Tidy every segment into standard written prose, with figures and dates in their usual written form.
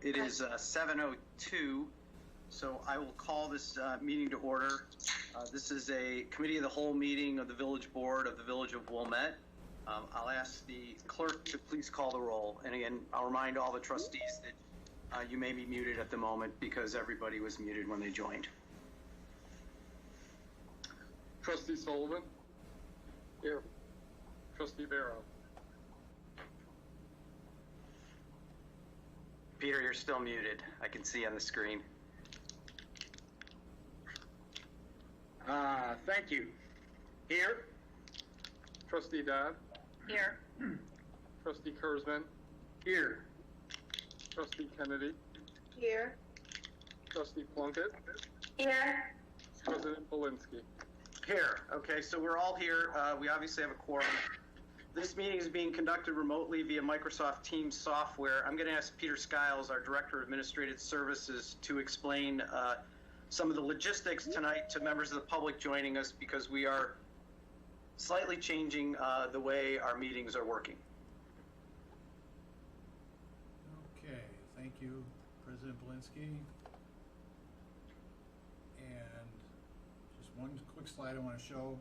it is 7:02, so I will call this meeting to order. This is a committee of the whole meeting of the Village Board of the Village of Wilmette. I'll ask the clerk to please call the roll. And again, I'll remind all the trustees that you may be muted at the moment because everybody was muted when they joined. Trustee Sullivan? Here. Trustee Barrow? Peter, you're still muted. I can see on the screen. Thank you. Here. Trustee Dodd? Here. Trustee Kurzman? Here. Trustee Kennedy? Here. Trustee Plunkett? Here. President Belinsky? Here. Okay, so we're all here. We obviously have a quorum. This meeting is being conducted remotely via Microsoft Teams software. I'm going to ask Peter Skiles, our Director of Administrative Services, to explain some of the logistics tonight to members of the public joining us because we are slightly changing the way our meetings are working. Okay, thank you, President Belinsky. And just one quick slide I want to show.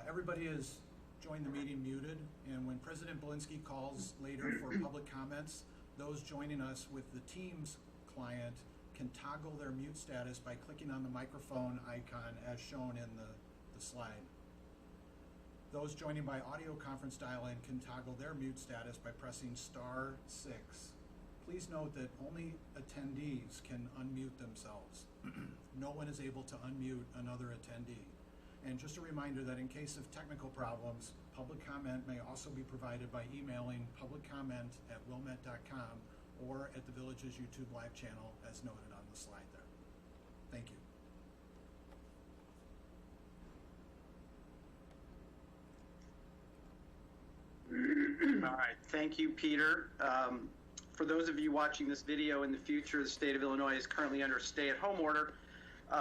Everybody has joined the meeting muted, and when President Belinsky calls later for public comments, those joining us with the Teams client can toggle their mute status by clicking on the microphone icon as shown in the slide. Those joining by audio conference dial-in can toggle their mute status by pressing *6. Please note that only attendees can unmute themselves. No one is able to unmute another attendee. And just a reminder that in case of technical problems, public comment may also be provided by emailing publiccomment@wilmette.com or at the Village's YouTube live channel as noted on the slide there. Thank you. All right, thank you, Peter. For those of you watching this video in the future, the state of Illinois is currently under a stay-at-home order,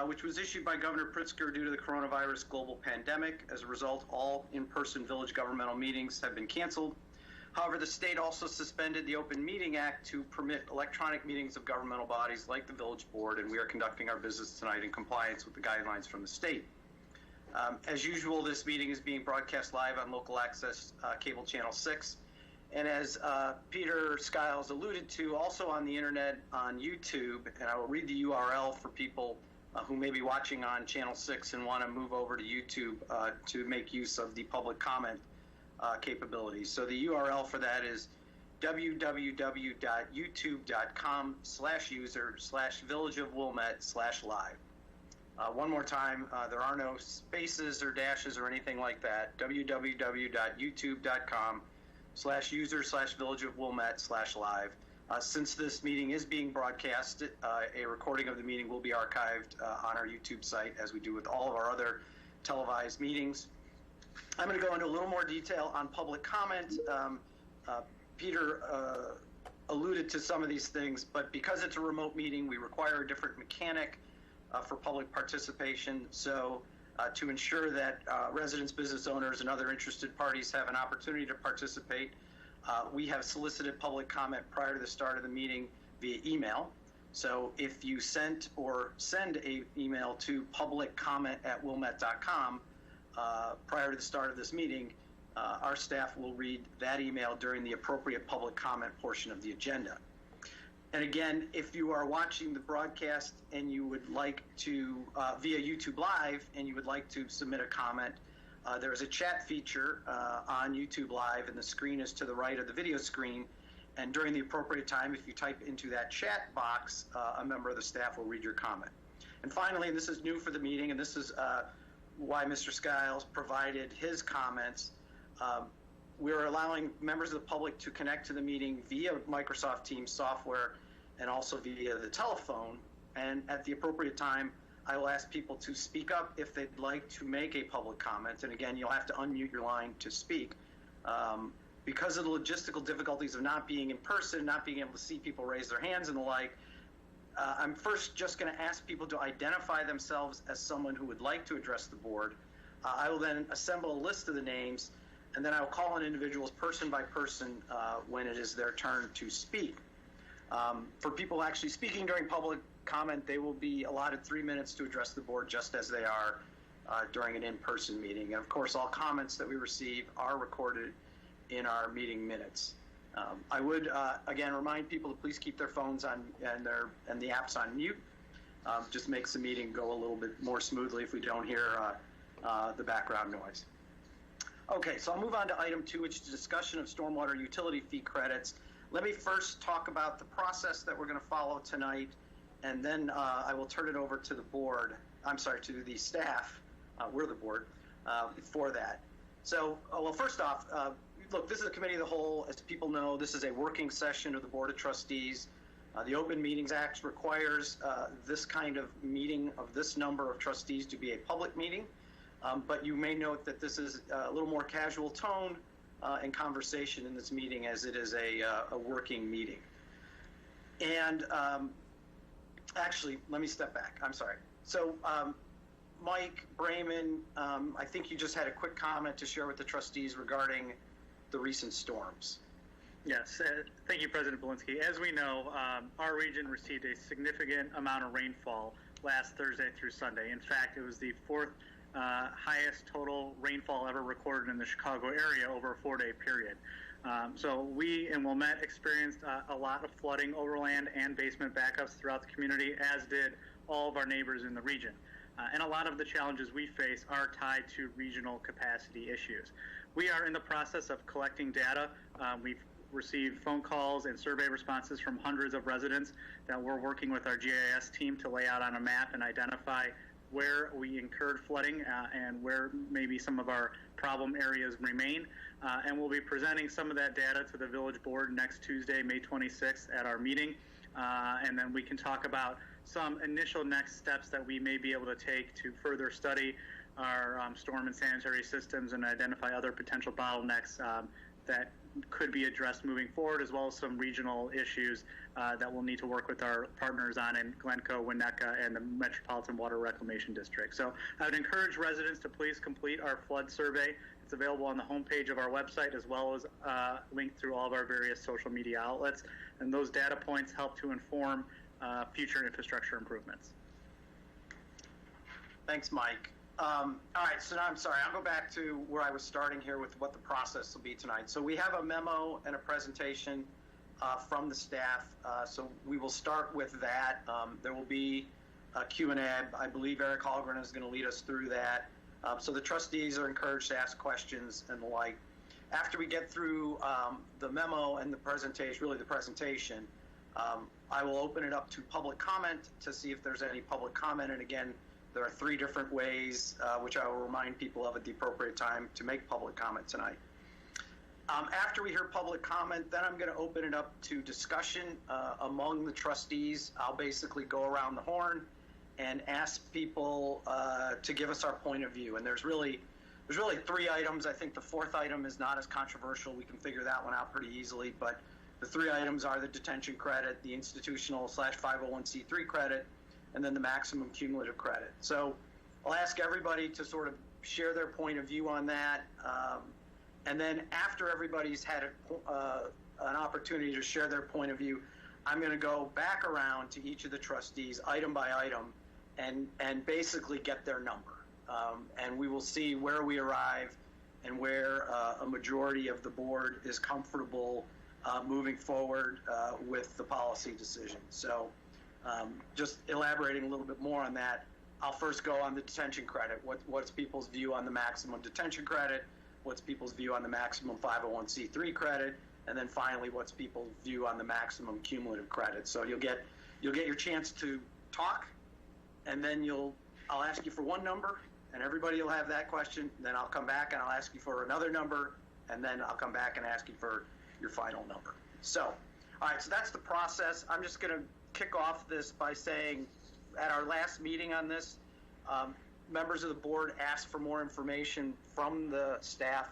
which was issued by Governor Pritzker due to the coronavirus global pandemic. As a result, all in-person village governmental meetings have been canceled. However, the state also suspended the Open Meeting Act to permit electronic meetings of governmental bodies like the Village Board, and we are conducting our business tonight in compliance with the guidelines from the state. As usual, this meeting is being broadcast live on local access cable channel 6. And as Peter Skiles alluded to, also on the internet on YouTube, and I will read the URL for people who may be watching on channel 6 and want to move over to YouTube to make use of the public comment capabilities. So the URL for that is www.youtube.com/user/villageofwilmette/live. One more time, there are no spaces or dashes or anything like that. www.youtube.com/user/villageofwilmette/live. Since this meeting is being broadcast, a recording of the meeting will be archived on our YouTube site, as we do with all of our other televised meetings. I'm going to go into a little more detail on public comment. Peter alluded to some of these things, but because it's a remote meeting, we require a different mechanic for public participation. So to ensure that residents, business owners, and other interested parties have an opportunity to participate, we have solicited public comment prior to the start of the meeting via email. So if you send an email to publiccomment@wilmette.com prior to the start of this meeting, our staff will read that email during the appropriate public comment portion of the agenda. And again, if you are watching the broadcast and you would like to, via YouTube Live, and you would like to submit a comment, there is a chat feature on YouTube Live, and the screen is to the right of the video screen. And during the appropriate time, if you type into that chat box, a member of the staff will read your comment. And finally, and this is new for the meeting, and this is why Mr. Skiles provided his comments, we're allowing members of the public to connect to the meeting via Microsoft Teams software and also via the telephone. And at the appropriate time, I will ask people to speak up if they'd like to make a public comment. And again, you'll have to unmute your line to speak. Because of the logistical difficulties of not being in person, not being able to see people raise their hands and the like, I'm first just going to ask people to identify themselves as someone who would like to address the board. I will then assemble a list of the names, and then I will call on individuals person by person when it is their turn to speak. For people actually speaking during public comment, they will be allotted 3 minutes to address the board just as they are during an in-person meeting. And of course, all comments that we receive are recorded in our meeting minutes. I would again remind people to please keep their phones on and the apps on mute. Just makes the meeting go a little bit more smoothly if we don't hear the background noise. Okay, so I'll move on to item 2, which is discussion of stormwater utility fee credits. Let me first talk about the process that we're going to follow tonight, and then I will turn it over to the board. I'm sorry, to the staff. We're the board for that. So, well, first off, look, this is a committee of the whole. As people know, this is a working session of the Board of Trustees. The Open Meetings Act requires this kind of meeting of this number of trustees to be a public meeting. But you may note that this is a little more casual tone and conversation in this meeting, as it is a working meeting. And actually, let me step back. I'm sorry. So Mike Brayman, I think you just had a quick comment to share with the trustees regarding the recent storms. Yes, thank you, President Belinsky. As we know, our region received a significant amount of rainfall last Thursday through Sunday. In fact, it was the 4th highest total rainfall ever recorded in the Chicago area over a 4-day period. So we in Wilmette experienced a lot of flooding, overland, and basement backups throughout the community, as did all of our neighbors in the region. And a lot of the challenges we face are tied to regional capacity issues. We are in the process of collecting data. We've received phone calls and survey responses from hundreds of residents that we're working with our GIS team to lay out on a map and identify where we incurred flooding and where maybe some of our problem areas remain. And we'll be presenting some of that data to the village board next Tuesday, May 26th at our meeting. And then we can talk about some initial next steps that we may be able to take to further study our storm and sanitary systems and identify other potential bottlenecks that could be addressed moving forward, as well as some regional issues that we'll need to work with our partners on in Glencoe, Winnetka, and the Metropolitan Water Reclamation District. So I would encourage residents to please complete our flood survey. It's available on the homepage of our website, as well as linked through all of our various social media outlets. And those data points help to inform future infrastructure improvements. Thanks, Mike. All right, so now I'm sorry. I'll go back to where I was starting here with what the process will be tonight. So we have a memo and a presentation from the staff. So we will start with that. There will be a Q&A. I believe Eric Hallgren is going to lead us through that. So the trustees are encouraged to ask questions and the like. After we get through the memo and the presentation, really the presentation, I will open it up to public comment to see if there's any public comment. And again, there are 3 different ways, which I will remind people of at the appropriate time to make public comment tonight. After we hear public comment, then I'm going to open it up to discussion among the trustees. I'll basically go around the horn and ask people to give us our point of view. And there's really 3 items. I think the 4th item is not as controversial. We can figure that one out pretty easily. But the 3 items are the detention credit, the institutional/501c3 credit, and then the maximum cumulative credit. So I'll ask everybody to sort of share their point of view on that. And then after everybody's had an opportunity to share their point of view, I'm going to go back around to each of the trustees, item by item, and basically get their number. And we will see where we arrive and where a majority of the board is comfortable moving forward with the policy decision. So just elaborating a little bit more on that, I'll first go on the detention credit. What's people's view on the maximum detention credit? What's people's view on the maximum 501c3 credit? And then finally, what's people's view on the maximum cumulative credit? So you'll get your chance to talk, and then I'll ask you for one number, and everybody will have that question. Then I'll come back and I'll ask you for another number, and then I'll come back and ask you for your final number. So, all right, so that's the process. I'm just going to kick off this by saying, at our last meeting on this, members of the board asked for more information from the staff.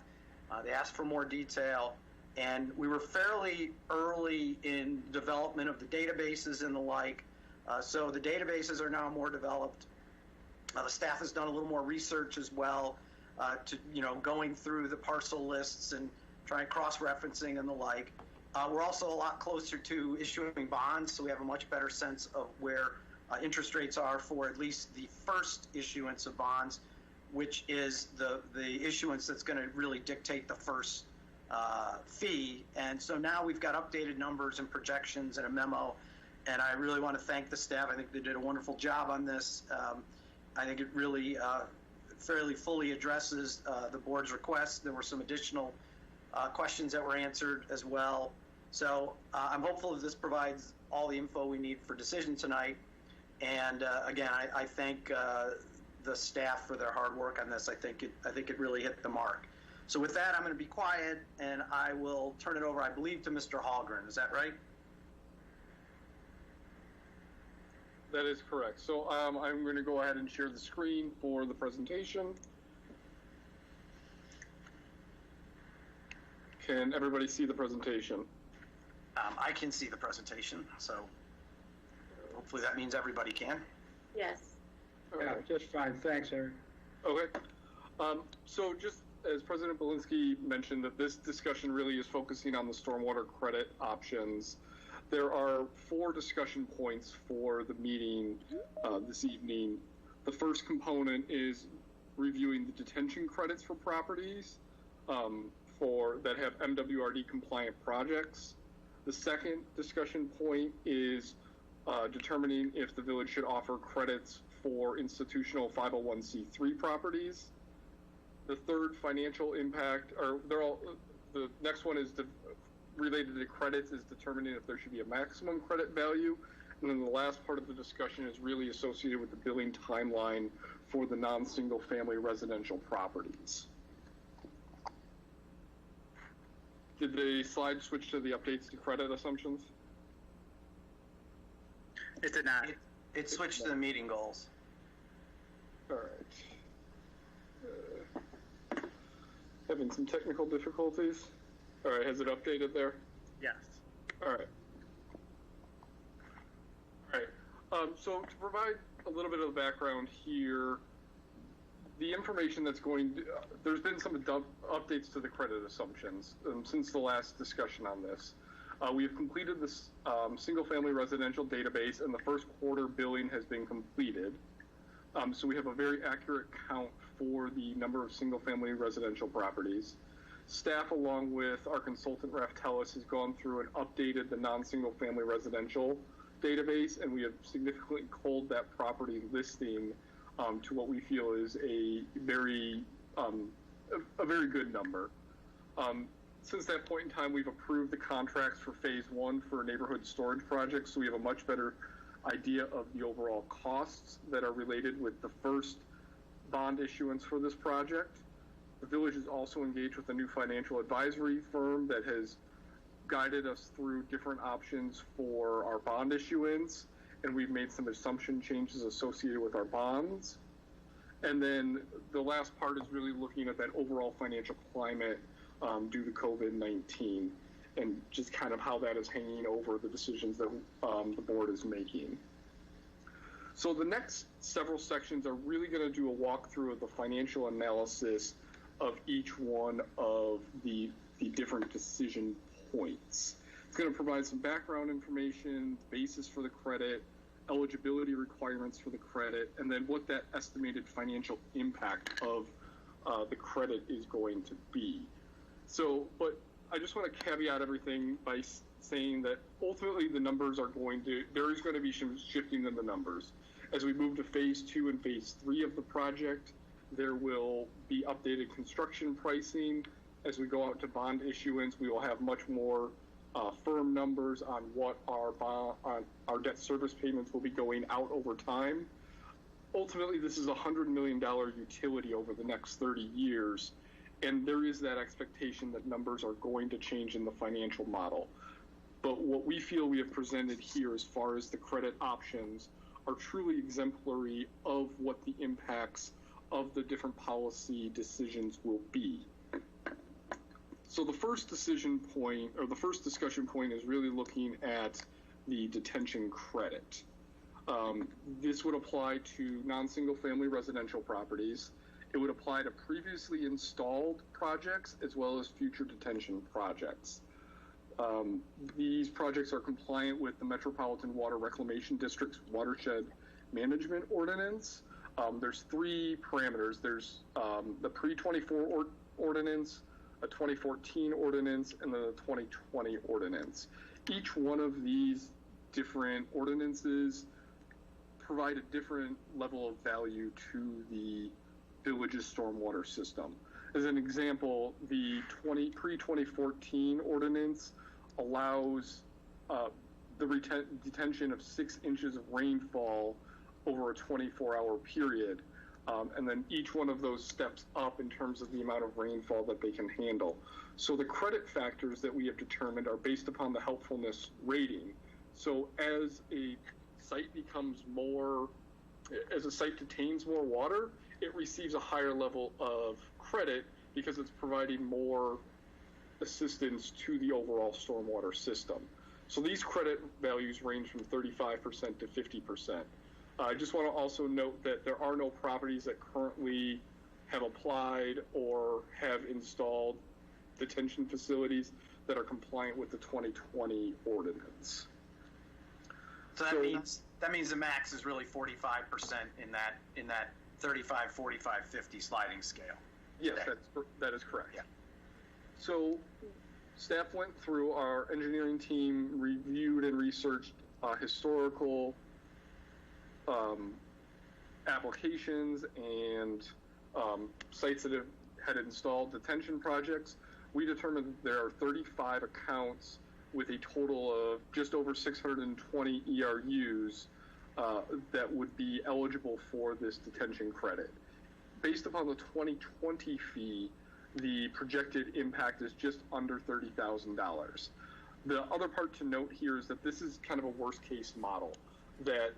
They asked for more detail, and we were fairly early in development of the databases and the like. So the databases are now more developed. The staff has done a little more research as well, to going through the parcel lists and trying cross-referencing and the like. We're also a lot closer to issuing bonds, so we have a much better sense of where interest rates are for at least the first issuance of bonds, which is the issuance that's going to really dictate the first fee. And so now we've got updated numbers and projections and a memo, and I really want to thank the staff. I think they did a wonderful job on this. I think it really fairly fully addresses the board's requests. There were some additional questions that were answered as well. So I'm hopeful that this provides all the info we need for decision tonight. And again, I thank the staff for their hard work on this. I think it really hit the mark. So with that, I'm going to be quiet, and I will turn it over, I believe, to Mr. Hallgren. Is that right? That is correct. So I'm going to go ahead and share the screen for the presentation. Can everybody see the presentation? I can see the presentation, so hopefully that means everybody can. Yes. Yeah, just fine. Thanks, Eric. Okay. So just as President Belinsky mentioned, that this discussion really is focusing on the stormwater credit options. There are 4 discussion points for the meeting this evening. The first component is reviewing the detention credits for properties that have MWRD compliant projects. The second discussion point is determining if the village should offer credits for institutional 501c3 properties. The third financial impact, the next one is related to credits, is determining if there should be a maximum credit value. And then the last part of the discussion is really associated with the billing timeline for the non-single family residential properties. Did the slide switch to the updates to credit assumptions? It did not. It switched to the meeting goals. All right. Having some technical difficulties. All right, has it updated there? Yes. All right. All right. So to provide a little bit of the background here, the information that's there's been some updates to the credit assumptions since the last discussion on this. We have completed this single-family residential database, and the first quarter billing has been completed. So we have a very accurate count for the number of single-family residential properties. Staff, along with our consultant, Raftellus, has gone through and updated the non-single-family residential database, and we have significantly culled that property listing to what we feel is a very good number. Since that point in time, we've approved the contracts for phase 1 for neighborhood storage projects, so we have a much better idea of the overall costs that are related with the first bond issuance for this project. The village is also engaged with a new financial advisory firm that has guided us through different options for our bond issuance, and we've made some assumption changes associated with our bonds. And then the last part is really looking at that overall financial climate due to COVID-19 and just kind of how that is hanging over the decisions that the board is making. So the next several sections are really going to do a walkthrough of the financial analysis of each one of the different decision points. It's going to provide some background information, basis for the credit, eligibility requirements for the credit, and then what that estimated financial impact of the credit is going to be. So, but I just want to caveat everything by saying that ultimately the numbers there is going to be some shifting in the numbers. As we move to phase 2 and phase 3 of the project, there will be updated construction pricing. As we go out to bond issuance, we will have much more firm numbers on what our debt service payments will be going out over time. Ultimately, this is a $100 million utility over the next 30 years, and there is that expectation that numbers are going to change in the financial model. But what we feel we have presented here as far as the credit options are truly exemplary of what the impacts of the different policy decisions will be. So the first decision point, or the first discussion point, is really looking at the detention credit. This would apply to non-single family residential properties. It would apply to previously installed projects as well as future detention projects. These projects are compliant with the Metropolitan Water Reclamation District's Watershed Management Ordinance. There's three parameters. There's the pre-24 ordinance, a 2014 ordinance, and then a 2020 ordinance. Each one of these different ordinances provide a different level of value to the village's stormwater system. As an example, the pre-2014 ordinance allows the detention of 6 inches of rainfall over a 24-hour period. And then each one of those steps up in terms of the amount of rainfall that they can handle. So the credit factors that we have determined are based upon the helpfulness rating. So as a site becomes more, as a site contains more water, it receives a higher level of credit because it's providing more assistance to the overall stormwater system. So these credit values range from 35% to 50%. I just want to also note that there are no properties that currently have applied or have installed detention facilities that are compliant with the 2020 ordinance. So that means the max is really 45% in that 35, 45, 50 sliding scale. Yes, Okay. that is correct. Yeah. So staff went through, our engineering team reviewed and researched historical applications and sites that had installed detention projects. We determined there are 35 accounts with a total of just over 620 ERUs that would be eligible for this detention credit. Based upon the 2020 fee, the projected impact is just under $30,000. The other part to note here is that this is kind of a worst case model, that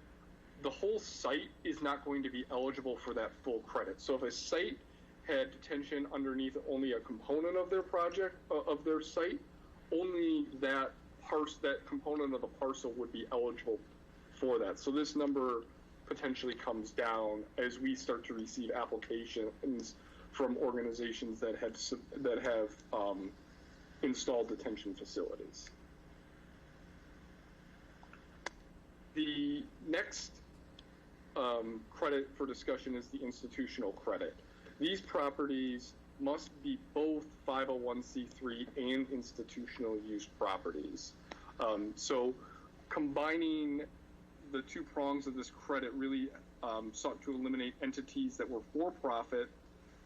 the whole site is not going to be eligible for that full credit. So if a site had detention underneath only a component of their project, of their site, only that component of the parcel would be eligible for that. So this number potentially comes down as we start to receive applications from organizations that have installed detention facilities. The next credit for discussion is the institutional credit. These properties must be both 501c3 and institutional use properties. So combining the two prongs of this credit really sought to eliminate entities that were for-profit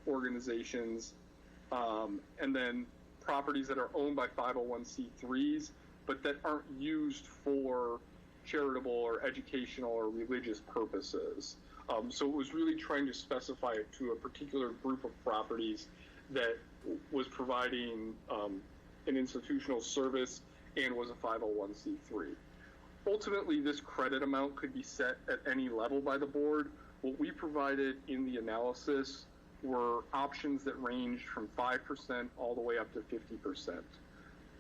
organizations and then properties that are owned by 501c3s but that aren't used for charitable or educational or religious purposes. So it was really trying to specify it to a particular group of properties that was providing an institutional service and was a 501c3. Ultimately, this credit amount could be set at any level by the board. What we provided in the analysis were options that ranged from 5% all the way up to 50%.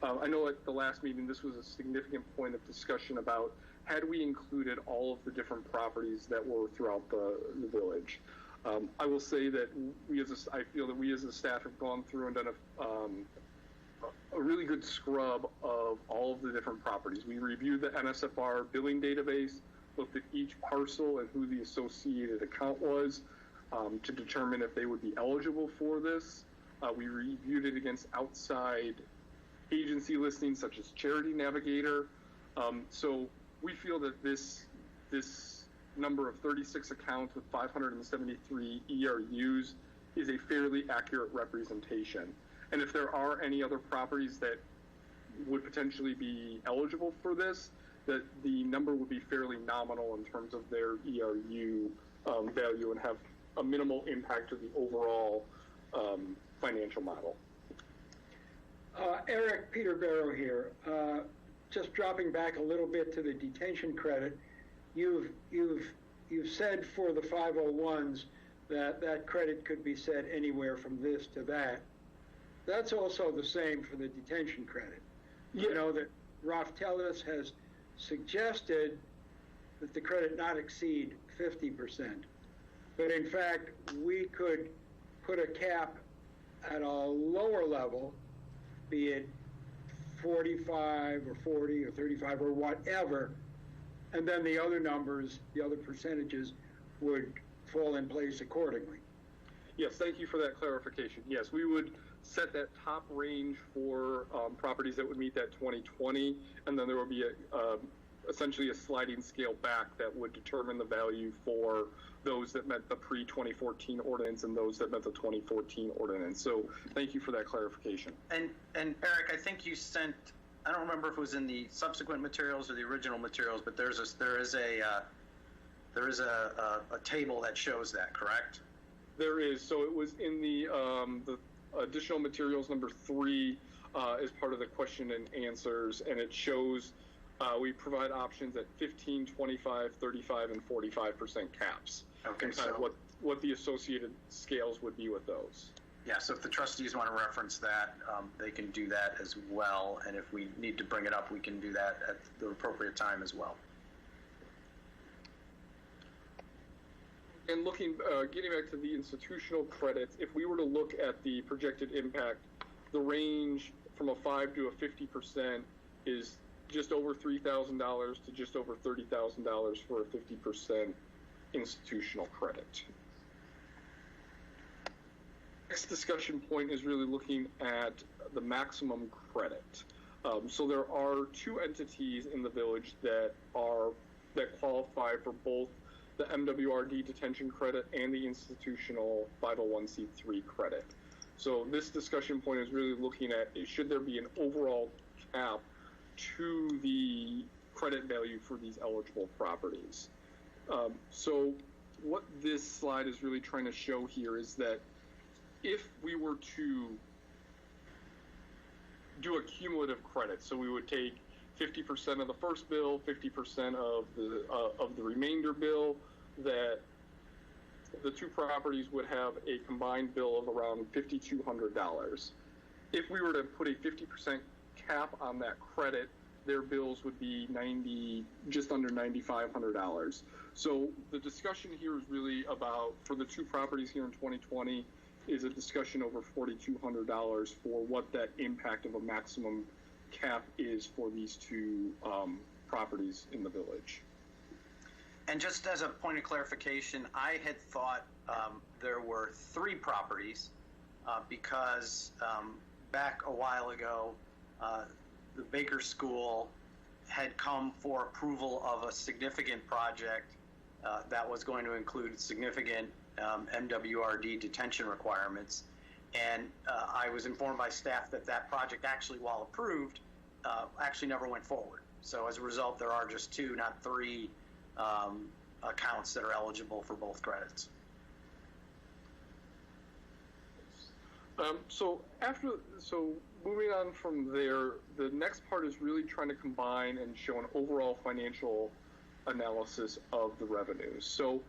I know at the last meeting, this was a significant point of discussion about had we included all of the different properties that were throughout the village. I will say that I feel that we as a staff have gone through and done a really good scrub of all of the different properties. We reviewed the NSFR billing database, looked at each parcel and who the associated account was to determine if they would be eligible for this. We reviewed it against outside agency listings such as Charity Navigator. So we feel that this number of 36 accounts with 573 ERUs is a fairly accurate representation. And if there are any other properties that would potentially be eligible for this, that the number would be fairly nominal in terms of their ERU value and have a minimal impact to the overall financial model. Eric Peterborough here. Just dropping back a little bit to the detention credit, you've said for the 501s that credit could be set anywhere from this to that. That's also the same for the detention credit. You know that Raftelis has suggested that the credit not exceed 50%. But in fact, we could put a cap at a lower level, be it 45 or 40 or 35 or whatever, and then the other numbers, the other percentages would fall in place accordingly. Yes, thank you for that clarification. Yes, we would set that top range for properties that would meet that 2020, and then there would be essentially a sliding scale back that would determine the value for those that met the pre-2014 ordinance and those that met the 2014 ordinance. So thank you for that clarification. And Eric, I think you sent, I don't remember if it was in the subsequent materials or the original materials, but there is a table that shows that, correct? There is. So it was in the additional materials number 3 as part of the question and answers, and it shows we provide options at 15, 25, 35, and 45% caps. Okay, and so what the associated scales would be with those. Yeah, so if the trustees want to reference that, they can do that as well, and if we need to bring it up, we can do that at the appropriate time as well. And getting back to the institutional credits, if we were to look at the projected impact, the range from a 5 to a 50% is just over $3,000 to just over $30,000 for a 50% institutional credit. Next discussion point is really looking at the maximum credit. So there are 2 entities in the village that qualify for both the MWRD detention credit and the institutional 501c3 credit. So this discussion point is really looking at, should there be an overall cap to the credit value for these eligible properties? So what this slide is really trying to show here is that if we were to do a cumulative credit, so we would take 50% of the first bill, 50% of the remainder bill, that the 2 properties would have a combined bill of around $5,200. If we were to put a 50% cap on that credit, their bills would be just under $9,500. So the discussion here is really about, for the 2 properties here in 2020, is a discussion over $4,200 for what that impact of a maximum cap is for these 2 properties in the village. And just as a point of clarification, I had thought there were 3 properties because back a while ago, the Baker School had come for approval of a significant project that was going to include significant MWRD detention requirements. And I was informed by staff that that project actually, while approved, actually never went forward. So as a result, there are just 2, not 3 accounts that are eligible for both credits. So moving on from there, the next part is really trying to combine and show an overall financial analysis of the revenues. So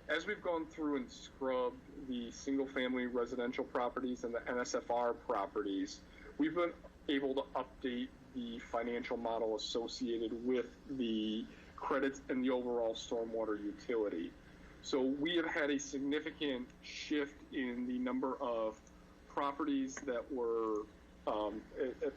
as we've gone through and scrubbed the single-family residential properties and the NSFR properties, we've been able to update the financial model associated with the credits and the overall stormwater utility. So we have had a significant shift in the number of properties that were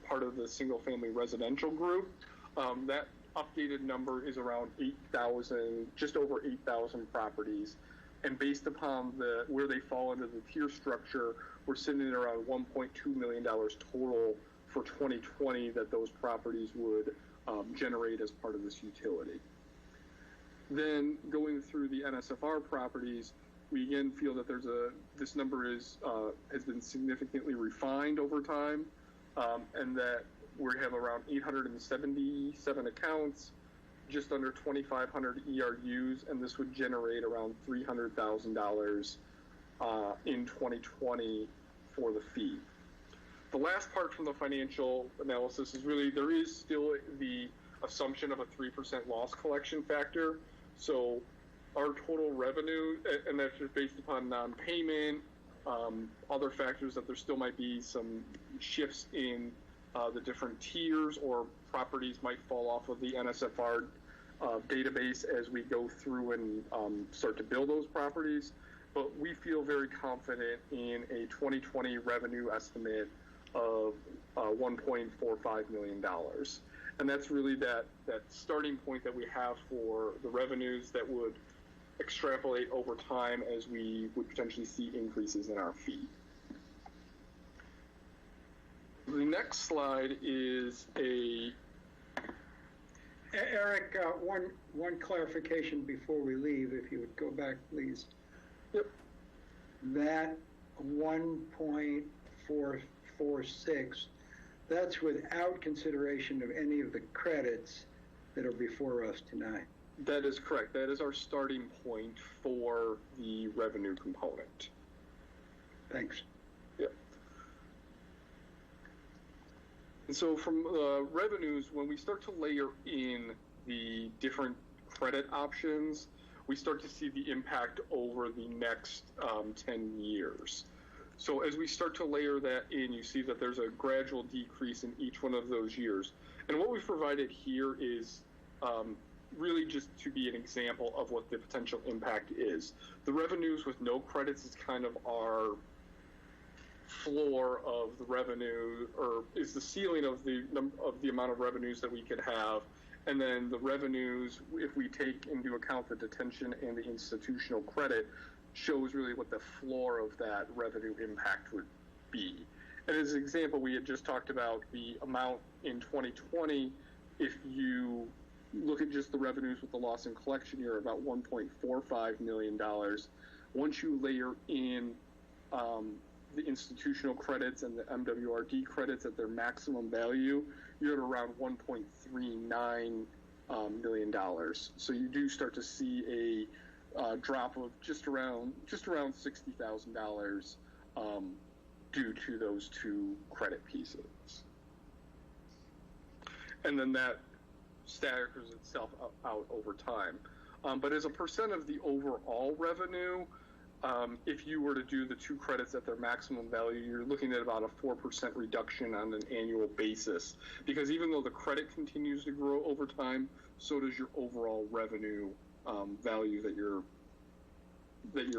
part of the single-family residential group. That updated number is around 8,000, just over 8,000 properties. And based upon where they fall into the tier structure, we're sitting at around $1.2 million total for 2020 that those properties would generate as part of this utility. Then going through the NSFR properties, we again feel that this number has been significantly refined over time, and that we have around 877 accounts, just under 2,500 ERUs, and this would generate around $300,000 in 2020 for the fee. The last part from the financial analysis is really, there is still the assumption of a 3% loss collection factor. So our total revenue, and that's just based upon non-payment, other factors that there still might be some shifts in the different tiers, or properties might fall off of the NSFR database as we go through and start to build those properties. But we feel very confident in a 2020 revenue estimate of $1.45 million. And that's really that starting point that we have for the revenues that would extrapolate over time as we would potentially see increases in our fee. The next slide is Eric, one clarification before we leave, if you would go back, please. Yep. That 1.446, that's without consideration of any of the credits that are before us tonight. That is correct. That is our starting point for the revenue component. Thanks. Yep. And so from revenues, when we start to layer in the different credit options, we start to see the impact over the next 10 years. So as we start to layer that in, you see that there's a gradual decrease in each one of those years. And what we've provided here is really just to be an example of what the potential impact is. The revenues with no credits is kind of our floor of the revenue, or is the ceiling of the amount of revenues that we could have. And then the revenues, if we take into account the detention and the institutional credit, shows really what the floor of that revenue impact would be. And as an example, we had just talked about the amount in 2020. If you look at just the revenues with the loss in collection year, about $1.45 million. Once you layer in the institutional credits and the MWRD credits at their maximum value, you're at around $1.39 million. So you do start to see a drop of just around $60,000 due to those two credit pieces. And then that staggers itself out over time. But as a percent of the overall revenue, if you were to do the two credits at their maximum value, you're looking at about a 4% reduction on an annual basis. Because even though the credit continues to grow over time, so does your overall revenue value that you're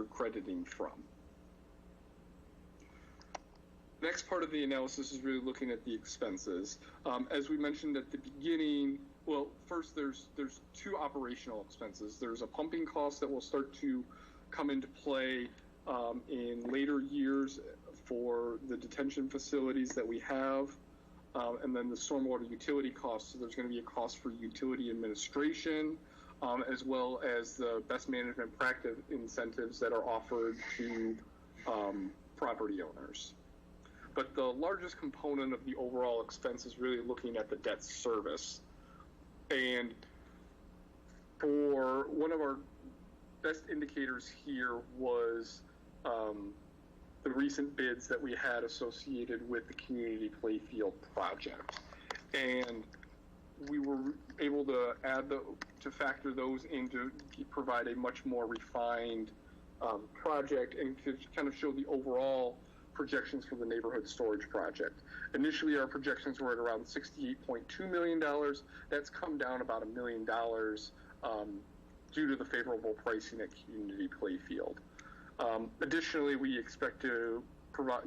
crediting from. Next part of the analysis is really looking at the expenses. As we mentioned at the beginning, well, first there's two operational expenses. There's a pumping cost that will start to come into play in later years for the detention facilities that we have, and then the stormwater utility costs. So there's going to be a cost for utility administration, as well as the best management practice incentives that are offered to property owners. But the largest component of the overall expense is really looking at the debt service. And for one of our best indicators here was the recent bids that we had associated with the community playfield project. And we were able to to factor those in to provide a much more refined project and to kind of show the overall projections for the neighborhood storage project. Initially, our projections were at around $68.2 million. That's come down about $1 million due to the favorable pricing at Community Playfield. Additionally, we expect to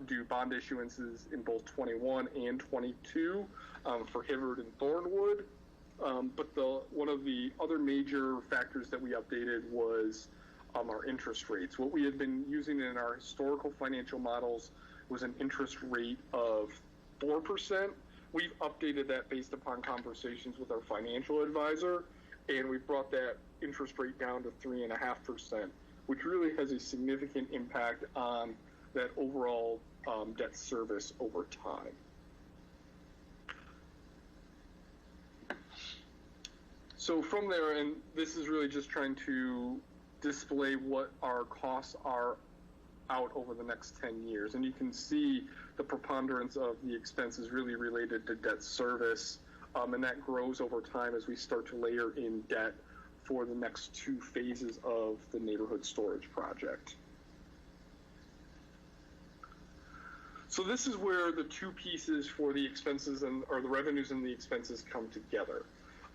do bond issuances in both 21 and 22 for Hibbard and Thornwood. But one of the other major factors that we updated was our interest rates. What we had been using in our historical financial models was an interest rate of 4%. We've updated that based upon conversations with our financial advisor, and we've brought that interest rate down to 3.5%, which really has a significant impact on that overall debt service over time. So from there, and this is really just trying to display what our costs are out over the next 10 years. And you can see the preponderance of the expenses really related to debt service, and that grows over time as we start to layer in debt for the next two phases of the neighborhood storage project. So this is where the two pieces for the expenses or the revenues and the expenses come together.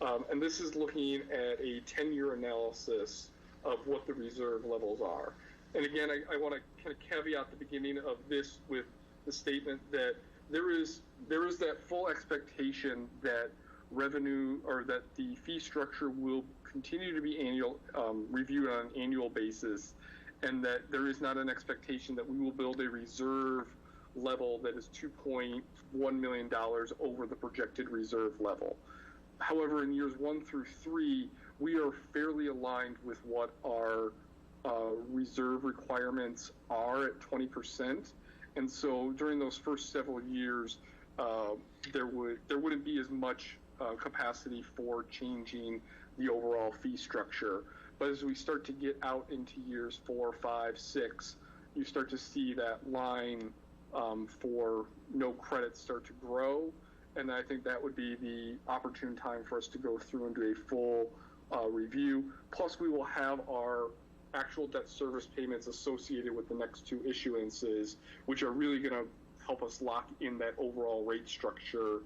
And this is looking at a 10-year analysis of what the reserve levels are. And again, I want to kind of caveat the beginning of this with the statement that there is that full expectation that revenue, or that the fee structure will continue to be reviewed on an annual basis, and that there is not an expectation that we will build a reserve level that is $2.1 million over the projected reserve level. However, in years 1 through 3, we are fairly aligned with what our reserve requirements are at 20%. And so during those first several years, there wouldn't be as much capacity for changing the overall fee structure. But as we start to get out into years 4, 5, 6, you start to see that line for no credits start to grow. And I think that would be the opportune time for us to go through and do a full review. Plus, we will have our actual debt service payments associated with the next 2 issuances, which are really going to help us lock in that overall rate structure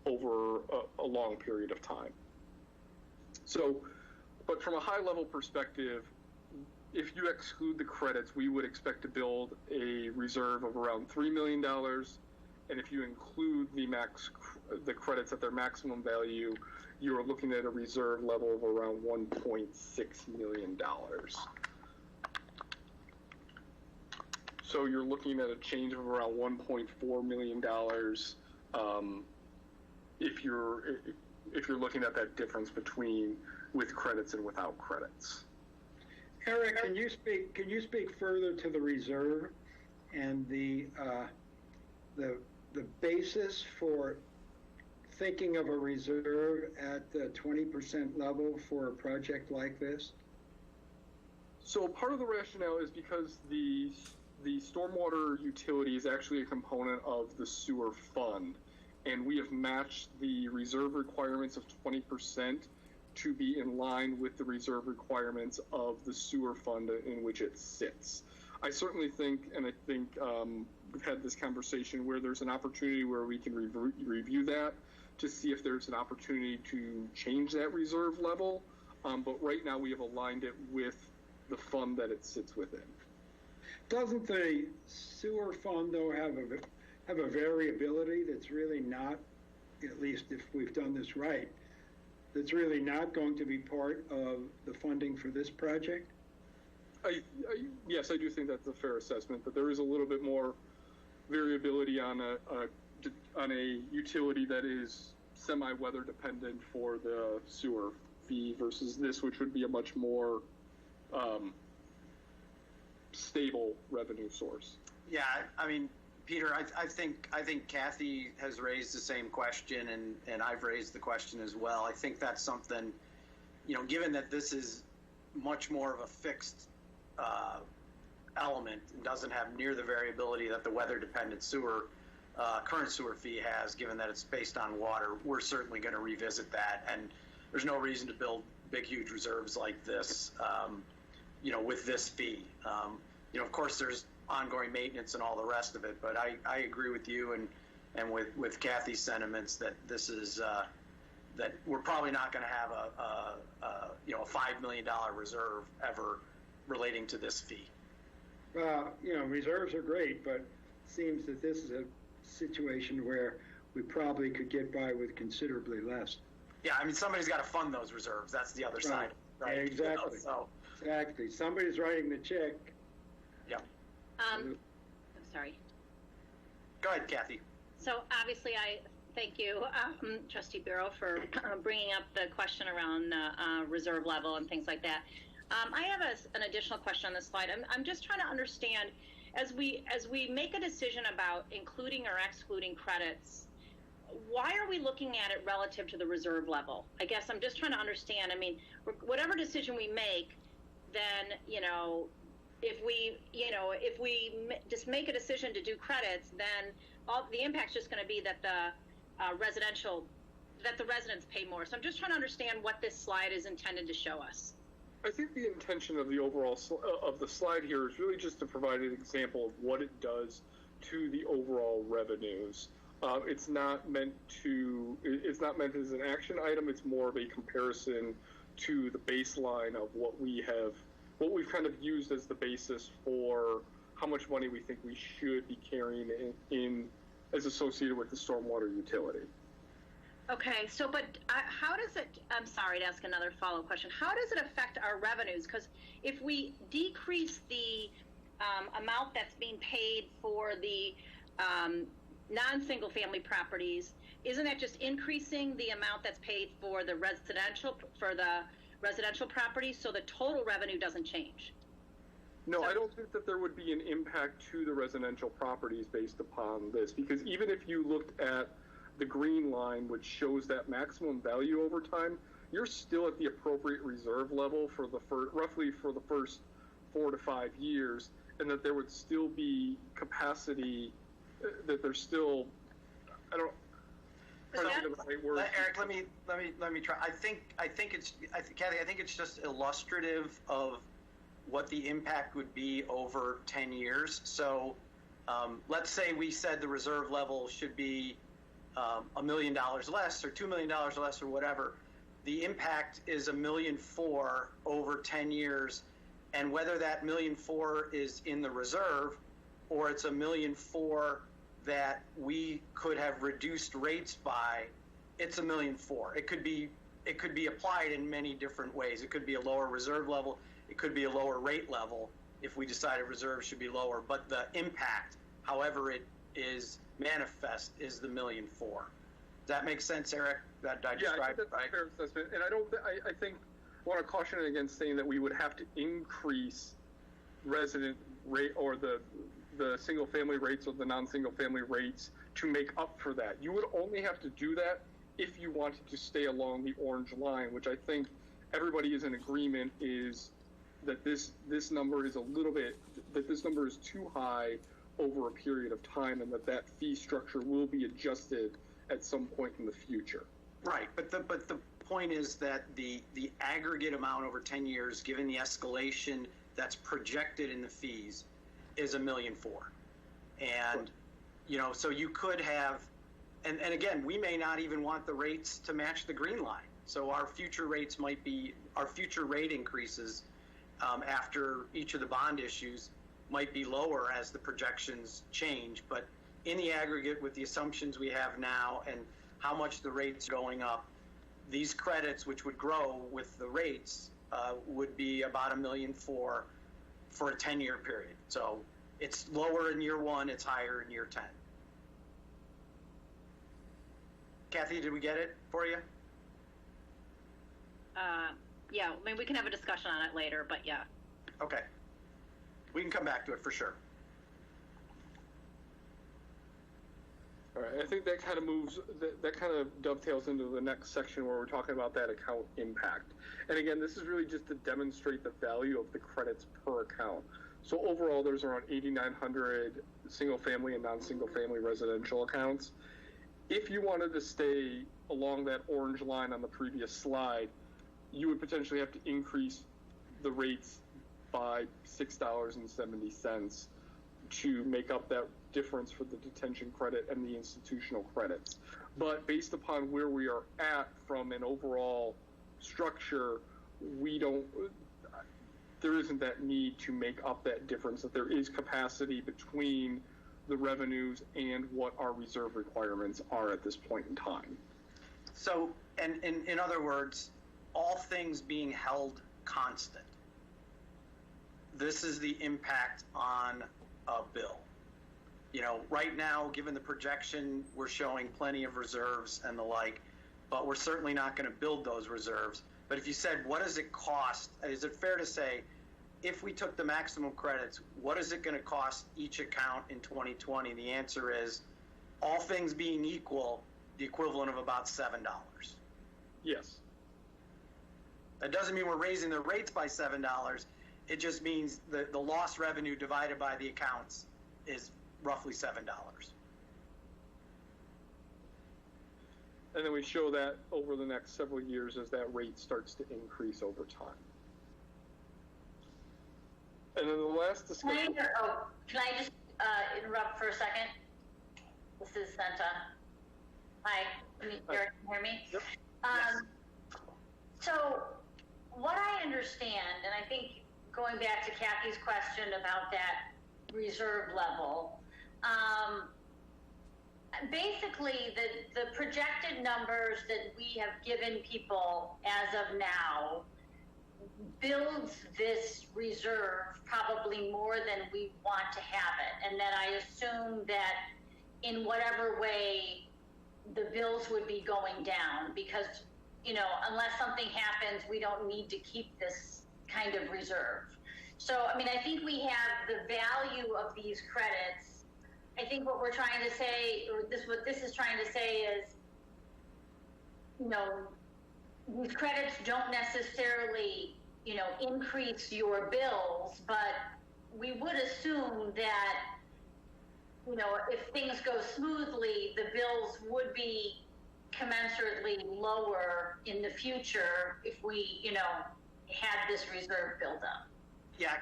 over a long period of time. So, but from a high-level perspective, if you exclude the credits, we would expect to build a reserve of around $3 million. And if you include the credits at their maximum value, you're looking at a reserve level of around $1.6 million. So you're looking at a change of around $1.4 million if you're looking at that difference between with credits and without credits. Eric, can you speak further to the reserve and the basis for thinking of a reserve at the 20% level for a project like this? So part of the rationale is because the stormwater utility is actually a component of the sewer fund, and we have matched the reserve requirements of 20% to be in line with the reserve requirements of the sewer fund in which it sits. I certainly think, and I think we've had this conversation where there's an opportunity where we can review that to see if there's an opportunity to change that reserve level. But right now we have aligned it with the fund that it sits within. Doesn't the sewer fund, though, have a variability that's really not, at least if we've done this right, that's really not going to be part of the funding for this project? Yes, I do think that's a fair assessment, but there is a little bit more variability on a utility that is semi-weather dependent for the sewer fee versus this, which would be a much more stable revenue source. Yeah, I mean, Peter, I think Kathy has raised the same question, and I've raised the question as well. I think that's something, given that this is much more of a fixed element and doesn't have near the variability that the weather-dependent current sewer fee has, given that it's based on water, we're certainly going to revisit that. And there's no reason to build big, huge reserves like this, with this fee. Of course, there's ongoing maintenance and all the rest of it, but I agree with you and with Kathy's sentiments that this is that we're probably not going to have a $5 million reserve ever relating to this fee. Well, reserves are great, but it seems that this is a situation where we probably could get by with considerably less. Yeah, I mean, somebody's got to fund those reserves. That's the other side, right? Yeah, exactly. Exactly. Somebody's writing the check. Yeah. I'm sorry. Go ahead, Kathy. So obviously, I thank you, Trustee Bureau, for bringing up the question around reserve level and things like that. I have an additional question on this slide. I'm just trying to understand, as we make a decision about including or excluding credits, why are we looking at it relative to the reserve level? I guess I'm just trying to understand. I mean, whatever decision we make, then, if we just make a decision to do credits, then all the impact's just going to be that the residents pay more. So I'm just trying to understand what this slide is intended to show us. I think the intention of the overall of the slide here is really just to provide an example of what it does to the overall revenues. It's not meant as an action item. It's more of a comparison to the baseline of what we've kind of used as the basis for how much money we think we should be carrying in as associated with the stormwater utility. Okay, so but how does it, I'm sorry to ask another follow-up question, how does it affect our revenues? Because if we decrease the amount that's being paid for the non-single family properties, isn't that just increasing the amount that's paid for the residential properties, so the total revenue doesn't change? No, I don't think that there would be an impact to the residential properties based upon this, because even if you looked at the green line, which shows that maximum value over time, you're still at the appropriate reserve level for the roughly for the first 4 to 5 years, and that there would still be capacity, that there's still, I don't. Eric, let me try. Kathy, I think it's just illustrative of what the impact would be over 10 years. So let's say we said the reserve level should be $1 million less or $2 million less or whatever. The impact is $1.4 million over 10 years, and whether that $1.4 million is in the reserve or it's $1.4 million that we could have reduced rates by, it's $1.4 million. It could be applied in many different ways. It could be a lower reserve level. It could be a lower rate level if we decided reserves should be lower. But the impact, however it is manifest, is the $1.4 million. Does that make sense, Eric? That I described it right? A fair assessment. And I think I want to caution against saying that we would have to increase resident rate or the single family rates or the non-single family rates to make up for that. You would only have to do that if you wanted to stay along the orange line, which I think everybody is in agreement is that this number is this number is too high over a period of time, and that fee structure will be adjusted at some point in the future. Right, but the point is that the aggregate amount over 10 years, given the escalation that's projected in the fees, is $1.4 million. And, so you could have, and again, we may not even want the rates to match the green line. So our future rate increases after each of the bond issues might be lower as the projections change. But in the aggregate, with the assumptions we have now and how much the rates are going up, these credits, which would grow with the rates, would be about $1.4 million for a 10-year period. So it's lower in year 1, it's higher in year 10. Kathy, did we get it for you? Yeah, I mean, we can have a discussion on it later, but yeah. Okay. We can come back to it for sure. All right, I think that kind of dovetails into the next section where we're talking about that account impact. And again, this is really just to demonstrate the value of the credits per account. So overall, there's around 8,900 single-family and non-single-family residential accounts. If you wanted to stay along that orange line on the previous slide, you would potentially have to increase the rates by $6.70 to make up that difference for the detention credit and the institutional credits. But based upon where we are at from an overall structure, there isn't that need to make up that difference, that there is capacity between the revenues and what our reserve requirements are at this point in time. So, and in other words, all things being held constant, this is the impact on a bill. Right now, given the projection, we're showing plenty of reserves and the like, but we're certainly not going to build those reserves. But if you said, what does it cost? Is it fair to say, if we took the maximum credits, what is it going to cost each account in 2020? The answer is, all things being equal, the equivalent of about $7. Yes. That doesn't mean we're raising the rates by $7. It just means the lost revenue divided by the accounts is roughly $7. And then we show that over the next several years as that rate starts to increase over time. And then the last discussion. Can I just interrupt for a second? This is Santa. Hi, can you hear me? Yep. Yes. So what I understand, and I think going back to Kathy's question about that reserve level, basically, the projected numbers that we have given people as of now builds this reserve probably more than we want to have it. And then I assume that in whatever way the bills would be going down, because, you know, unless something happens, we don't need to keep this kind of reserve. So, I mean, I think we have the value of these credits. I think what we're trying to say, or what this is trying to say is, you know, these credits don't necessarily, you know, increase your bills, but we would assume that, you know, if things go smoothly, the bills would be commensurately lower in the future if we, you know, had this reserve build up. Yeah,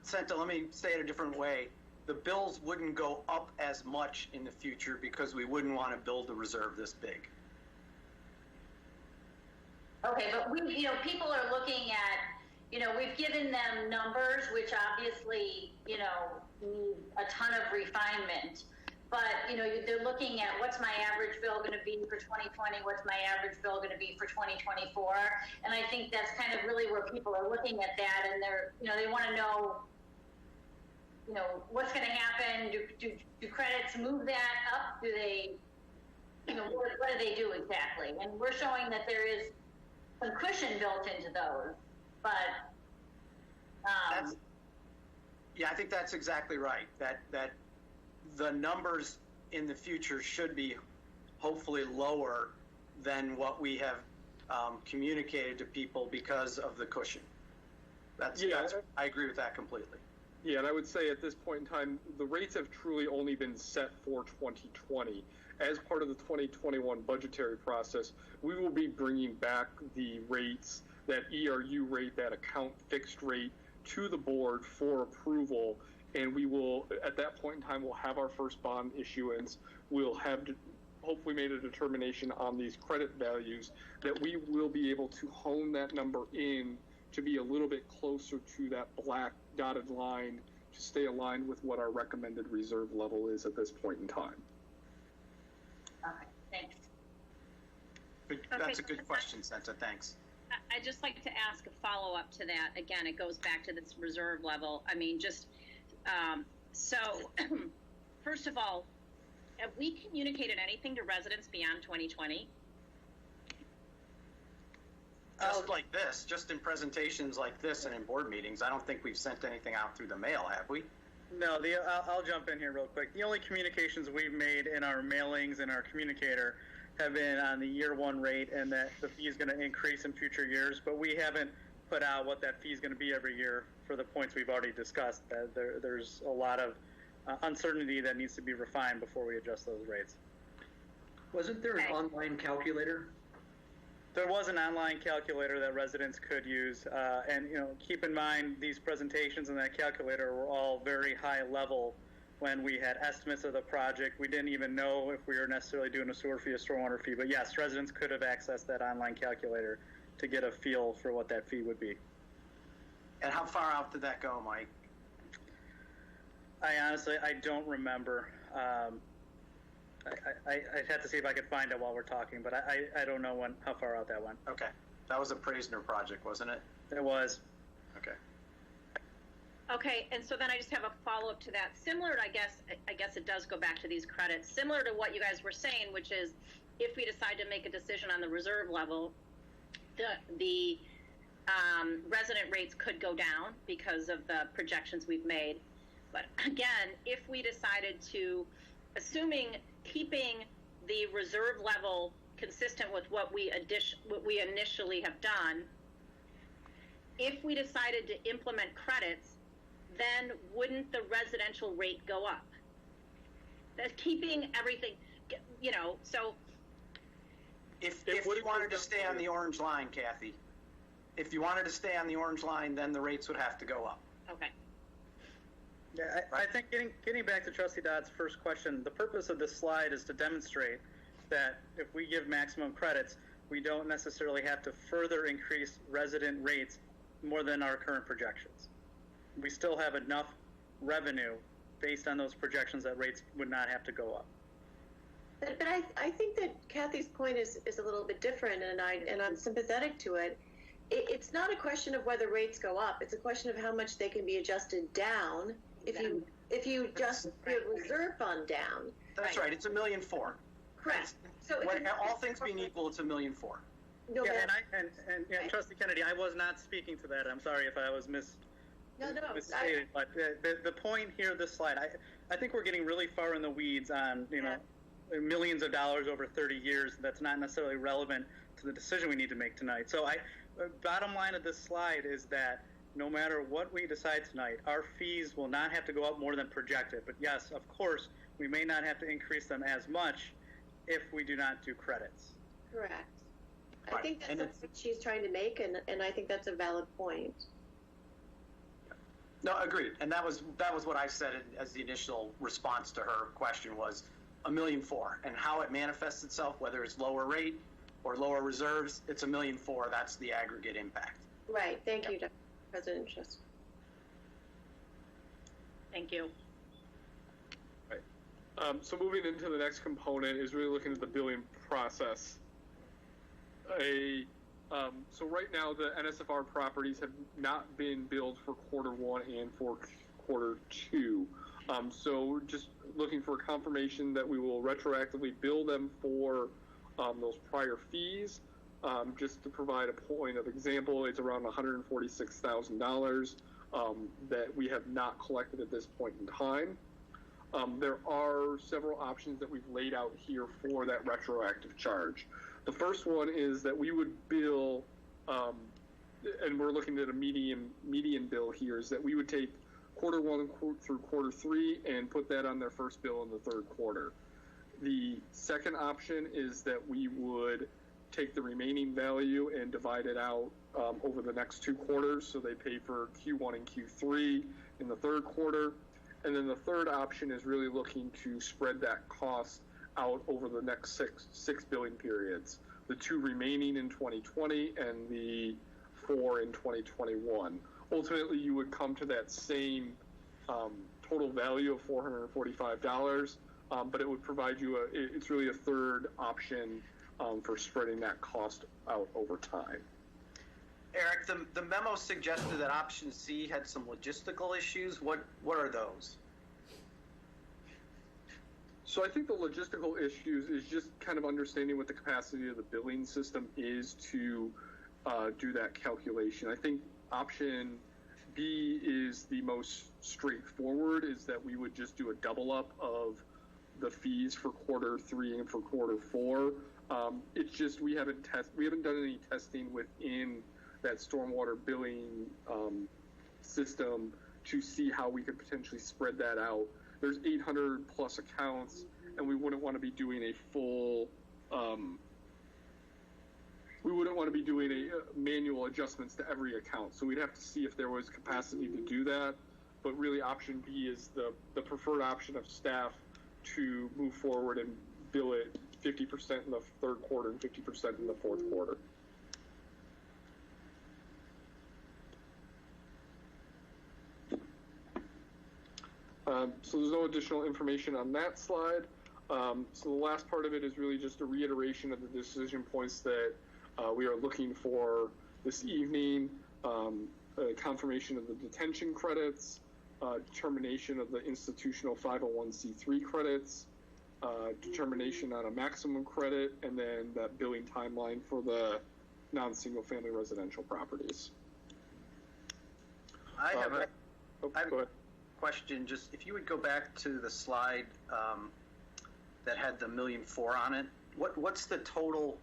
Senta, let me say it a different way. The bills wouldn't go up as much in the future because we wouldn't want to build a reserve this big. Okay, but we, you know, people are looking at, you know, we've given them numbers, which obviously, you know, need a ton of refinement. But, you know, they're looking at what's my average bill going to be for 2020, what's my average bill going to be for 2024. And I think that's kind of really where people are looking at that, and they're, you know, they want to know, you know, what's going to happen. Do credits move that up? Do they, you know, what do they do exactly? And we're showing that there is some cushion built into those, but yeah, I think that's exactly right. That the numbers in the future should be hopefully lower than what we have communicated to people because of the cushion. I agree with that completely. Yeah, and I would say at this point in time, the rates have truly only been set for 2020. As part of the 2021 budgetary process, we will be bringing back the rates, that ERU rate, that account fixed rate, to the board for approval. And we will, at that point in time, we'll have our first bond issuance. We'll have hopefully made a determination on these credit values that we will be able to hone that number in to be a little bit closer to that black dotted line to stay aligned with what our recommended reserve level is at this point in time. okay, thanks. That's a good question, Senta. Thanks. I'd just like to ask a follow-up to that. Again, it goes back to this reserve level. I mean, just, so, first of all, have we communicated anything to residents beyond 2020? Just like this, just in presentations like this and in board meetings, I don't think we've sent anything out through the mail, have we? No, I'll jump in here real quick. The only communications we've made in our mailings and our communicator have been on the year one rate and that the fee is going to increase in future years, but we haven't put out what that fee is going to be every year for the points we've already discussed. There's a lot of uncertainty that needs to be refined before we adjust those rates. Wasn't there an online calculator? There was an online calculator that residents could use, and you know, keep in mind these presentations and that calculator were all very high level when we had estimates of the project. We didn't even know if we were necessarily doing a sewer fee or stormwater fee, but yes, residents could have accessed that online calculator to get a feel for what that fee would be. And how far out did that go, Mike? I don't remember. I'd have to see if I could find it while we're talking, but I don't know how far out that went. Okay. That was a Praisner project, wasn't it? It was. Okay. Okay, and so then I just have a follow-up to that. Similar, I guess it does go back to these credits. Similar to what you guys were saying, which is if we decide to make a decision on the reserve level, the resident rates could go down because of the projections we've made. But again, if we decided to, assuming keeping the reserve level consistent with what we initially have done, if we decided to implement credits, then wouldn't the residential rate go up? That's keeping everything, you know, so. If you wanted to stay on the orange line, Kathy, if you wanted to stay on the orange line, then the rates would have to go up. Okay. Yeah, I think getting back to Trustee Dodd's first question, the purpose of this slide is to demonstrate that if we give maximum credits, we don't necessarily have to further increase resident rates more than our current projections. We still have enough revenue based on those projections that rates would not have to go up. But I think that Kathy's point is a little bit different, and I'm sympathetic to it. It's not a question of whether rates go up. It's a question of how much they can be adjusted down if you adjust your reserve fund down. That's right. It's $1.4 million. Correct. So all things being equal, it's $1.4 million. No, Yeah, but- and Trustee Kennedy, I was not speaking to that. I'm sorry if I was misstated. But the point here, this slide, I think we're getting really far in the weeds on, millions of dollars over 30 years. That's not necessarily relevant to the decision we need to make tonight. So bottom line of this slide is that no matter what we decide tonight, our fees will not have to go up more than projected. But yes, of course, we may not have to increase them as much if we do not do credits. Correct. Right. I think that's the point she's trying to make, and I think that's a valid point. No, agreed. And that was what I said as the initial response to her question was $1.4 million, and how it manifests itself, whether it's lower rate or lower reserves, it's $1.4 million. That's the aggregate impact. Right. Thank you, President Schuster. Thank you. Right. So moving into the next component is really looking at the billing process. So right now the NSFR properties have not been billed for Q1 and for Q2. So just looking for confirmation that we will retroactively bill them for those prior fees. Just to provide a point of example, it's around $146,000 that we have not collected at this point in time. There are several options that we've laid out here for that retroactive charge. The first one is that we would bill, and we're looking at a median bill here, is that we would take Q1 through Q3 and put that on their first bill in the third quarter. The second option is that we would take the remaining value and divide it out over the next 2 quarters, so they pay for Q1 and Q3 in the third quarter. And then the third option is really looking to spread that cost out over the next six billing periods, the 2 remaining in 2020 and the 4 in 2021. Ultimately, you would come to that same total value of $445, but it would provide you it's really a third option for spreading that cost out over time. Eric, the memo suggested that option C had some logistical issues. What are those? So I think the logistical issues is just kind of understanding what the capacity of the billing system is to do that calculation. I think option B is the most straightforward, is that we would just do a double up of the fees for Q3 and for Q4. It's just we haven't done any testing within that stormwater billing system to see how we could potentially spread that out. There's 800 plus accounts, and we wouldn't want to be doing a full manual adjustments to every account. So we'd have to see if there was capacity to do that. But really option B is the preferred option of staff to move forward and bill it 50% in the third quarter and 50% in the fourth quarter. So there's no additional information on that slide. So the last part of it is really just a reiteration of the decision points that we are looking for this evening, a confirmation of the detention credits, determination of the institutional 501c3 credits, determination on a maximum credit, and then that billing timeline for the non-single family residential properties. I have a go ahead. question. Just if you would go back to the slide that had the $1.4 million on it. What's the total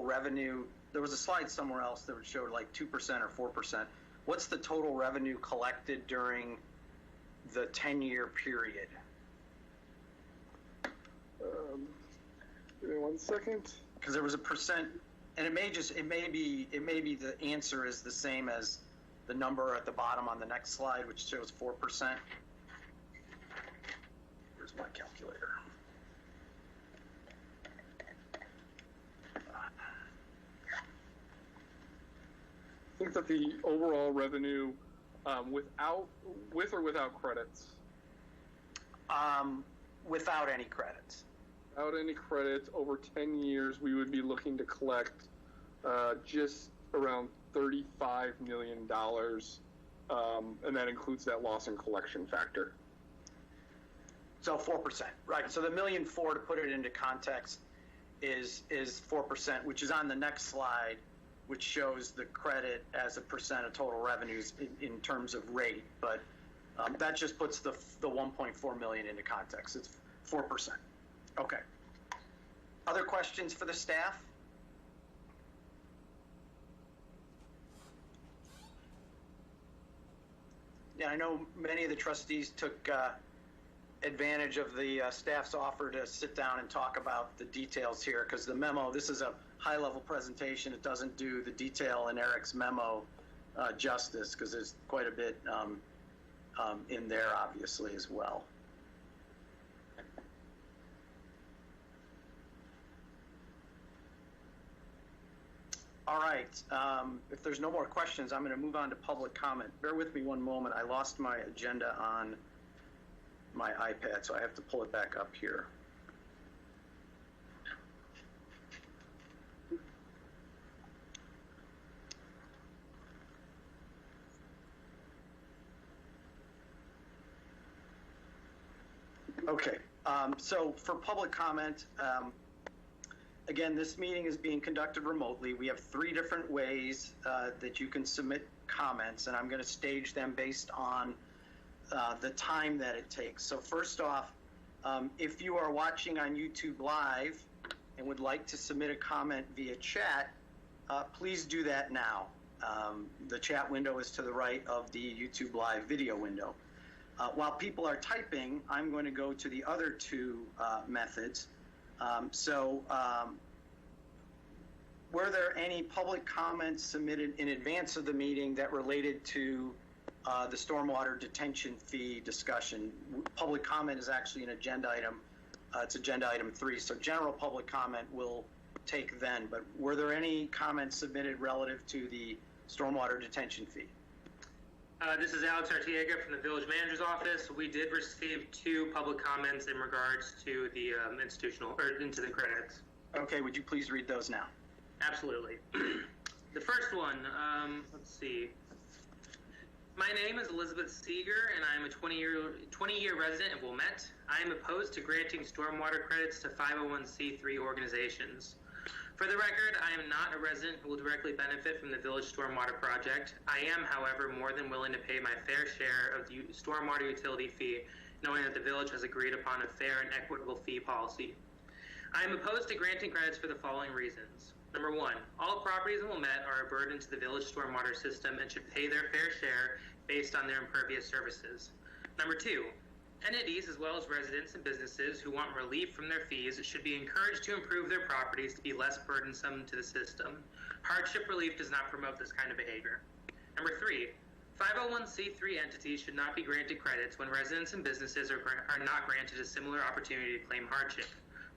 revenue? There was a slide somewhere else that would show like 2% or 4%. What's the total revenue collected during the 10-year period? Give me 1 second. Because there was a percent, and it may be the answer is the same as the number at the bottom on the next slide, which shows 4%. Here's my calculator. I think that the overall revenue, with or without credits? Without any credits. without any credits over 10 years, we would be looking to collect just around $35 million, and that includes that loss in collection factor. So 4%, right? So the $1.4 million, to put it into context, is 4%, which is on the next slide, which shows the credit as a percent of total revenues in terms of rate. But that just puts the 1.4 million into context. It's 4%. Okay. Other questions for the staff? Yeah, I know many of the trustees took advantage of the staff's offer to sit down and talk about the details here, because the memo, this is a high-level presentation. It doesn't do the detail in Eric's memo justice, because there's quite a bit in there, obviously, as well. All right. If there's no more questions, I'm going to move on to public comment. Bear with me one moment. I lost my agenda on my iPad, so I have to pull it back up here. Okay, so for public comment, again, this meeting is being conducted remotely. We have 3 different ways that you can submit comments, and I'm going to stage them based on the time that it takes. So first off, if you are watching on YouTube Live and would like to submit a comment via chat, please do that now. The chat window is to the right of the YouTube Live video window. While people are typing, I'm going to go to the other 2 methods. Were there any public comments submitted in advance of the meeting that related to the stormwater detention fee discussion? Public comment is actually an agenda item. It's agenda item 3. So general public comment will take then. But were there any comments submitted relative to the stormwater detention fee? This is Alex Artiega from the Village Manager's Office. We did receive 2 public comments in regards to the into the credits. Okay, would you please read those now? Absolutely. The first one, let's see. My name is Elizabeth Seeger, and I am a 20-year resident of Wilmette. I am opposed to granting stormwater credits to 501c3 organizations. For the record, I am not a resident who will directly benefit from the village stormwater project. I am, however, more than willing to pay my fair share of the stormwater utility fee, knowing that the village has agreed upon a fair and equitable fee policy. I am opposed to granting credits for the following reasons. Number 1, all properties in Wilmette are a burden to the village stormwater system and should pay their fair share based on their impervious services. Number 2, entities as well as residents and businesses who want relief from their fees should be encouraged to improve their properties to be less burdensome to the system. Hardship relief does not promote this kind of behavior. Number 3, 501c3 entities should not be granted credits when residents and businesses are not granted a similar opportunity to claim hardship.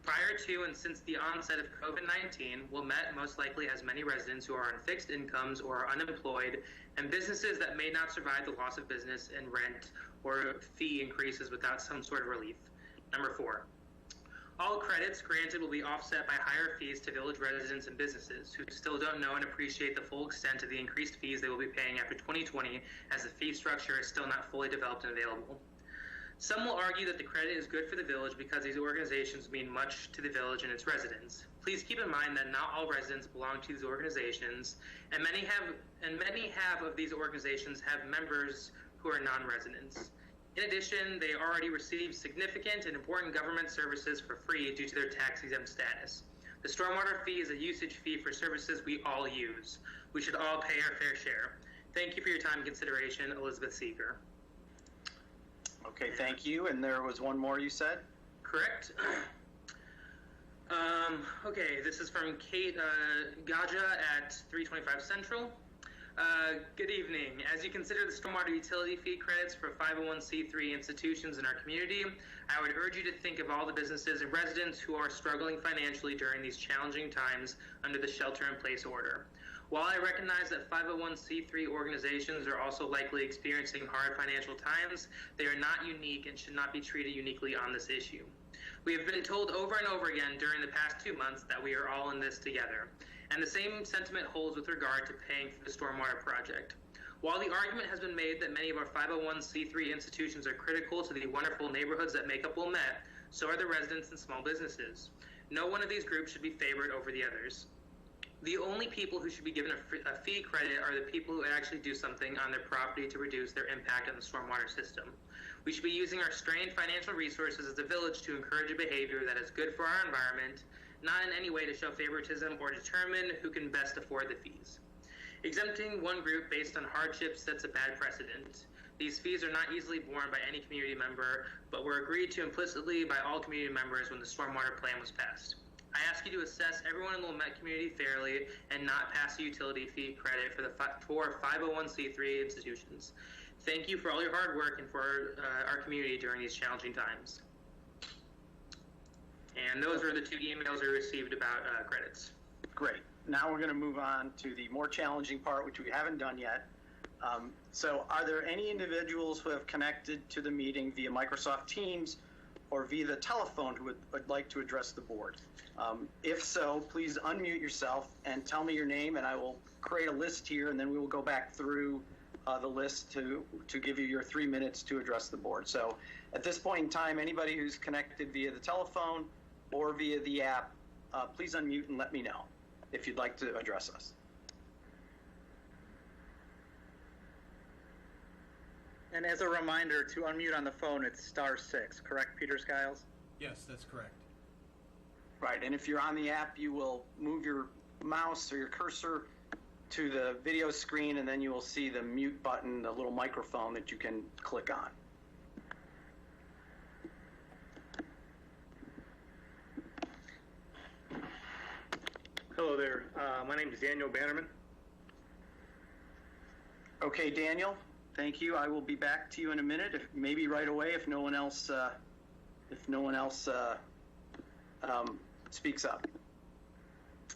Prior to and since the onset of COVID-19, Wilmette most likely has many residents who are on fixed incomes or are unemployed, and businesses that may not survive the loss of business and rent or fee increases without some sort of relief. Number 4, all credits granted will be offset by higher fees to village residents and businesses who still don't know and appreciate the full extent of the increased fees they will be paying after 2020, as the fee structure is still not fully developed and available. Some will argue that the credit is good for the village because these organizations mean much to the village and its residents. Please keep in mind that not all residents belong to these organizations, and many of these organizations have members who are non-residents. In addition, they already receive significant and important government services for free due to their tax-exempt status. The stormwater fee is a usage fee for services we all use. We should all pay our fair share. Thank you for your time and consideration, Elizabeth Seeger. Okay, thank you. And there was one more you said? Correct. Okay, this is from Kate Gaja at 325 Central. Good evening. As you consider the stormwater utility fee credits for 501c3 institutions in our community, I would urge you to think of all the businesses and residents who are struggling financially during these challenging times under the shelter-in-place order. While I recognize that 501c3 organizations are also likely experiencing hard financial times, they are not unique and should not be treated uniquely on this issue. We have been told over and over again during the past 2 months that we are all in this together, and the same sentiment holds with regard to paying for the stormwater project. While the argument has been made that many of our 501c3 institutions are critical to the wonderful neighborhoods that make up Wilmette, so are the residents and small businesses. No one of these groups should be favored over the others. The only people who should be given a fee credit are the people who actually do something on their property to reduce their impact on the stormwater system. We should be using our strained financial resources as a village to encourage a behavior that is good for our environment, not in any way to show favoritism or determine who can best afford the fees. Exempting one group based on hardship sets a bad precedent. These fees are not easily borne by any community member, but were agreed to implicitly by all community members when the stormwater plan was passed. I ask you to assess everyone in the Wilmette community fairly and not pass a utility fee credit for 501c3 institutions. Thank you for all your hard work and for our community during these challenging times. And those are the 2 emails we received about credits. Great. Now we're going to move on to the more challenging part, which we haven't done yet. So are there any individuals who have connected to the meeting via Microsoft Teams or via the telephone who would like to address the board? If so, please unmute yourself and tell me your name, and I will create a list here, and then we will go back through the list to give you your 3 minutes to address the board. So at this point in time, anybody who's connected via the telephone or via the app, please unmute and let me know if you'd like to address us. And as a reminder, to unmute on the phone, it's *6, correct, Peter Skiles? Yes, that's correct. Right, and if you're on the app, you will move your mouse or your cursor to the video screen, and then you will see the mute button, the little microphone that you can click on. Hello there. My name is Daniel Bannerman. Okay, Daniel, thank you. I will be back to you in a minute, maybe right away if no one else speaks up.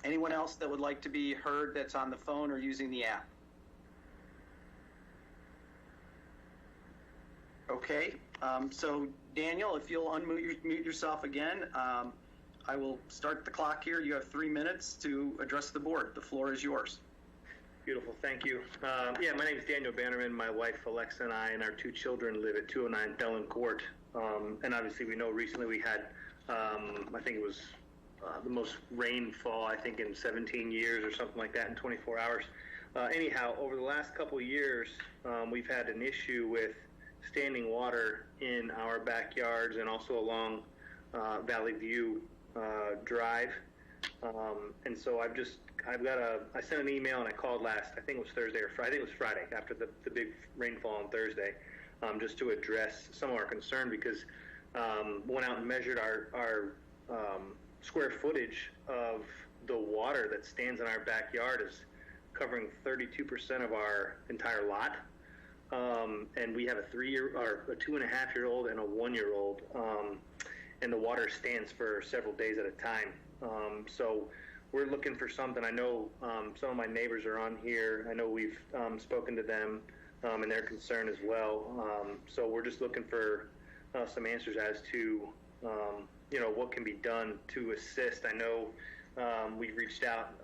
Anyone else that would like to be heard that's on the phone or using the app? Okay, so Daniel, if you'll unmute yourself again, I will start the clock here. You have 3 minutes to address the board. The floor is yours. Beautiful, thank you. Yeah, my name is Daniel Bannerman. My wife Alexa and I and our 2 children live at 209 Dellen Court. And obviously we know recently we had, I think it was the most rainfall, I think, in 17 years or something like that in 24 hours. Anyhow, over the last couple of years, we've had an issue with standing water in our backyards and also along Valley View Drive. And so I sent an email and I called last, I think it was Thursday or Friday, I think it was Friday after the big rainfall on Thursday, just to address some of our concern because went out and measured our square footage of the water that stands in our backyard is covering 32% of our entire lot. And we have a 2.5-year-old and a 1-year-old, and the water stands for several days at a time. So we're looking for something. I know some of my neighbors are on here. I know we've spoken to them and their concern as well. So we're just looking for some answers as to what can be done to assist. I know we've reached out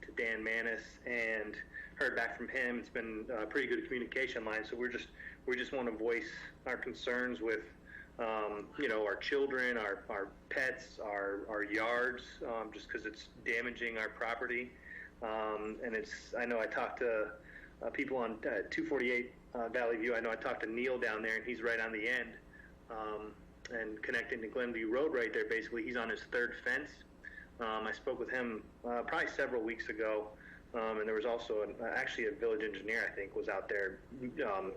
to Dan Manis and heard back from him. It's been a pretty good communication line. So we just want to voice our concerns with our children, our pets, our yards, just because it's damaging our property. And I know I talked to people on 248 Valley View. I know I talked to Neil down there, and he's right on the end. And connecting to Glenview Road right there, basically, he's on his 3rd fence. I spoke with him probably several weeks ago, and there was also actually a village engineer, I think, was out there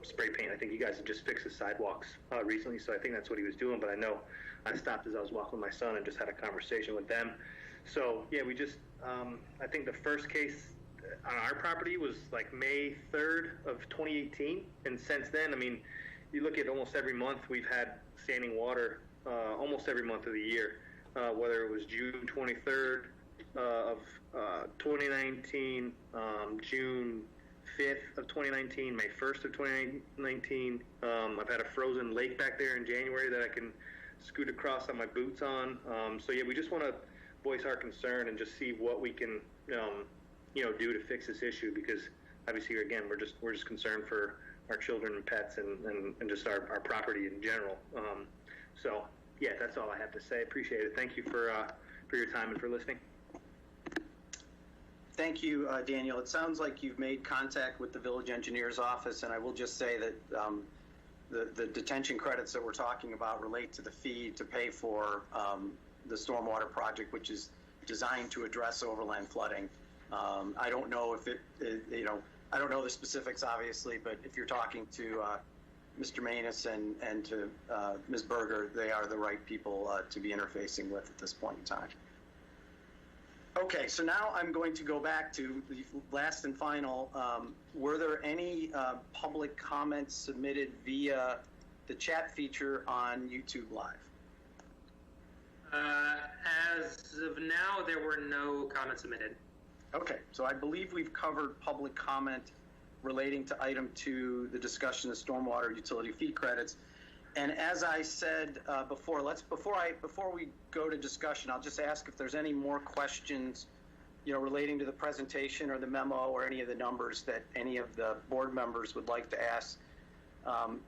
spray paint. I think you guys have just fixed the sidewalks recently, so I think that's what he was doing. But I know I stopped as I was walking with my son and just had a conversation with them. So, yeah, we just, I think the first case on our property was like May 3rd of 2018, and since then, I mean, you look at almost every month we've had standing water, almost every month of the year, whether it was June 23rd, of 2019, June 5th of 2019, May 1st of 2019. I've had a frozen lake back there in January that I can scoot across on my boots on. So yeah, we just want to voice our concern and just see what we can, do to fix this issue, because obviously, again, we're just concerned for our children and pets and just our property in general. So yeah, that's all I have to say. Appreciate it. Thank you for your time and for listening. Thank you, Daniel. It sounds like you've made contact with the village engineer's office, and I will just say that the detention credits that we're talking about relate to the fee to pay for the stormwater project, which is designed to address overland flooding. I don't know if I don't know the specifics, obviously, but if you're talking to Mr. Manus and to Ms. Berger, they are the right people to be interfacing with at this point in time. Okay, so now I'm going to go back to the last and final. Were there any public comments submitted via the chat feature on YouTube Live? As of now, there were no comments submitted. Okay, so I believe we've covered public comment relating to item 2, the discussion of stormwater utility fee credits. And as I said before, before we go to discussion, I'll just ask if there's any more questions, relating to the presentation or the memo or any of the numbers that any of the board members would like to ask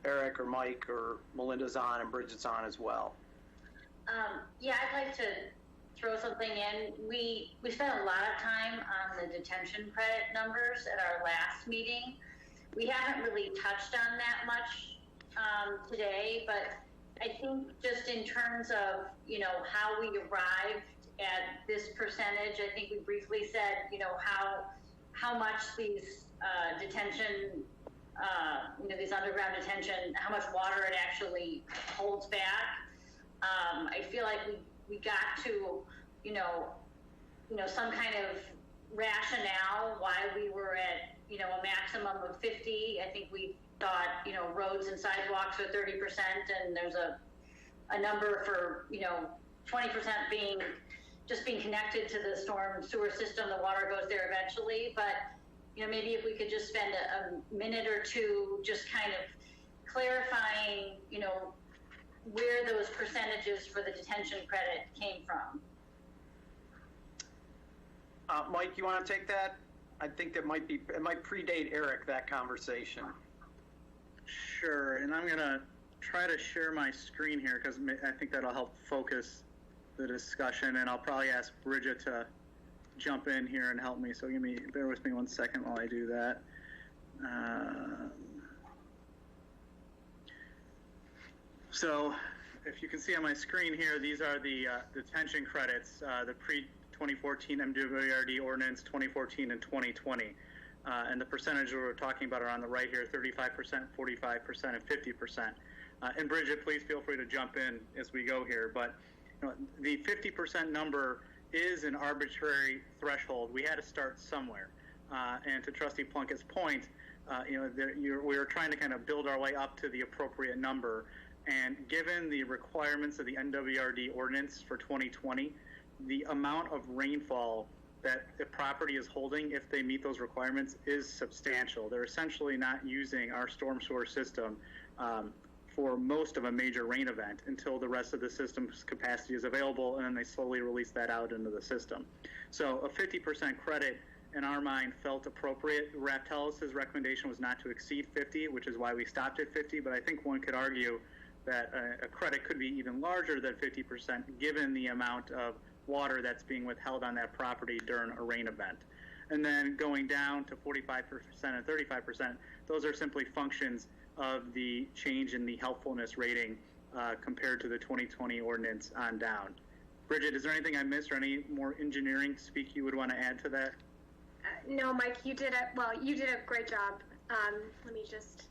Eric or Mike or Melinda's on and Bridget's on as well. Yeah, I'd like to throw something in. We spent a lot of time on the detention credit numbers at our last meeting. We haven't really touched on that much today, but I think just in terms of, how we arrived at this percentage, I think we briefly said, how much these detention, these underground detention, how much water it actually holds back. I feel like we got to, some kind of rationale why we were at, a maximum of 50. I think we thought, roads and sidewalks are 30%, and there's a number for, 20% being connected to the storm sewer system. The water goes there eventually, but, maybe if we could just spend a minute or two just kind of clarifying, where those percentages for the detention credit came from. Mike, you want to take that? I think it might predate Eric, that conversation. Sure, and I'm going to try to share my screen here because I think that'll help focus the discussion, and I'll probably ask Bridget to jump in here and help me. So bear with me 1 second while I do that. So if you can see on my screen here, these are the detention credits, the pre-2014 MWRD ordinance 2014 and 2020. And the percentage we're talking about are on the right here, 35%, 45%, and 50%. And Bridget, please feel free to jump in as we go here. But the 50% number is an arbitrary threshold. We had to start somewhere. And to Trustee Plunkett's point, we were trying to kind of build our way up to the appropriate number. And given the requirements of the NWRD ordinance for 2020, the amount of rainfall that the property is holding, if they meet those requirements, is substantial. They're essentially not using our storm sewer system for most of a major rain event until the rest of the system's capacity is available, and then they slowly release that out into the system. So a 50% credit, in our mind, felt appropriate. Raptelis's recommendation was not to exceed 50, which is why we stopped at 50, but I think one could argue that a credit could be even larger than 50% given the amount of water that's being withheld on that property during a rain event. And then going down to 45% and 35%, those are simply functions of the change in the helpfulness rating compared to the 2020 ordinance on down. Bridget, is there anything I missed or any more engineering speak you would want to add to that? No, Mike, you did a great job. Let me just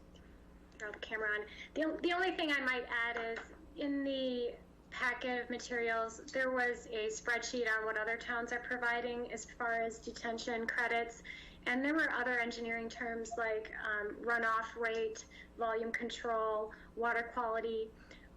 throw the camera on. The only thing I might add is in the packet of materials, there was a spreadsheet on what other towns are providing as far as detention credits, and there were other engineering terms like runoff rate, volume control, water quality.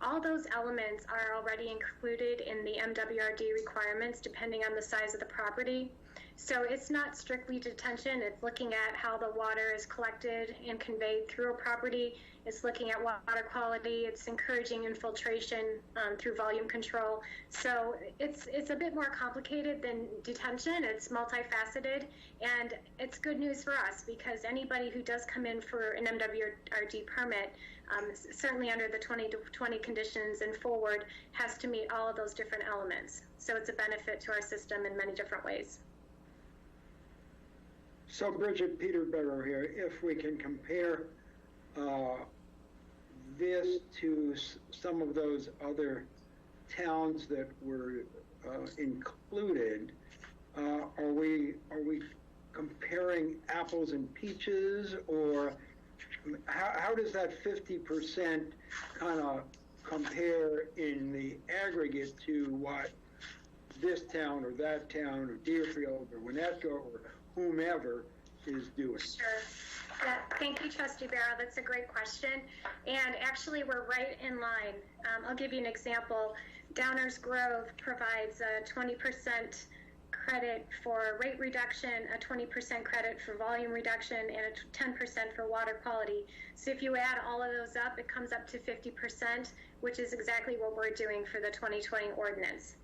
all those elements are already included in the MWRD requirements depending on the size of the property. So it's not strictly detention, it's looking at how the water is collected and conveyed through a property. It's looking at water quality, it's encouraging infiltration through volume control. So it's a bit more complicated than detention, it's multifaceted, and it's good news for us because anybody who does come in for an MWRD permit, certainly under the 2020 conditions and forward, has to meet all of those different elements. So it's a benefit to our system in many different ways. So Bridget Peterborough here, if we can compare this to some of those other towns that were included, are we comparing apples and peaches, or how does that 50% kind of compare in the aggregate to what this town or that town or Deerfield or Winnetka or whomever is doing? Sure. Yeah, thank you, Trustee Barrow. That's a great question. And actually, we're right in line. I'll give you an example. Downers Grove provides a 20% credit for rate reduction, a 20% credit for volume reduction, and a 10% for water quality. So if you add all of those up, it comes up to 50%, which is exactly what we're doing for the 2020 ordinance.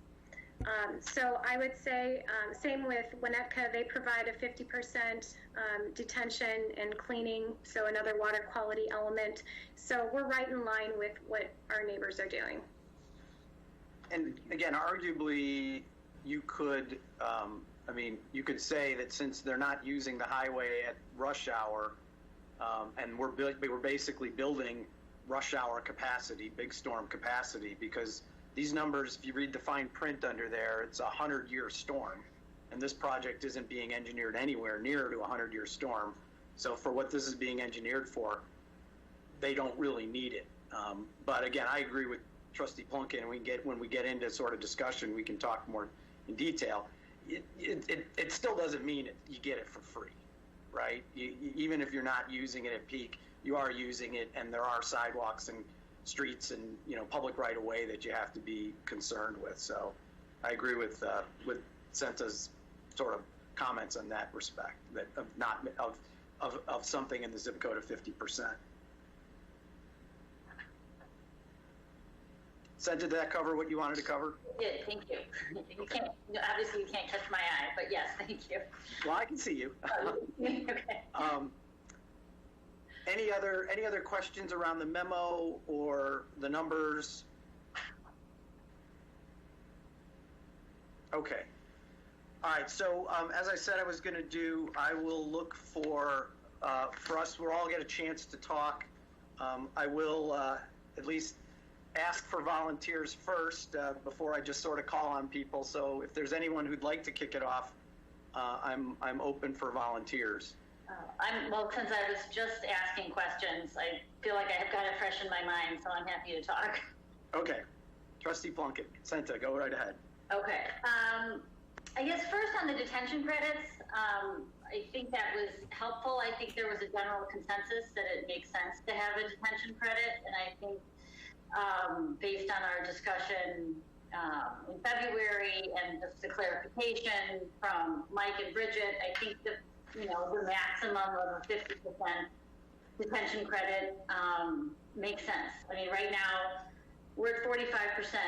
So I would say, same with Winnetka, they provide a 50% detention and cleaning, so another water quality element. So we're right in line with what our neighbors are doing. And again, arguably, you could, you could say that since they're not using the highway at rush hour, and we're basically building rush hour capacity, big storm capacity, because these numbers, if you read the fine print under there, it's a 100-year storm. And this project isn't being engineered anywhere near to a 100-year storm. So for what this is being engineered for, they don't really need it. But again, I agree with Trustee Plunkett, and when we get into sort of discussion, we can talk more in detail. It still doesn't mean you get it for free, right? Even if you're not using it at peak, you are using it, and there are sidewalks and streets and public right of way that you have to be concerned with. So I agree with Senta's sort of comments on that respect, that of something in the zip code of 50%. Senta, did that cover what you wanted to cover? Yeah, thank you. Obviously you can't catch my eye, but yes, thank you. Well, I can see you. Okay. Any other questions around the memo or the numbers? Okay. All right. So as I said I was going to do, I will look for us, we'll all get a chance to talk. I will at least ask for volunteers first before I just sort of call on people. So if there's anyone who'd like to kick it off, I'm open for volunteers. Well, since I was just asking questions, I feel like I have got it fresh in my mind, so I'm happy to talk. Okay. Trustee Plunkett, Senta, go right ahead. Okay. I guess first on the detention credits, I think that was helpful. I think there was a general consensus that it makes sense to have a detention credit, and I think based on our discussion in February and just the clarification from Mike and Bridget, I think the maximum of a 50% detention credit makes sense. I mean, right now we're at 45%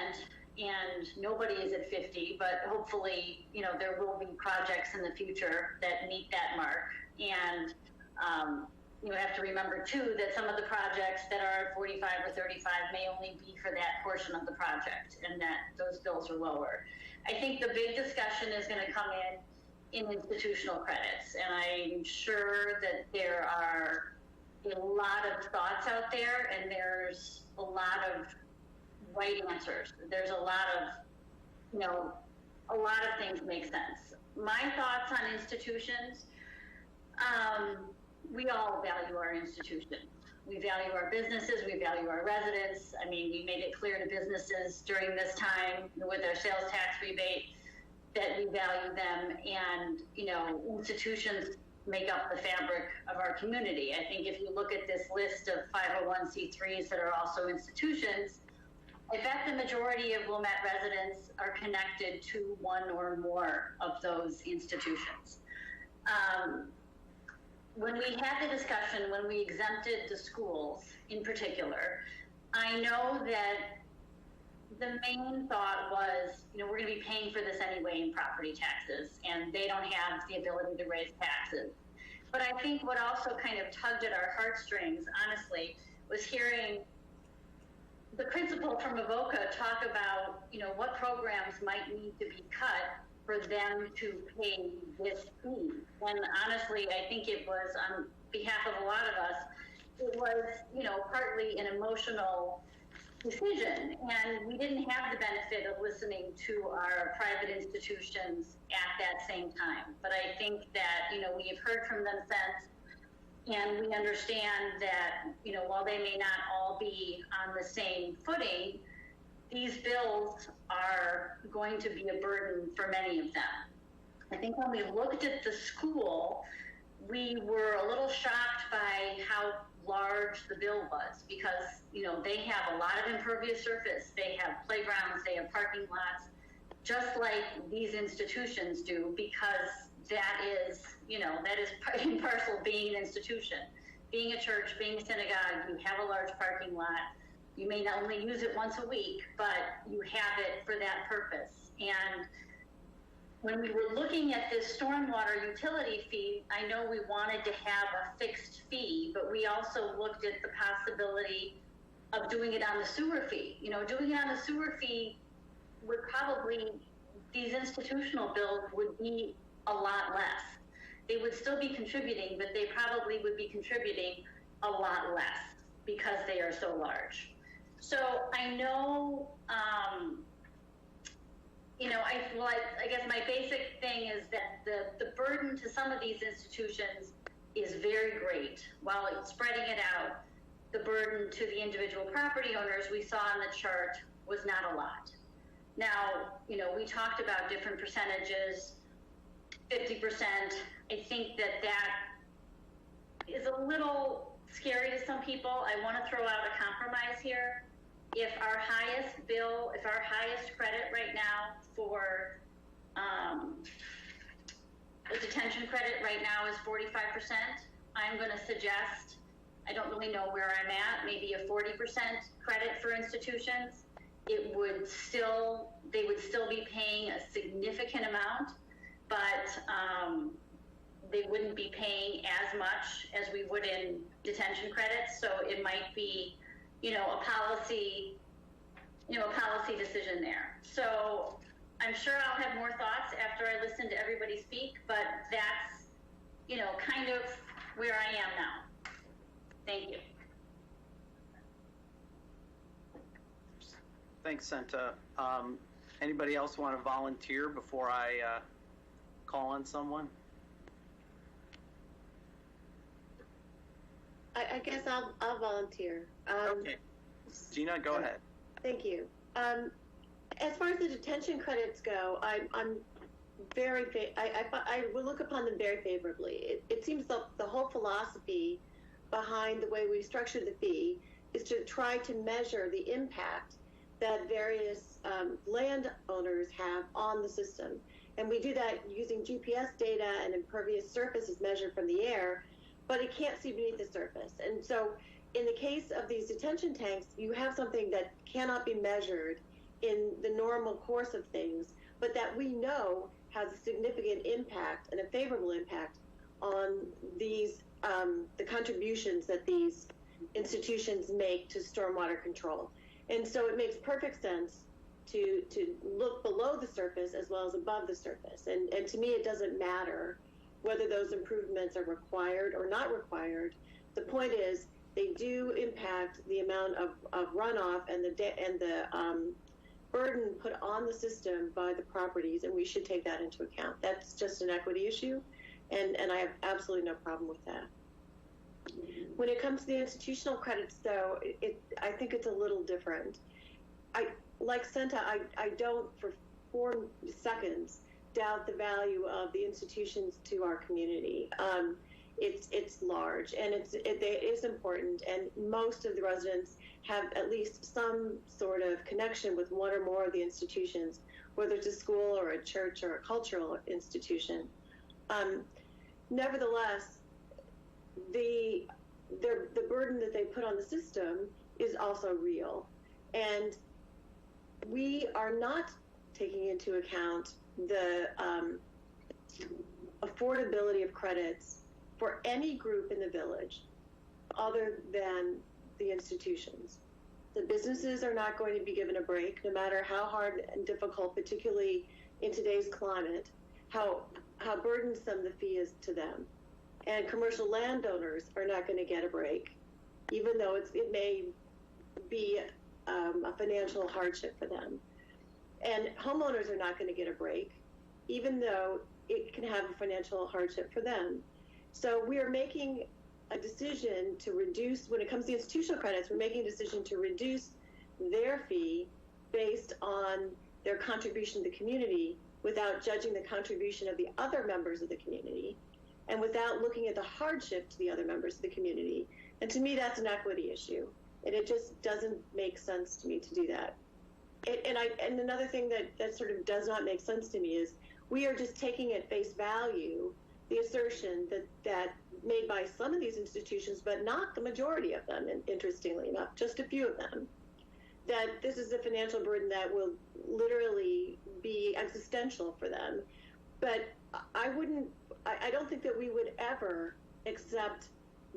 and nobody is at 50, but hopefully, there will be projects in the future that meet that mark. And you have to remember too that some of the projects that are at 45 or 35 may only be for that portion of the project, and that those bills are lower. I think the big discussion is going to come in institutional credits, and I'm sure that there are a lot of thoughts out there, and there's a lot of right answers. There's a lot of things make sense. My thoughts on institutions, we all value our institutions. We value our businesses, we value our residents. I mean, we made it clear to businesses during this time with our sales tax rebate that we value them, and institutions make up the fabric of our community. I think if you look at this list of 501c3s that are also institutions, I bet the majority of Wilmette residents are connected to one or more of those institutions. When we had the discussion, when we exempted the schools in particular, I know that the main thought was, you know, we're going to be paying for this anyway in property taxes, and they don't have the ability to raise taxes. But I think what also kind of tugged at our heartstrings, honestly, was hearing the principal from Avoca talk about, you know, what programs might need to be cut for them to pay this fee. And honestly, I think it was, on behalf of a lot of us, it was, you know, partly an emotional decision. And we didn't have the benefit of listening to our private institutions at that same time. But I think that, you know, we have heard from them since, and we understand that, you know, while they may not all be on the same footing, these bills are going to be a burden for many of them. I think when we looked at the school, we were a little shocked by how large the bill was, because, you know, they have a lot of impervious surface, they have playgrounds, they have parking lots, just like these institutions do, because that is, you know, that is part and parcel being an institution. Being a church, being a synagogue, you have a large parking lot. You may not only use it once a week, but you have it for that purpose. And when we were looking at this stormwater utility fee, I know we wanted to have a fixed fee, but we also looked at the possibility of doing it on the sewer fee. You know, doing it on the sewer fee would probably, these institutional bills would be a lot less. They would still be contributing, but they probably would be contributing a lot less because they are so large. So I know, you know, I guess my basic thing is that the burden to some of these institutions is very great. While it's spreading it out, the burden to the individual property owners we saw on the chart was not a lot. Now, you know, we talked about different percentages, 50%. I think that is a little scary to some people. I want to throw out a compromise here. If our highest bill, if our highest credit right now for the detention credit right now is 45%, I'm going to suggest, I don't really know where I'm at, maybe a 40% credit for institutions. It would still, they would still be paying a significant amount, but they wouldn't be paying as much as we would in detention credits. So it might be, you know, a policy decision there. So I'm sure I'll have more thoughts after I listen to everybody speak, but that's, you know, kind of where I am now. Thank you. Thanks, Senta. Anybody else want to volunteer before I call on someone? I guess I'll volunteer. Okay. Gina, go ahead. Thank you. As far as the detention credits go, I'm very, I will look upon them very favorably. It seems the whole philosophy behind the way we structure the fee is to try to measure the impact that various landowners have on the system. And we do that using GPS data, and impervious surface is measured from the air, but it can't see beneath the surface. And so in the case of these detention tanks, you have something that cannot be measured in the normal course of things, but that we know has a significant impact and a favorable impact on these, the contributions that these institutions make to stormwater control. And so it makes perfect sense to look below the surface as well as above the surface. And to me, it doesn't matter whether those improvements are required or not required. The point is, they do impact the amount of runoff and the burden put on the system by the properties, and we should take that into account. That's just an equity issue, and I have absolutely no problem with that. When it comes to the institutional credits, though, I think it's a little different. Like Senta, I don't for 4 seconds doubt the value of the institutions to our community. it's large, and it is important, and most of the residents have at least some sort of connection with one or more of the institutions, whether it's a school or a church or a cultural institution. Nevertheless, the burden that they put on the system is also real, and we are not taking into account the affordability of credits for any group in the village other than the institutions. The businesses are not going to be given a break, no matter how hard and difficult, particularly in today's climate, how burdensome the fee is to them. And commercial landowners are not going to get a break, even though it may be a financial hardship for them. And homeowners are not going to get a break, even though it can have a financial hardship for them. So we are making a decision to reduce, when it comes to institutional credits, we're making a decision to reduce their fee based on their contribution to the community without judging the contribution of the other members of the community and without looking at the hardship to the other members of the community. And to me, that's an equity issue. And it just doesn't make sense to me to do that. And another thing that sort of does not make sense to me is we are just taking at face value the assertion that made by some of these institutions, but not the majority of them, and interestingly enough, just a few of them, that this is a financial burden that will literally be existential for them. But I don't think that we would ever accept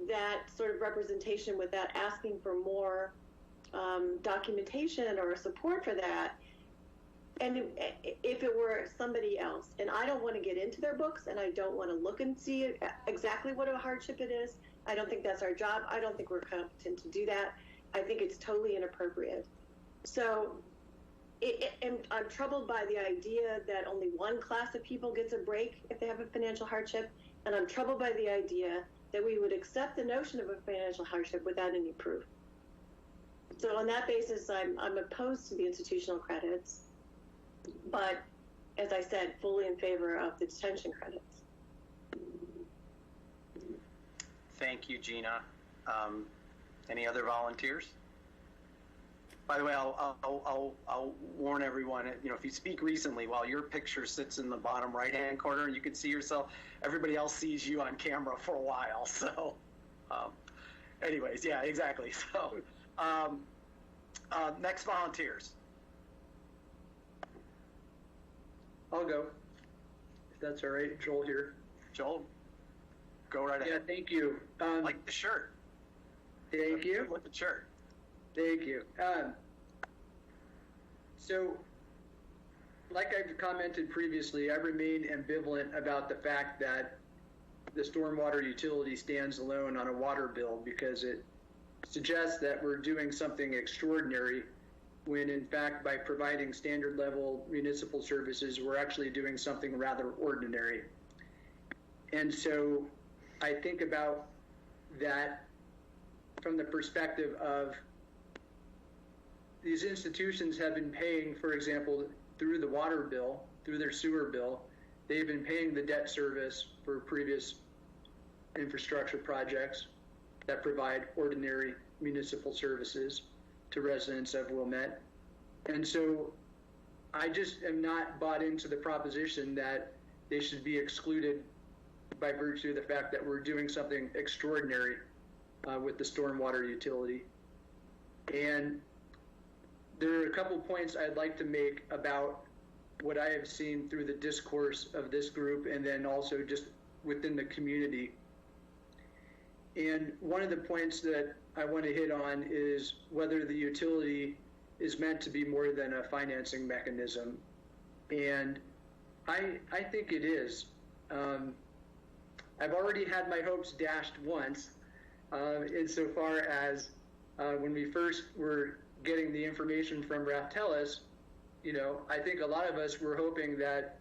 that sort of representation without asking for more documentation or support for that. And if it were somebody else, and I don't want to get into their books, and I don't want to look and see exactly what a hardship it is. I don't think that's our job. I don't think we're competent to do that. I think it's totally inappropriate. So and I'm troubled by the idea that only one class of people gets a break if they have a financial hardship, and I'm troubled by the idea that we would accept the notion of a financial hardship without any proof. So on that basis, I'm opposed to the institutional credits, but as I said, fully in favor of the detention credits. Thank you, Gina. Any other volunteers? By the way, I'll warn everyone, if you speak recently, while your picture sits in the bottom right-hand corner and you can see yourself, everybody else sees you on camera for a while. So anyways, yeah, exactly. So next volunteers. I'll go, if that's all right. Joel here. Joel, go right ahead. Yeah, thank you. Like the shirt. Thank you. Look at the shirt. Thank you. So, like I've commented previously, I remain ambivalent about the fact that the stormwater utility stands alone on a water bill, because it suggests that we're doing something extraordinary when in fact by providing standard level municipal services, we're actually doing something rather ordinary. And so I think about that from the perspective of these institutions have been paying, for example, through the water bill, through their sewer bill, they've been paying the debt service for previous infrastructure projects that provide ordinary municipal services to residents of Wilmette. And so I just am not bought into the proposition that they should be excluded by virtue of the fact that we're doing something extraordinary with the stormwater utility. And there are a couple points I'd like to make about what I have seen through the discourse of this group and then also just within the community. And one of the points that I want to hit on is whether the utility is meant to be more than a financing mechanism. And I think it is. I've already had my hopes dashed once insofar as when we first were getting the information from Raftellus, I think a lot of us were hoping that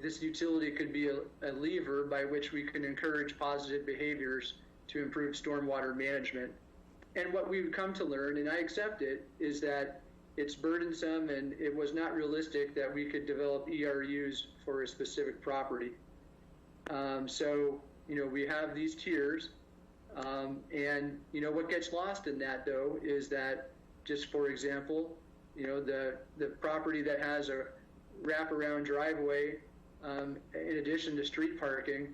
this utility could be a lever by which we can encourage positive behaviors to improve stormwater management. And what we've come to learn, and I accept it, is that it's burdensome and it was not realistic that we could develop ERUs for a specific property. So we have these tiers, and what gets lost in that though is that, just for example, the property that has a wraparound driveway, in addition to street parking,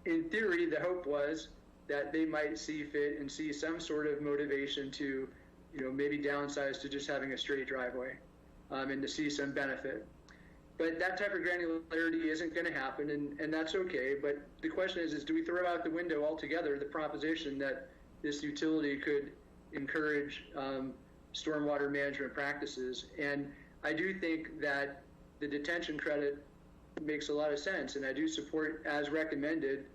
in theory, the hope was that they might see fit and see some sort of motivation to, maybe downsize to just having a straight driveway, and to see some benefit. But that type of granularity isn't going to happen, and that's okay. But the question is do we throw out the window altogether the proposition that this utility could encourage stormwater management practices? And I do think that the detention credit makes a lot of sense, and I do support, as recommended,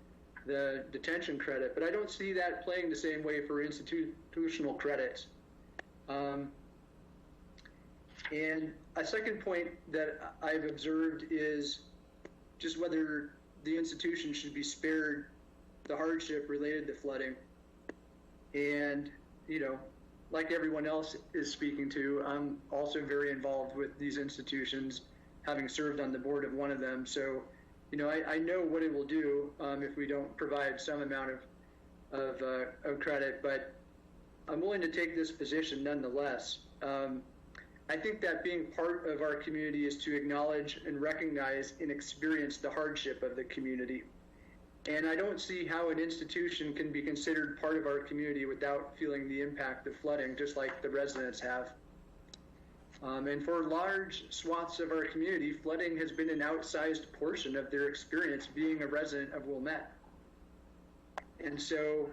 the detention credit, but I don't see that playing the same way for institutional credits. And a second point that I've observed is just whether the institution should be spared the hardship related to flooding. And, like everyone else is speaking to, I'm also very involved with these institutions, having served on the board of one of them. So, I know what it will do if we don't provide some amount of credit, but I'm willing to take this position nonetheless. I think that being part of our community is to acknowledge and recognize and experience the hardship of the community. And I don't see how an institution can be considered part of our community without feeling the impact of flooding, just like the residents have. And for large swaths of our community, flooding has been an outsized portion of their experience being a resident of Wilmette. And so,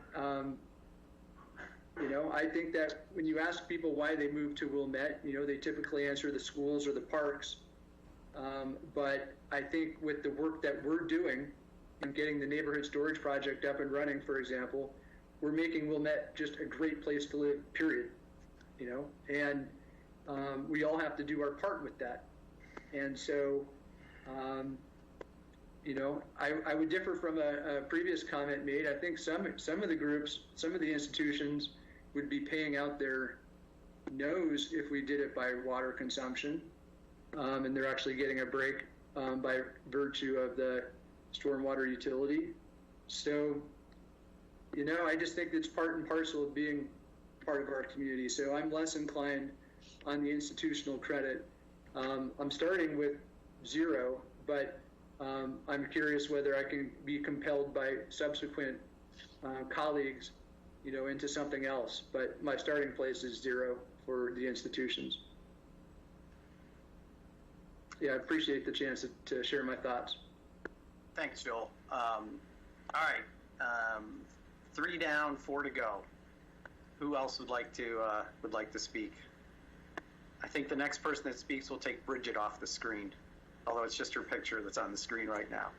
I think that when you ask people why they move to Wilmette, they typically answer the schools or the parks. But I think with the work that we're doing in getting the neighborhood storage project up and running, for example, we're making Wilmette just a great place to live, period. And we all have to do our part with that. And so, I would differ from a previous comment made. I think some of the groups, some of the institutions would be paying out their nose if we did it by water consumption. And they're actually getting a break by virtue of the stormwater utility. So, I just think it's part and parcel of being part of our community. So I'm less inclined on the institutional credit. I'm starting with 0, but I'm curious whether I can be compelled by subsequent colleagues, into something else. But my starting place is 0 for the institutions. Yeah, I appreciate the chance to share my thoughts. Thanks, Joel. All right, 3 down, 4 to go. Who else would like to speak? I think the next person that speaks will take Bridget off the screen, although it's just her picture that's on the screen right now.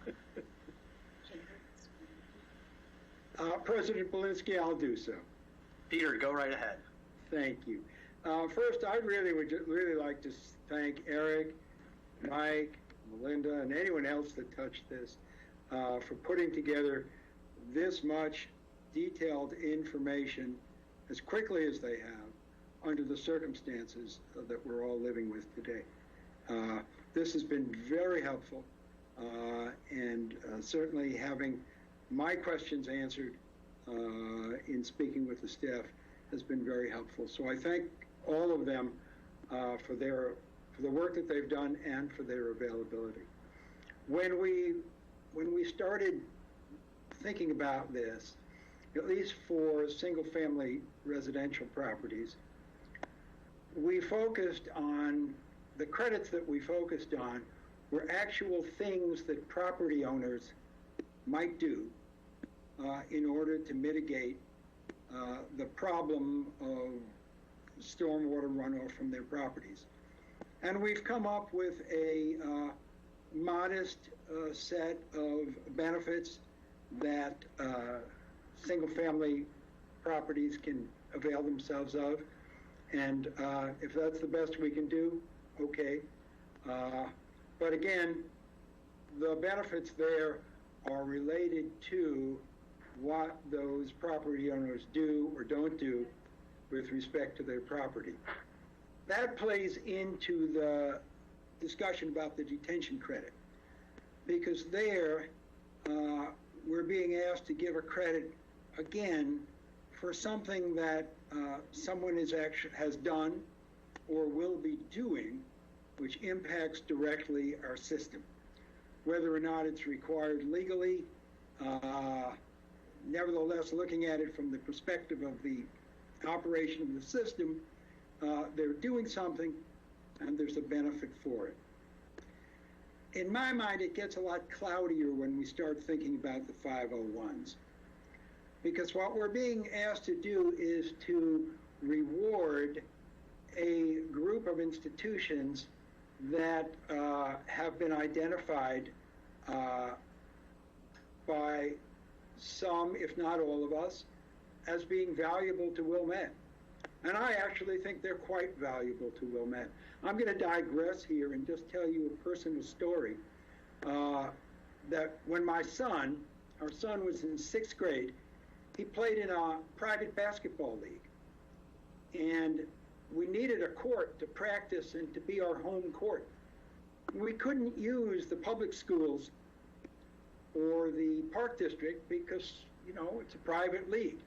President Belinsky, I'll do so. Peter, go right ahead. Thank you. First, I would like to thank Eric, Mike, Melinda, and anyone else that touched this for putting together this much detailed information as quickly as they have under the circumstances that we're all living with today. This has been very helpful, and certainly having my questions answered in speaking with the staff has been very helpful. So I thank all of them for the work that they've done and for their availability. When we started thinking about this, at least for single-family residential properties, we focused on, the credits that we focused on were actual things that property owners might do in order to mitigate the problem of stormwater runoff from their properties. And we've come up with a modest set of benefits that single-family properties can avail themselves of. And if that's the best we can do, okay. But again, the benefits there are related to what those property owners do or don't do with respect to their property. That plays into the discussion about the detention credit, because there, we're being asked to give a credit again for something that someone has done or will be doing, which impacts directly our system. Whether or not it's required legally, nevertheless, looking at it from the perspective of the operation of the system, they're doing something and there's a benefit for it. In my mind, it gets a lot cloudier when we start thinking about the 501s. Because what we're being asked to do is to reward a group of institutions that have been identified by some, if not all of us, as being valuable to Wilmette. And I actually think they're quite valuable to Wilmette. I'm going to digress here and just tell you a personal story. That when our son was in 6th grade, he played in a private basketball league. And we needed a court to practice and to be our home court. We couldn't use the public schools or the park district because, it's a private league.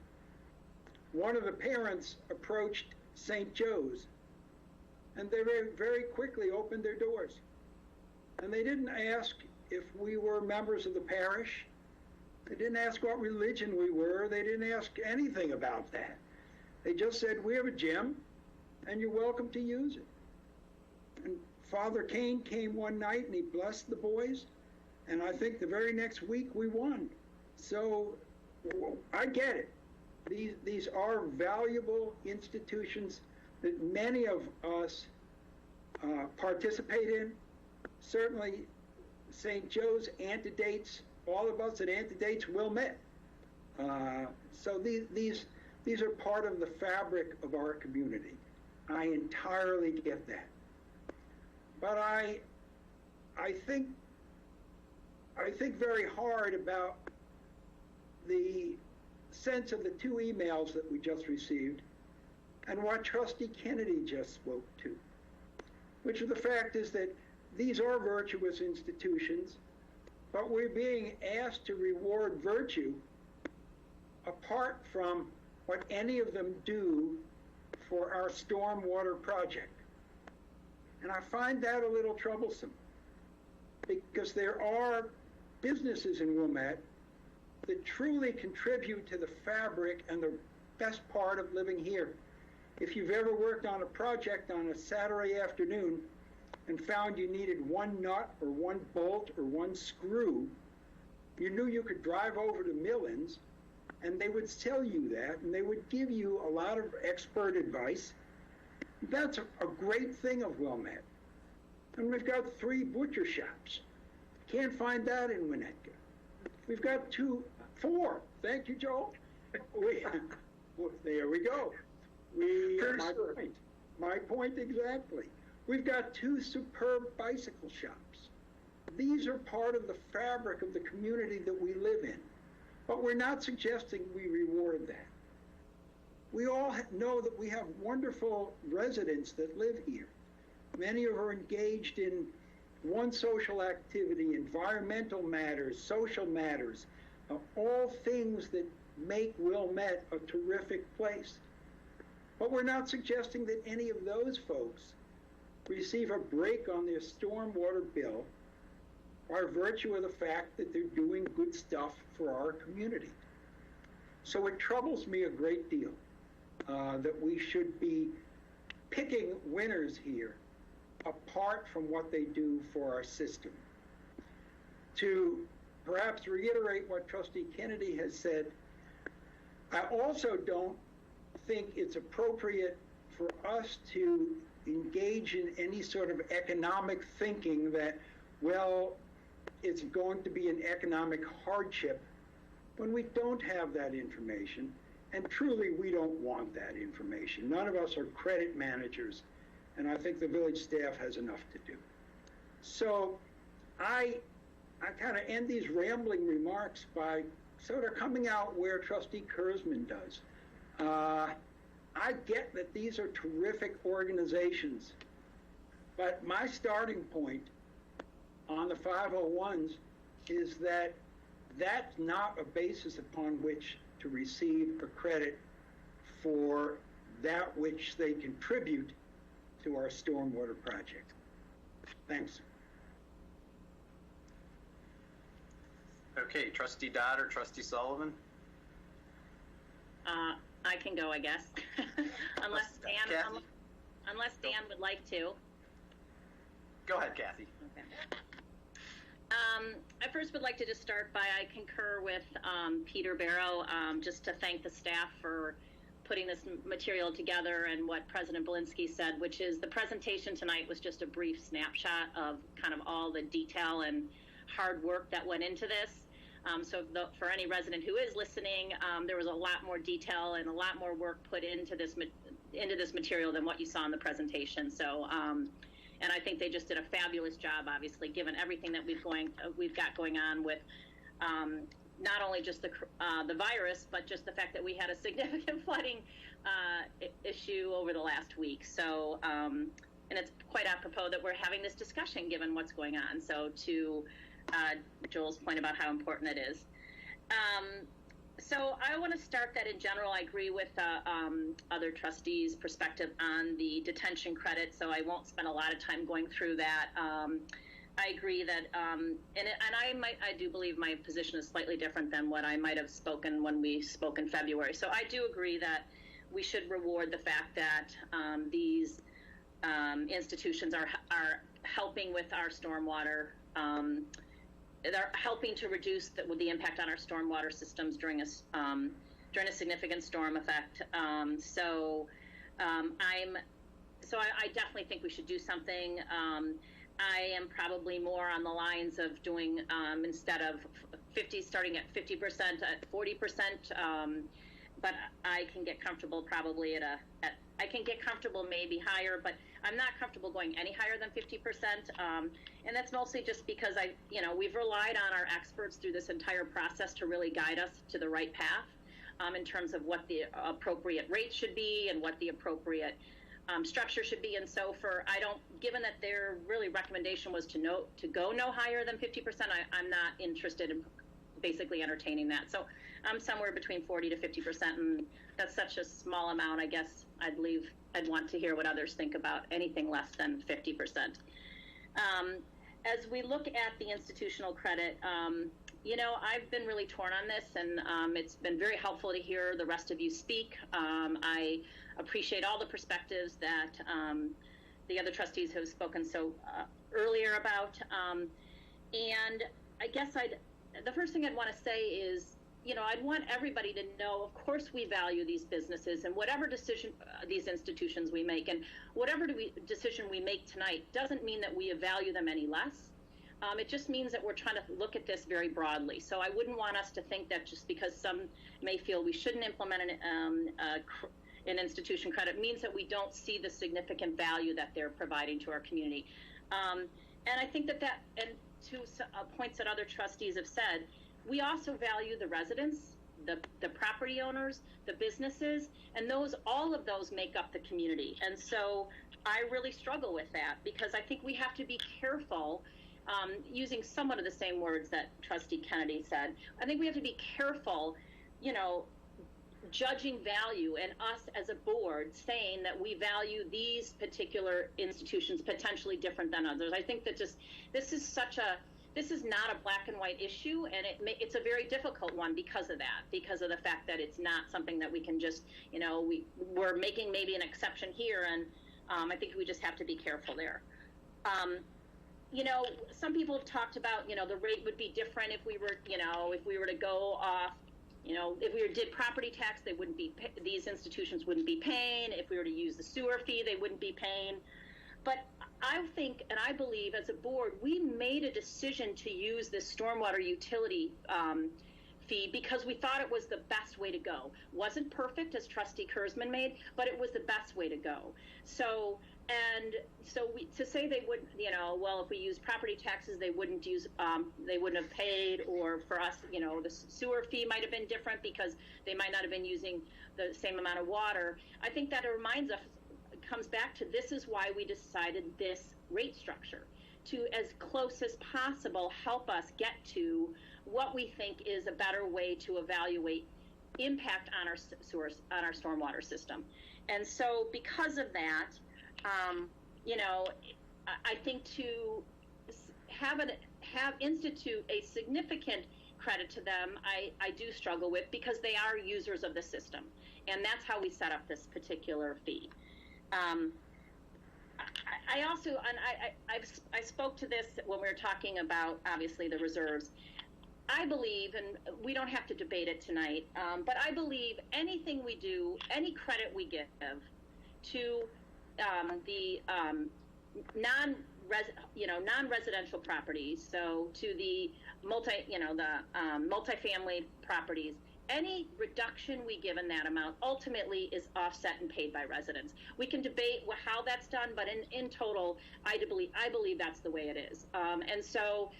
One of the parents approached St. Joe's, and they very quickly opened their doors. And they didn't ask if we were members of the parish. They didn't ask what religion we were. They didn't ask anything about that. They just said, we have a gym, and you're welcome to use it. And Father Kane came one night, and he blessed the boys, and I think the very next week we won. So I get it. These are valuable institutions that many of us participate in. Certainly, St. Joe's antedates, all of us at antedates Wilmette. So these are part of the fabric of our community. I entirely get that. But I think very hard about the sense of the 2 emails that we just received and what Trustee Kennedy just spoke to, which of the fact is that these are virtuous institutions, but we're being asked to reward virtue apart from what any of them do for our stormwater project. And I find that a little troublesome because there are businesses in Wilmette that truly contribute to the fabric and the best part of living here. If you've ever worked on a project on a Saturday afternoon and found you needed one nut or one bolt or one screw, you knew you could drive over to Millens and they would tell you that and they would give you a lot of expert advice. That's a great thing of Wilmette. And we've got 3 butcher shops. Can't find that in Winnetka. We've got 4. Thank you, Joel. There we go. My point exactly. We've got 2 superb bicycle shops. These are part of the fabric of the community that we live in. But we're not suggesting we reward that. We all know that we have wonderful residents that live here. Many of them are engaged in one social activity, environmental matters, social matters, all things that make Wilmette a terrific place. But we're not suggesting that any of those folks receive a break on their stormwater bill by virtue of the fact that they're doing good stuff for our community. So it troubles me a great deal that we should be picking winners here apart from what they do for our system. To perhaps reiterate what Trustee Kennedy has said, I also don't think it's appropriate for us to engage in any sort of economic thinking that, well, it's going to be an economic hardship when we don't have that information. And truly, we don't want that information. None of us are credit managers, and I think the village staff has enough to do. So I kind of end these rambling remarks by sort of coming out where Trustee Kurzman does. I get that these are terrific organizations, but my starting point on the 501s is that that's not a basis upon which to receive a credit for that which they contribute to our stormwater project. Thanks. Okay, Trustee Dodd or Trustee Sullivan? I can go, I guess, unless Dan would like to. Go ahead, Kathy. Okay. I first would like to just start by, I concur with Peter Barrow, just to thank the staff for putting this material together, and what President Belinsky said, which is the presentation tonight was just a brief snapshot of kind of all the detail and hard work that went into this. So for any resident who is listening, there was a lot more detail and a lot more work put into this material than what you saw in the presentation. So, and I think they just did a fabulous job, obviously, given everything that we've got going on with not only just the virus, but just the fact that we had a significant flooding issue over the last week. So, and it's quite apropos that we're having this discussion given what's going on. So to Joel's point about how important it is. So I want to start that in general, I agree with other trustees' perspective on the detention credit, so I won't spend a lot of time going through that. I agree that, I do believe my position is slightly different than what I might have spoken when we spoke in February. So I do agree that we should reward the fact that these institutions are helping with our stormwater. They're helping to reduce the impact on our stormwater systems during a significant storm effect. So I definitely think we should do something. I am probably more on the lines of doing instead of 50, starting at 50% at 40%. But I can get comfortable probably I can get comfortable maybe higher, but I'm not comfortable going any higher than 50%. And that's mostly just because we've relied on our experts through this entire process to really guide us to the right path in terms of what the appropriate rate should be and what the appropriate structure should be. And so given that their really recommendation was to go no higher than 50%, I'm not interested in basically entertaining that. So I'm somewhere between 40 to 50%, and that's such a small amount. I guess I'd want to hear what others think about anything less than 50%. As we look at the institutional credit, I've been really torn on this, and it's been very helpful to hear the rest of you speak. I appreciate all the perspectives that the other trustees have spoken so earlier about. And I guess the first thing I'd want to say is, I'd want everybody to know, of course, we value these businesses, and whatever decision these institutions we make, and whatever decision we make tonight doesn't mean that we value them any less. It just means that we're trying to look at this very broadly. So I wouldn't want us to think that just because some may feel we shouldn't implement an institution credit means that we don't see the significant value that they're providing to our community. And I think that and to points that other trustees have said, we also value the residents, the property owners, the businesses, and all of those make up the community. And so I really struggle with that, because I think we have to be careful, using somewhat of the same words that Trustee Kennedy said. I think we have to be careful, judging value, and us as a board saying that we value these particular institutions potentially different than others. I think that this is not a black and white issue, and it's a very difficult one because of the fact that it's not something that we can just, we're making maybe an exception here, and I think we just have to be careful there. Some people have talked about, the rate would be different if we were to go off, if we did property tax, these institutions wouldn't be paying. If we were to use the sewer fee, they wouldn't be paying. But I think, and I believe as a board, we made a decision to use this stormwater utility fee because we thought it was the best way to go. Wasn't perfect, as Trustee Kurzman made, but it was the best way to go. So to say they would, if we use property taxes, they wouldn't have paid, or for us, the sewer fee might have been different because they might not have been using the same amount of water. I think that it comes back to, this is why we decided this rate structure, to, as close as possible, help us get to what we think is a better way to evaluate impact on our source, on our stormwater system. And so because of that, I think to institute a significant credit to them, I do struggle with, because they are users of the system, and that's how we set up this particular fee. I also, and I spoke to this when we were talking about, obviously, the reserves. I believe, and we don't have to debate it tonight, but I believe anything we do, any credit we give to the non-residential properties, so to the multifamily properties, any reduction we give in that amount ultimately is offset and paid by residents. We can debate how that's done, but in total, I believe that's the way it is. And so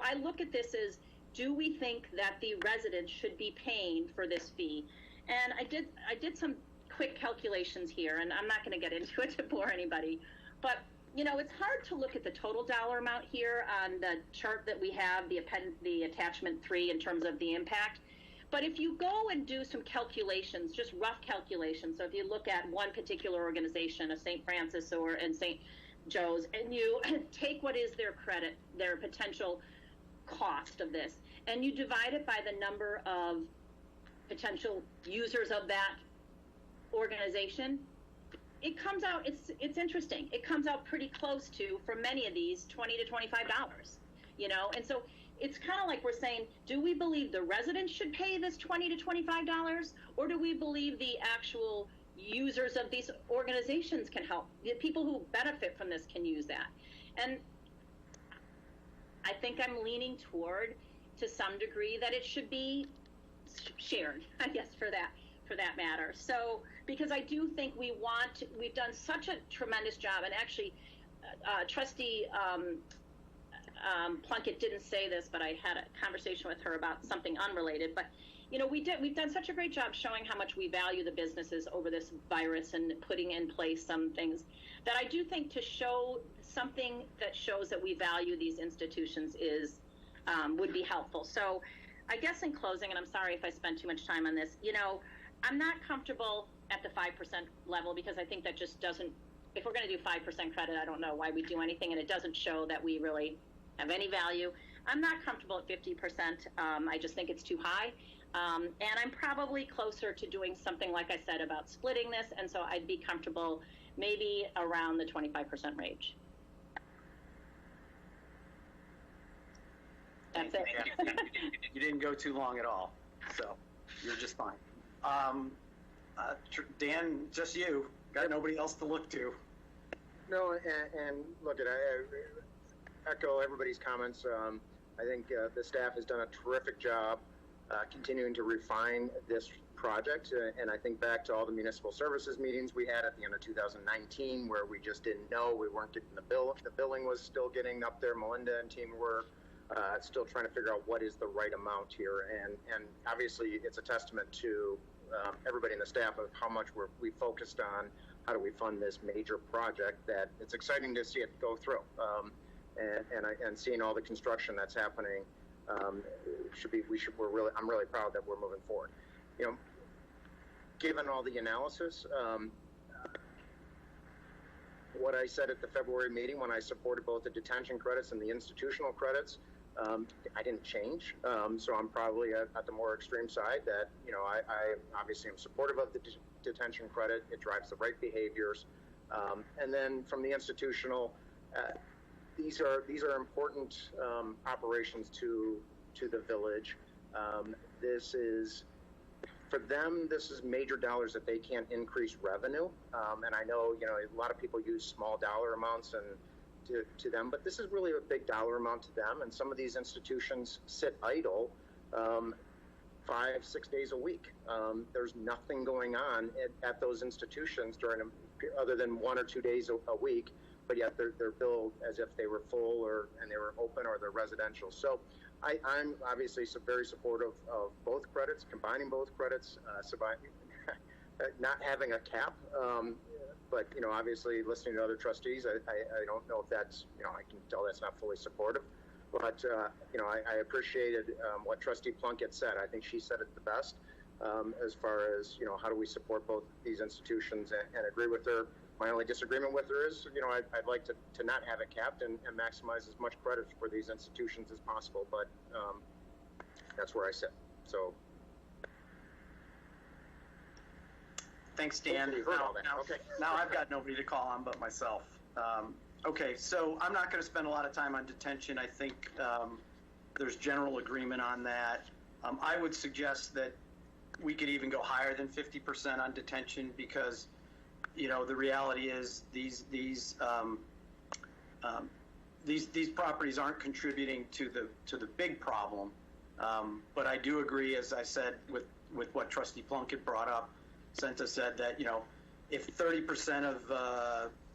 I look at this as, do we think that the residents should be paying for this fee? And I did some quick calculations here, and I'm not going to get into it to bore anybody, but it's hard to look at the total dollar amount here on the chart that we have, the attachment 3, in terms of the impact. But if you go and do some calculations, just rough calculations, so if you look at one particular organization, a St. Francis and St. Joe's, and you take what is their credit, their potential cost of this, and you divide it by the number of potential users of that organization, it comes out, it's interesting. It comes out pretty close to, for many of these, $20 to $25, and so it's kind of like we're saying, do we believe the residents should pay this $20 to $25, or do we believe the actual users of these organizations can help? The people who benefit from this can use that. And I think I'm leaning toward, to some degree, that it should be shared, I guess, for that matter. So, because I do think we've done such a tremendous job, and actually, Trustee Plunkett didn't say this, but I had a conversation with her about something unrelated. But we've done such a great job showing how much we value the businesses over this virus, and putting in place some things that I do think, to show something that shows that we value these institutions would be helpful. So I guess in closing, and I'm sorry if I spent too much time on this, I'm not comfortable at the 5% level, because I think that just doesn't, if we're going to do 5% credit, I don't know why we do anything, and it doesn't show that we really have any value. I'm not comfortable at 50%. I just think it's too high. And I'm probably closer to doing something, like I said, about splitting this, and so I'd be comfortable maybe around the 25% range. That's it. You didn't go too long at all, so you're just fine. Dan, just you. Got nobody else to look to. No, and look, I echo everybody's comments. I think the staff has done a terrific job continuing to refine this project. And I think back to all the municipal services meetings we had at the end of 2019, where we just didn't know, we weren't getting the bill. The billing was still getting up there. Melinda and team were still trying to figure out what is the right amount here. And obviously it's a testament to everybody in the staff of how much we focused on how do we fund this major project, that it's exciting to see it go through. And seeing all the construction that's happening, I'm really proud that we're moving forward. Given all the analysis, what I said at the February meeting when I supported both the detention credits and the institutional credits, I didn't change. So I'm probably at the more extreme side, that, I obviously am supportive of the detention credit. It drives the right behaviors. And then from the institutional, these are important operations to the village. This is, for them, this is major dollars that they can't increase revenue. And I know, a lot of people use small dollar amounts to them, but this is really a big dollar amount to them. And some of these institutions sit idle 5-6 days a week. There's nothing going on at those institutions other than 1 or 2 days a week, but yet they're billed as if they were full and they were open, or they're residential. So I'm obviously very supportive of both credits, combining both credits, not having a cap. but obviously listening to other trustees, I don't know if that's, I can tell that's not fully supportive. But, I appreciated what Trustee Plunkett said. I think she said it the best as far as, how do we support both these institutions and agree with her. My only disagreement with her is, I'd like to not have it capped and maximize as much credit for these institutions as possible. But that's where I sit. So. Thanks, Dan. Now I've got nobody to call on but myself. Okay, so I'm not going to spend a lot of time on detention. I think there's general agreement on that. I would suggest that we could even go higher than 50% on detention because, the reality is these properties aren't contributing to the big problem. But I do agree, as I said, with what Trustee Plunkett brought up. Senta said that, if 30%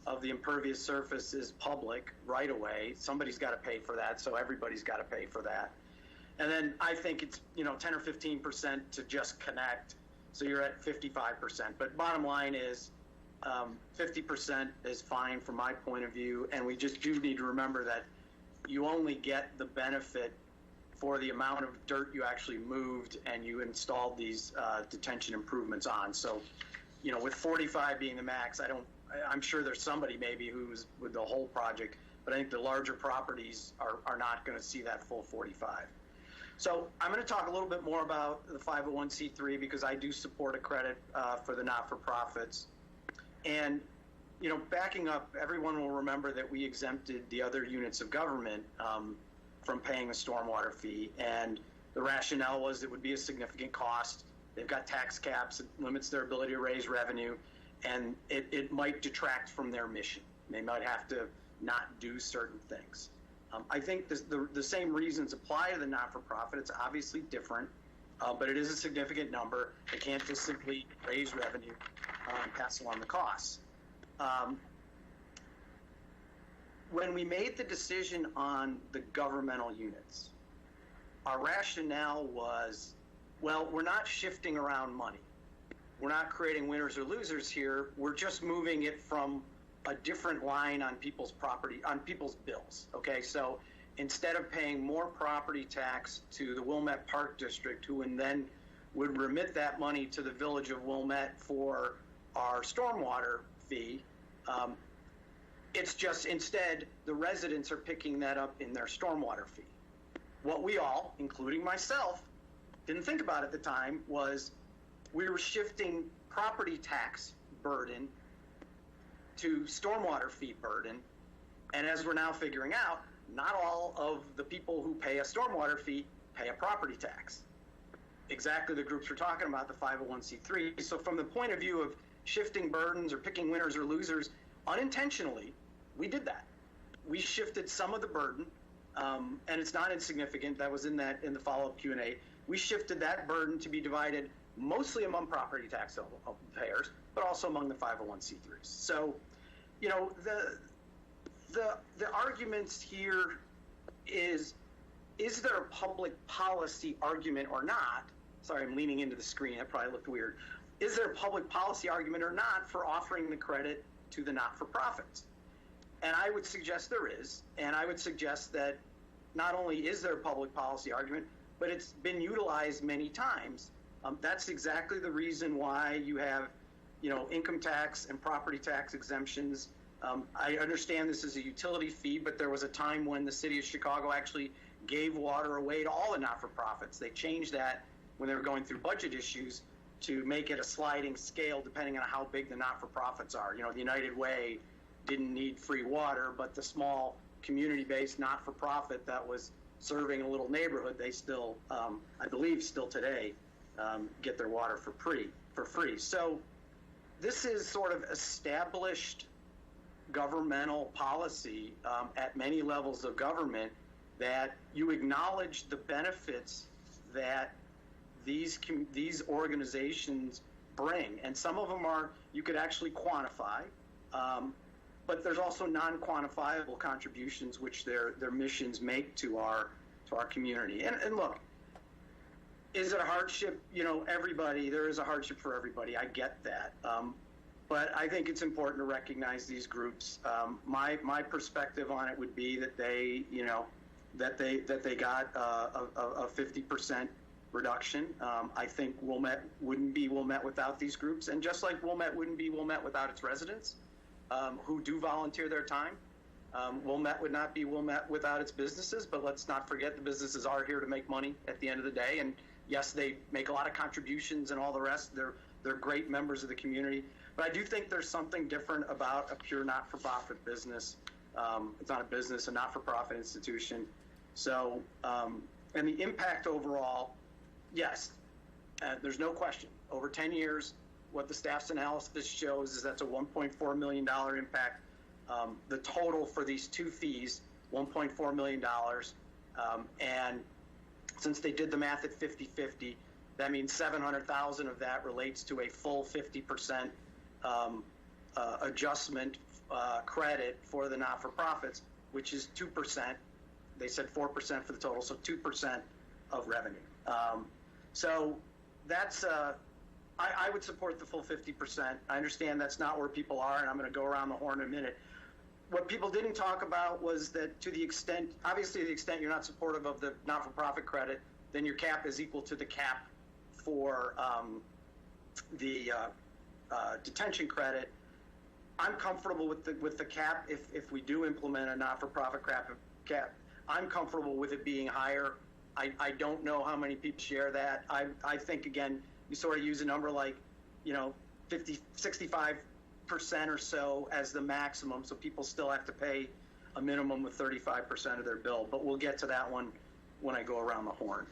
of the impervious surface is public right away, somebody's got to pay for that, so everybody's got to pay for that. And then I think it's 10 or 15% to just connect, so you're at 55%. But bottom line is 50% is fine from my point of view, and we just do need to remember that you only get the benefit for the amount of dirt you actually moved and you installed these detention improvements on. So, with 45 being the max, I'm sure there's somebody maybe who's with the whole project, but I think the larger properties are not going to see that full 45. So I'm going to talk a little bit more about the 501c3 because I do support a credit for the not-for-profits. And, backing up, everyone will remember that we exempted the other units of government from paying a stormwater fee. And the rationale was it would be a significant cost. They've got tax caps, it limits their ability to raise revenue, and it might detract from their mission. They might have to not do certain things. I think the same reasons apply to the not-for-profit. It's obviously different, but it is a significant number. They can't just simply raise revenue and pass along the costs. When we made the decision on the governmental units, our rationale was, well, we're not shifting around money. We're not creating winners or losers here. We're just moving it from a different line on people's property, on people's bills, okay? So instead of paying more property tax to the Wilmette Park District, who then would remit that money to the village of Wilmette for our stormwater fee, it's just instead the residents are picking that up in their stormwater fee. What we all, including myself, didn't think about at the time was we were shifting property tax burden to stormwater fee burden. And as we're now figuring out, not all of the people who pay a stormwater fee pay a property tax. Exactly the groups we're talking about, the 501c3. So from the point of view of shifting burdens or picking winners or losers, unintentionally, we did that. We shifted some of the burden, and it's not insignificant. That was in the follow-up Q&A. We shifted that burden to be divided mostly among property tax payers, but also among the 501c3s. So, the arguments here is there a public policy argument or not? Sorry, I'm leaning into the screen. That probably looked weird. Is there a public policy argument or not for offering the credit to the not-for-profits? And I would suggest there is, and I would suggest that not only is there a public policy argument, but it's been utilized many times. That's exactly the reason why you have, income tax and property tax exemptions. I understand this is a utility fee, but there was a time when the city of Chicago actually gave water away to all the not-for-profits. They changed that when they were going through budget issues to make it a sliding scale depending on how big the not-for-profits are. The United Way didn't need free water, but the small community-based not-for-profit that was serving a little neighborhood, they still, I believe still today, get their water for free. So this is sort of established governmental policy at many levels of government that you acknowledge the benefits that these organizations bring. And some of them you could actually quantify, but there's also non-quantifiable contributions which their missions make to our community. And look, is it a hardship? There is a hardship for everybody. I get that. But I think it's important to recognize these groups. My perspective on it would be that they, you know, that they got a 50% reduction. I think Wilmette wouldn't be Wilmette without these groups, and just like Wilmette wouldn't be Wilmette without its residents, who do volunteer their time. Wilmette would not be Wilmette without its businesses, but let's not forget the businesses are here to make money at the end of the day. And yes, they make a lot of contributions and all the rest. They're great members of the community. But I do think there's something different about a pure not-for-profit business. It's not a business, a not-for-profit institution. So, and the impact overall, yes, there's no question. Over 10 years, what the staff's analysis shows is that's a $1.4 million impact. The total for these two fees, $1.4 million. And since they did the math at 50-50, that means 700,000 of that relates to a full 50% adjustment credit for the not-for-profits, which is 2%. They said 4% for the total, so 2% of revenue. So that's, I would support the full 50%. I understand that's not where people are, and I'm going to go around the horn in a minute. What people didn't talk about was that to the extent, obviously to the extent you're not supportive of the not-for-profit credit, then your cap is equal to the cap for the detention credit. I'm comfortable with the cap if we do implement a not-for-profit cap. I'm comfortable with it being higher. I don't know how many people share that. I think, again, you sort of use a number like, you know, 65% or so as the maximum, so people still have to pay a minimum of 35% of their bill. But we'll get to that one when I go around the horn.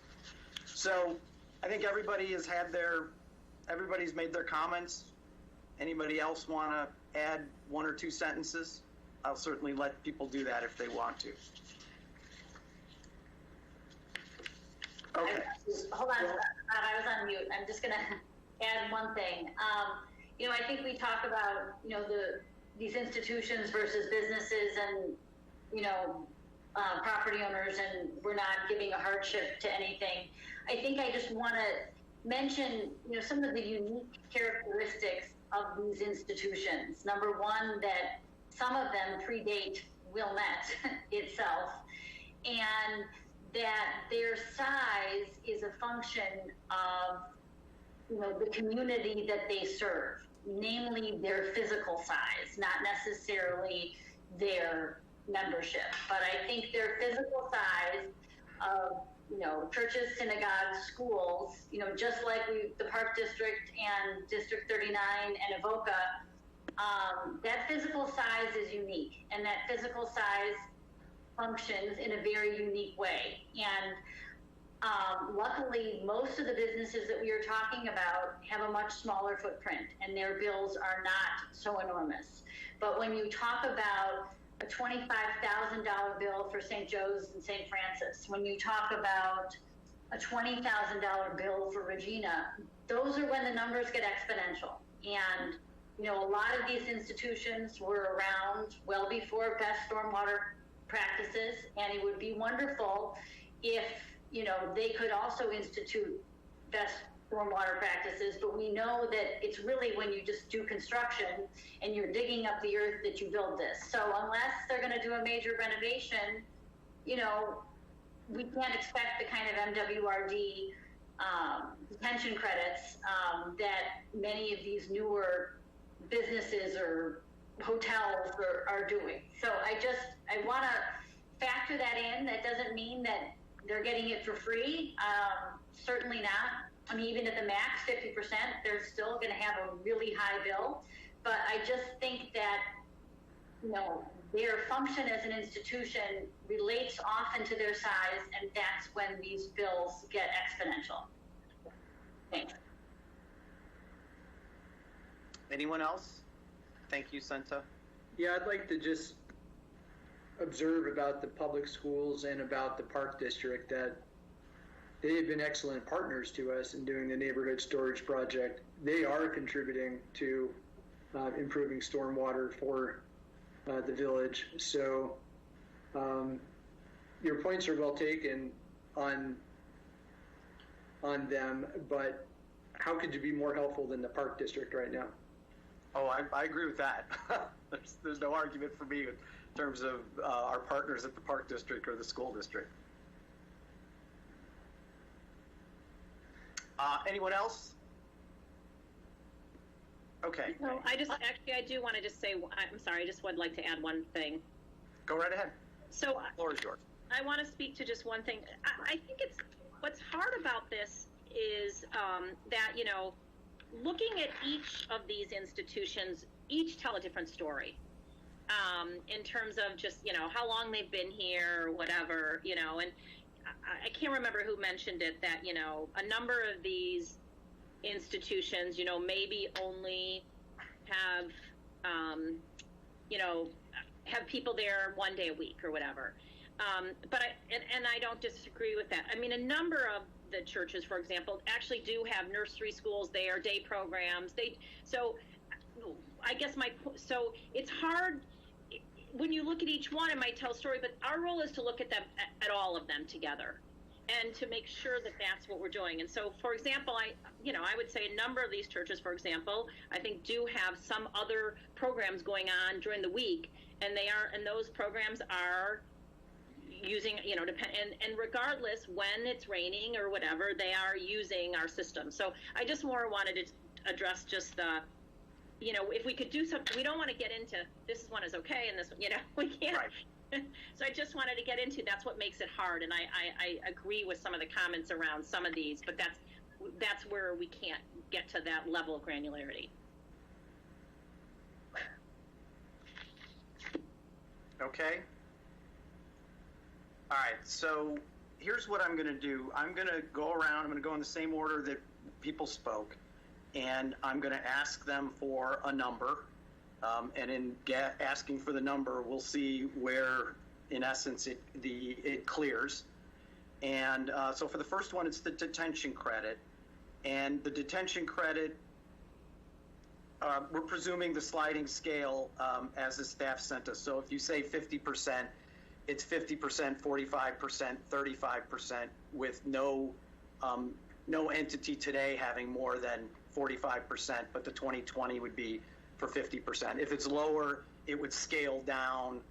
So I think everybody's made their comments. Anybody else want to add one or two sentences? I'll certainly let people do that if they want to. Okay. Hold on, I was on mute. I'm just going to add one thing. You know, I think we talk about, you know, these institutions versus businesses and, you know, property owners, and we're not giving a hardship to anything. I think I just want to mention, you know, some of the unique characteristics of these institutions. Number one, that some of them predate Wilmette itself, and that their size is a function of, you know, the community that they serve, namely their physical size, not necessarily their membership. But I think their physical size of, you know, churches, synagogues, schools, you know, just like the Park District and District 39 and Avoca, that physical size is unique, and that physical size functions in a very unique way. And luckily, most of the businesses that we are talking about have a much smaller footprint, and their bills are not so enormous. But when you talk about a $25,000 bill for St. Joe's and St. Francis, when you talk about a $20,000 bill for Regina, those are when the numbers get exponential. And, you know, a lot of these institutions were around well before best stormwater practices, and it would be wonderful if, you know, they could also institute best stormwater practices, but we know that it's really when you just do construction and you're digging up the earth that you build this. So unless they're going to do a major renovation, you know, we can't expect the kind of MWRD detention credits that many of these newer businesses or hotels are doing. So I want to factor that in. That doesn't mean that they're getting it for free. Certainly not. I mean, even at the max, 50%, they're still going to have a really high bill. But I just think that, you know, their function as an institution relates often to their size, and that's when these bills get exponential. Thanks. Anyone else? Thank you, Senta. Yeah, I'd like to just observe about the public schools and about the Park District that they have been excellent partners to us in doing the neighborhood storage project. They are contributing to improving stormwater for the village. So your points are well taken on them, but how could you be more helpful than the Park District right now? Oh, I agree with that. There's no argument for me in terms of our partners at the Park District or the school district. Anyone else? Okay. No, I do want to just say, I'm sorry, I just would like to add one thing. Go right ahead. So The floor is yours. I want to speak to just one thing. I think what's hard about this is that, looking at each of these institutions, each tell a different story in terms of just, how long they've been here or whatever, and I can't remember who mentioned it, that, a number of these institutions, maybe only have, have people there one day a week or whatever. But I don't disagree with that. I mean, a number of the churches, for example, actually do have nursery schools there, day programs. So I guess so it's hard when you look at each one, it might tell a story, but our role is to look at them, at all of them together, and to make sure that that's what we're doing. And so, for example, I would say a number of these churches, for example, I think do have some other programs going on during the week, and those programs are using, and regardless when it's raining or whatever, they are using our system. So I just more wanted to address just the, if we could do something, we don't want to get into this one is okay and this one, we can't. Right. So I just wanted to get into that's what makes it hard, and I agree with some of the comments around some of these, but that's where we can't get to that level of granularity. Okay. All right, so here's what I'm going to do. I'm going to go around, I'm going to go in the same order that people spoke, and I'm going to ask them for a number. And in asking for the number, we'll see where, in essence, it clears. And so for the first one, it's the detention credit. And the detention credit, we're presuming the sliding scale as the staff sent us. So if you say 50%, it's 50%, 45%, 35%, with no entity today having more than 45%, but the 2020 would be for 50%. If it's lower, it would scale down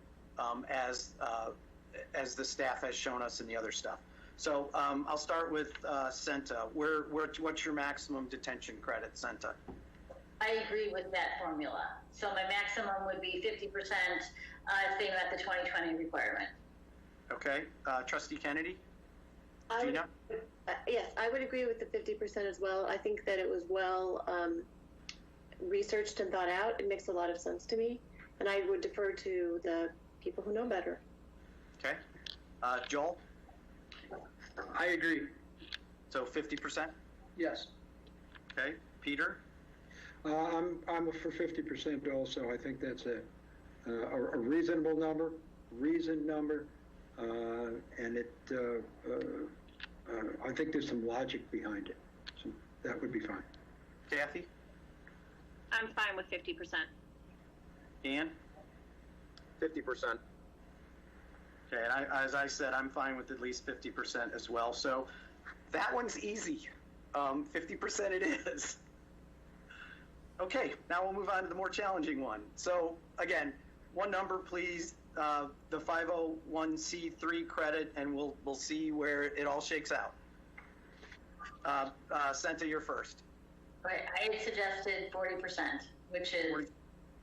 as the staff has shown us in the other stuff. So I'll start with Senta. What's your maximum detention credit, Senta? I agree with that formula. So my maximum would be 50%, staying at the 2020 requirement. Okay. Trustee Kennedy? Gina? Yes, I would agree with the 50% as well. I think that it was well researched and thought out. It makes a lot of sense to me. And I would defer to the people who know better. Okay. Joel? I agree. So 50%? Yes. Okay. Peter? I'm for 50% also. I think that's a reasonable number, and I think there's some logic behind it. So that would be fine. Kathy? I'm fine with 50%. Dan? 50%. Okay, and as I said, I'm fine with at least 50% as well. So that one's easy. 50% it is. Okay, now we'll move on to the more challenging one. So again, one number, please, the 501c3 credit, and we'll see where it all shakes out. Senta, you're first. Right, I had suggested 40%, which is 40.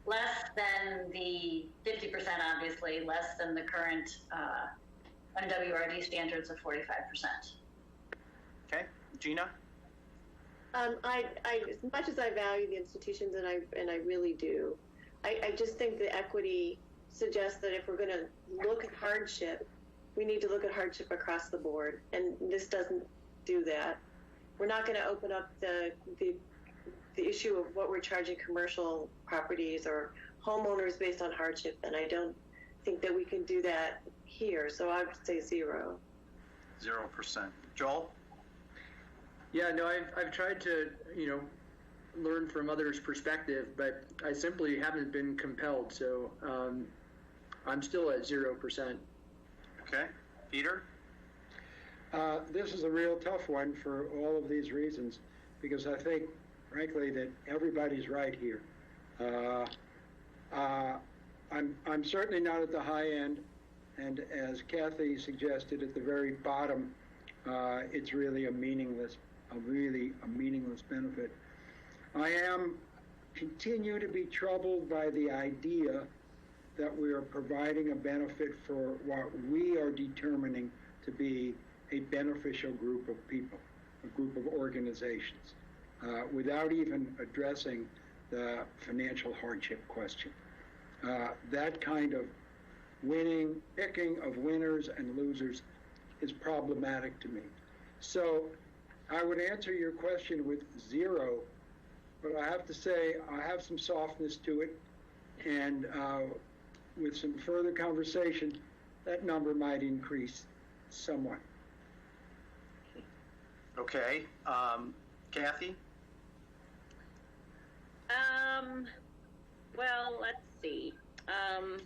Less than the 50%, obviously, less than the current MWRD standards of 45%. Okay, Gina? I as much as I value the institutions, and I really do, I just think the equity suggests that if we're going to look at hardship, we need to look at hardship across the board, and this doesn't do that. We're not going to open up the issue of what we're charging commercial properties or homeowners based on hardship, and I don't think that we can do that here. So I would say 0. 0%. Joel? Yeah, no, I've tried to, learn from others' perspective, but I simply haven't been compelled. So I'm still at 0%. Okay. Peter? This is a real tough one for all of these reasons, because I think, frankly, that everybody's right here. I'm certainly not at the high end, and as Kathy suggested at the very bottom, it's really a meaningless benefit. I continue to be troubled by the idea that we are providing a benefit for what we are determining to be a beneficial group of people, a group of organizations, without even addressing the financial hardship question. That kind of picking of winners and losers is problematic to me. So I would answer your question with 0, but I have to say I have some softness to it, and with some further conversation, that number might increase somewhat. Okay. Kathy? Well, let's see. I'm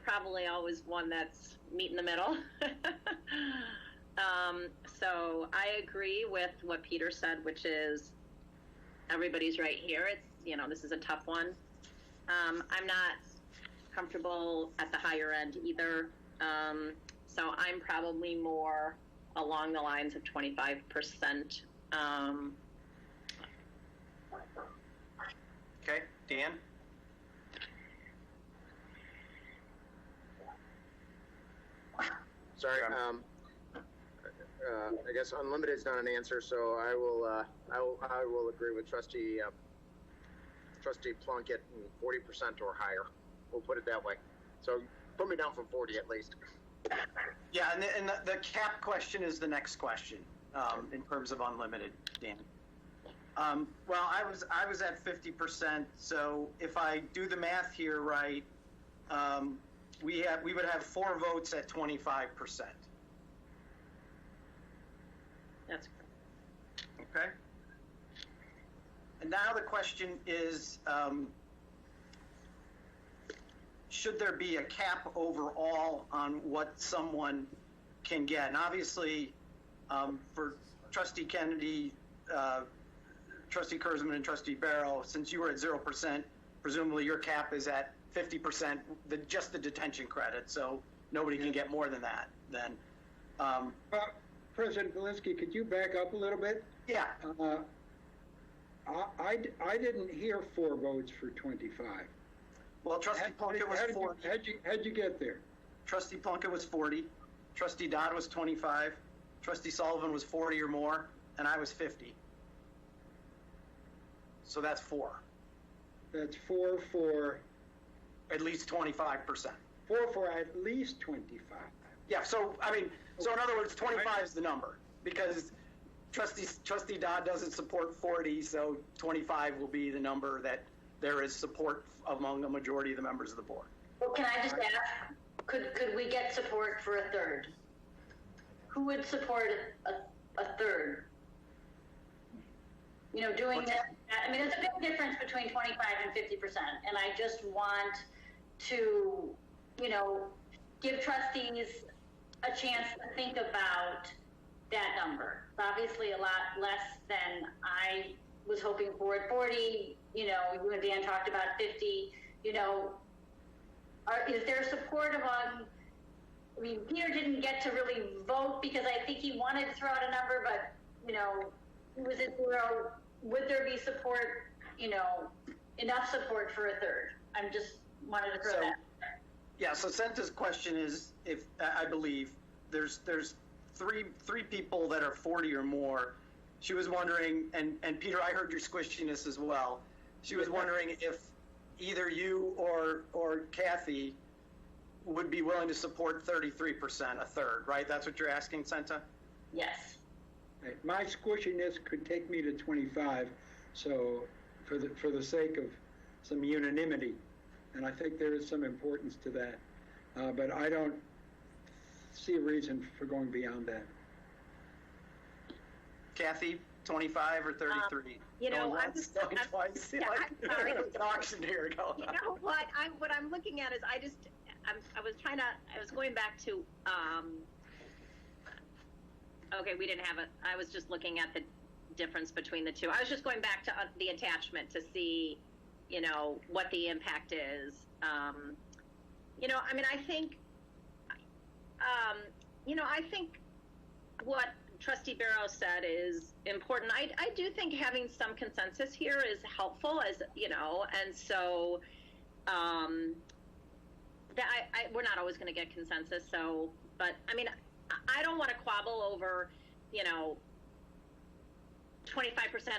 probably always one that's meet in the middle. So I agree with what Peter said, which is everybody's right here. It's, this is a tough one. I'm not comfortable at the higher end either. So I'm probably more along the lines of 25%. Okay, Dan? Sorry, I guess unlimited is not an answer, so I will agree with Trustee Plunkett, 40% or higher. We'll put it that way. So put me down from 40 at least. Yeah, and the cap question is the next question in terms of unlimited, Dan. Well, I was at 50%. So if I do the math here right, we would have 4 votes at 25%. That's correct. Okay. And now the question is, should there be a cap overall on what someone can get? And obviously, for Trustee Kennedy, Trustee Kurzman, and Trustee Barrow, since you were at 0%, presumably your cap is at 50%, just the detention credit, so nobody can get more than that then. President Belinsky, could you back up a little bit? Yeah. I didn't hear 4 votes for 25. Well, Trustee Plunkett was 40. How'd you get there? Trustee Plunkett was 40. Trustee Dodd was 25. Trustee Sullivan was 40 or more, and I was 50. So that's 4. That's 4 for... At least 25%. 4 for at least 25. Yeah, so, so in other words, 25 is the number, because Trustee Dodd doesn't support 40, so 25 will be the number that there is support among a majority of the members of the board. Well, can I just ask, could we get support for a third? Who would support a third? Doing that, there's a big difference between 25 and 50%, and I just want to, give trustees a chance to think about that number. It's obviously a lot less than I was hoping for at 40. You and Dan talked about 50. Is there support among? Peter didn't get to really vote because I think he wanted to throw out a number, but was it 0? Would there be support? Enough support for a third? I'm just wanted to throw that. Yeah, so Senta's question is, if I believe there's three people that are 40 or more. She was wondering, and Peter, I heard your squishiness as well. She was wondering if either you or Kathy would be willing to support 33%, a third, right? That's what you're asking, Senta? Yes. My squishiness could take me to 25, so for the sake of some unanimity, and I think there is some importance to that, but I don't see a reason for going beyond that. Kathy, 25 or 33? I'm just going twice. Yeah, I'm sorry. An auction here going on. You know what? What I'm looking at is I was going back to. Okay, we didn't have it. I was just looking at the difference between the two. I was just going back to the attachment to see you know, what the impact is. You know, I mean, I think, you know, I think what Trustee Barrow said is important. I do think having some consensus here is helpful, as you know, and so that we're not always going to get consensus. So, but I mean, I don't want to quabble over, you know, 25%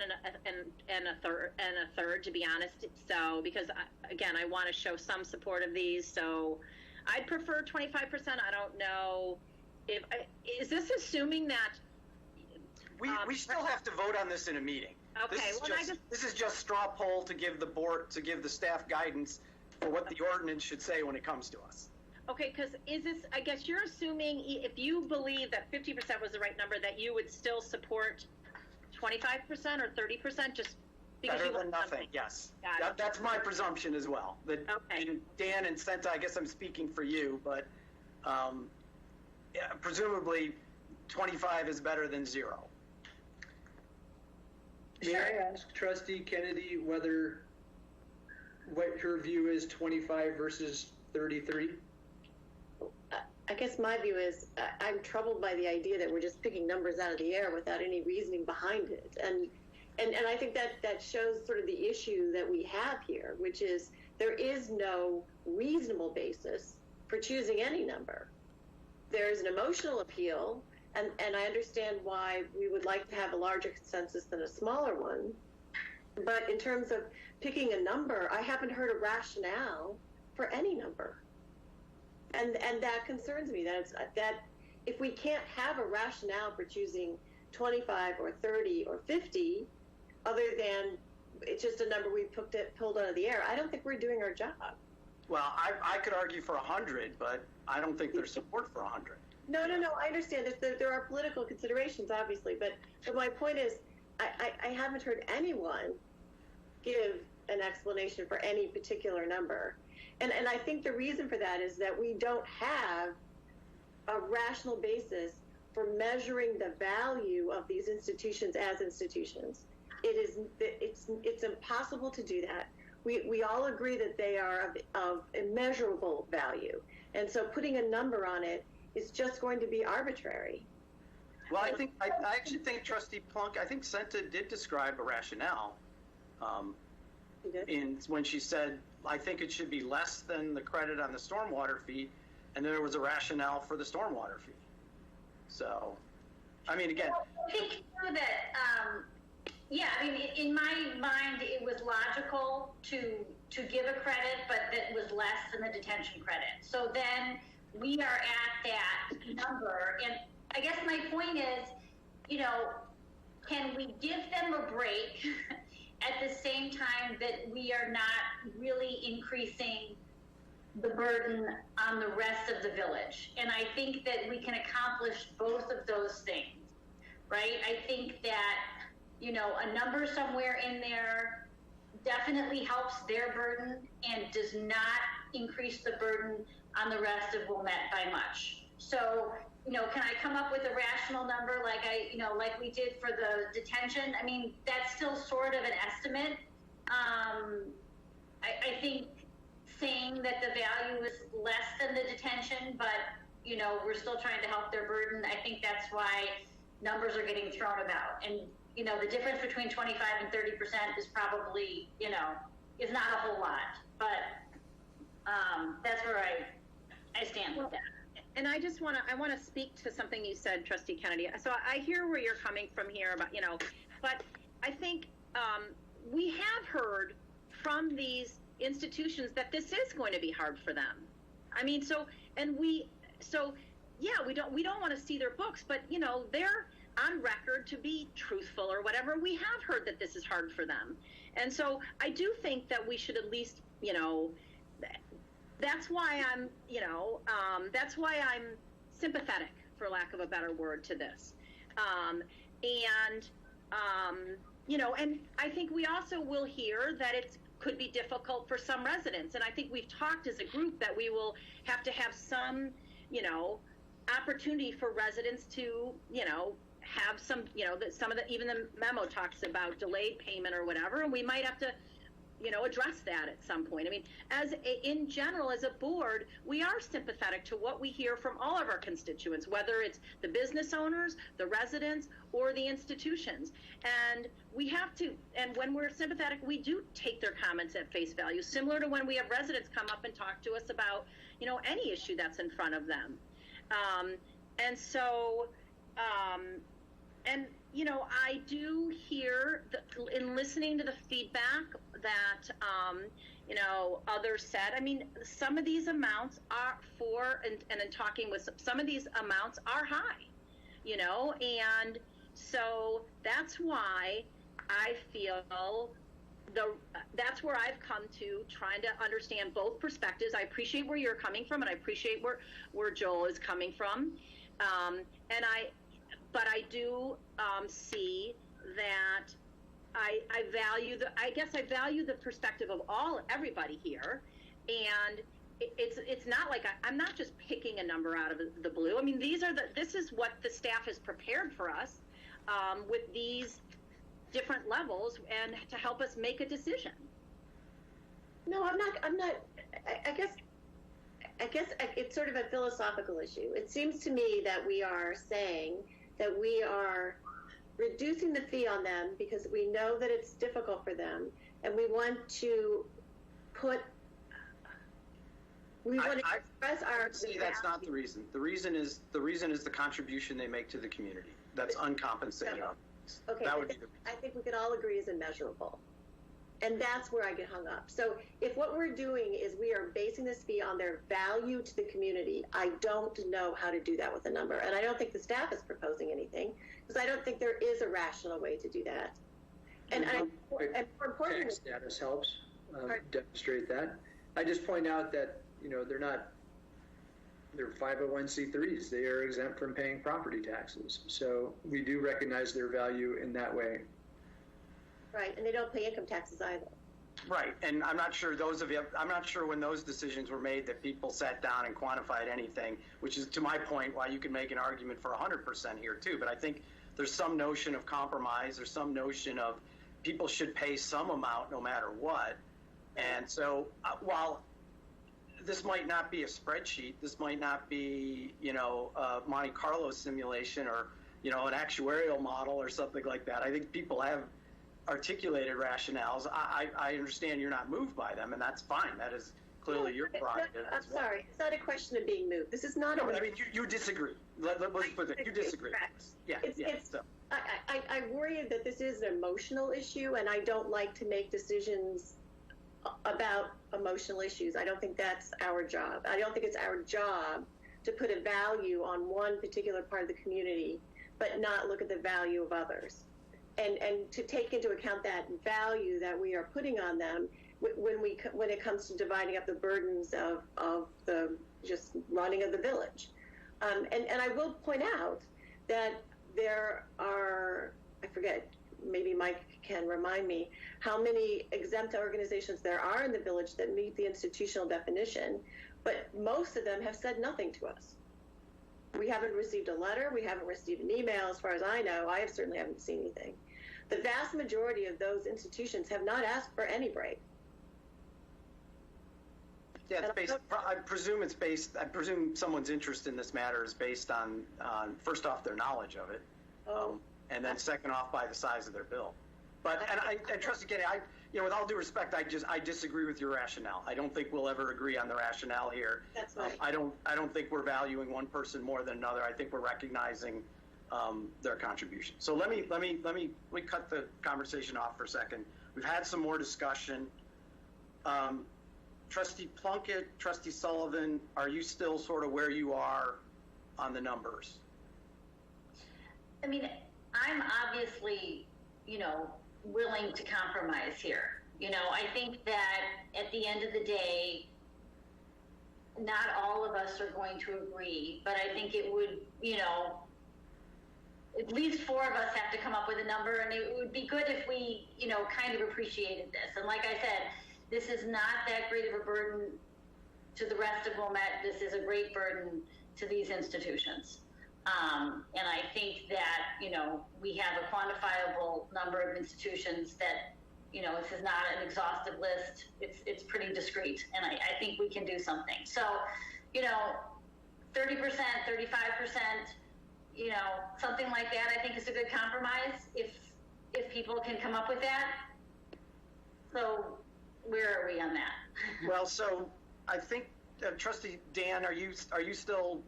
and a third, to be honest. So, because again, I want to show some support of these. So, I'd prefer 25%. I don't know if is this assuming that we still have to vote on this in a meeting. Okay. This is just straw poll to give the board, to give the staff guidance for what the ordinance should say when it comes to us. Okay, because is this, I guess you're assuming if you believe that 50% was the right number, that you would still support 25% or 30%, just because better you want than nothing, something? yes. Got it. That's my presumption as well. That Okay. Dan and Senta, I guess I'm speaking for you, but yeah, presumably 25 is better than 0. May I ask Trustee Kennedy what her view is, 25 versus 33? I guess my view is I'm troubled by the idea that we're just picking numbers out of the air without any reasoning behind it. And I think that shows sort of the issue that we have here, which is there is no reasonable basis for choosing any number. There's an emotional appeal, and I understand why we would like to have a larger consensus than a smaller one. But in terms of picking a number, I haven't heard a rationale for any number. And that concerns me, that if we can't have a rationale for choosing 25 or 30 or 50, other than it's just a number we pulled out of the air, I don't think we're doing our job. Well, I could argue for 100, but I don't think there's support for 100. No, I understand. There are political considerations, obviously, but my point is, I haven't heard anyone give an explanation for any particular number. And I think the reason for that is that we don't have a rational basis for measuring the value of these institutions as institutions. It's impossible to do that. We all agree that they are of immeasurable value. And so putting a number on it is just going to be arbitrary. Well, I actually think Trustee Plunk, I think Senta did describe a rationale when she said, I think it should be less than the credit on the stormwater fee, and then there was a rationale for the stormwater fee. So, I mean, again. I think too that, yeah, I mean, in my mind, it was logical to give a credit, but that was less than the detention credit. So then we are at that number, and I guess my point is, you know, can we give them a break at the same time that we are not really increasing the burden on the rest of the village? And I think that we can accomplish both of those things, right? I think that, you know, a number somewhere in there definitely helps their burden and does not increase the burden on the rest of Wilmette by much. So, you know, can I come up with a rational number like we did for the detention? I mean, that's still sort of an estimate. I think saying that the value is less than the detention, but, you know, we're still trying to help their burden, I think that's why numbers are getting thrown about. And, you know, the difference between 25 and 30% is probably, you know, is not a whole lot. But that's where I stand with that. And I want to speak to something you said, Trustee Kennedy. So I hear where you're coming from here about, you know, but I think we have heard from these institutions that this is going to be hard for them. I mean, yeah, we don't want to see their books, but, you know, they're on record to be truthful or whatever. We have heard that this is hard for them. And so I do think that we should at least, you know, that's why I'm sympathetic, for lack of a better word, to this. You know, and I think we also will hear that it could be difficult for some residents. And I think we've talked as a group that we will have to have some, you know, opportunity for residents to, you know, have some, you know, that some of the, even the memo talks about delayed payment or whatever, and we might have to address that at some point. I mean, in general, as a board, we are sympathetic to what we hear from all of our constituents, whether it's the business owners, the residents, or the institutions. And we have to, and when we're sympathetic, we do take their comments at face value, similar to when we have residents come up and talk to us about, any issue that's in front of them. And so, I do hear, in listening to the feedback that, others said, I mean, some of these amounts are and in talking with some of these amounts are high, and so that's why I feel that's where I've come to trying to understand both perspectives. I appreciate where you're coming from, and I appreciate where Joel is coming from. But I do see that I value the perspective of everybody here, and it's not like I'm not just picking a number out of the blue. I mean, this is what the staff has prepared for us with these different levels and to help us make a decision. No, I'm not. I guess it's sort of a philosophical issue. It seems to me that we are saying that we are reducing the fee on them because we know that it's difficult for them, and we want to express our. See, that's not the reason. The reason is the contribution they make to the community. That's uncompensated. Okay, that would be the reason. I think we could all agree is immeasurable. And that's where I get hung up. So if what we're doing is we are basing this fee on their value to the community, I don't know how to do that with a number. And I don't think the staff is proposing anything, because I don't think there is a rational way to do that. And more importantly, tax status helps demonstrate that. I just point out that, they're 501c3s. They are exempt from paying property taxes. So we do recognize their value in that way. Right, and they don't pay income taxes either. Right, and I'm not sure when those decisions were made that people sat down and quantified anything, which is, to my point, why you can make an argument for 100% here too. But I think there's some notion of compromise, there's some notion of people should pay some amount no matter what. And so while this might not be a spreadsheet, this might not be, a Monte Carlo simulation or, an actuarial model or something like that. I think people have articulated rationales. I understand you're not moved by them, and that's fine. That is clearly your prerogative. I'm sorry. It's not a question of being moved. This is not. No, but I mean, you disagree. Let's put it. You disagree. I worry that this is an emotional issue, and I don't like to make decisions about emotional issues. I don't think that's our job. I don't think it's our job to put a value on one particular part of the community, but not look at the value of others. And to take into account that value that we are putting on them when it comes to dividing up the burdens of the just running of the village. And I will point out that there are, I forget, maybe Mike can remind me, how many exempt organizations there are in the village that meet the institutional definition, but most of them have said nothing to us. We haven't received a letter, we haven't received an email, as far as I know. I certainly haven't seen anything. The vast majority of those institutions have not asked for any break. Yeah, it's based, I presume someone's interest in this matter is based on first off, their knowledge of it, and then second off, by the size of their bill. But, and Trustee Kennedy, with all due respect, I disagree with your rationale. I don't think we'll ever agree on the rationale here. That's right. I don't think we're valuing one person more than another. I think we're recognizing their contribution. So let me cut the conversation off for a second. We've had some more discussion. Trustee Plunkett, Trustee Sullivan, are you still sort of where you are on the numbers? I mean, I'm obviously, willing to compromise here. I think that at the end of the day, not all of us are going to agree, but I think it would, at least 4 of us have to come up with a number, and it would be good if we, kind of appreciated this. And like I said, this is not that great of a burden to the rest of Wilmette. This is a great burden to these institutions. And I think that, we have a quantifiable number of institutions that this is not an exhaustive list. It's pretty discreet, and I think we can do something. So, 30%, 35%, something like that, I think is a good compromise if people can come up with that. So where are we on that? Well, so I think Trustee Dan, are you still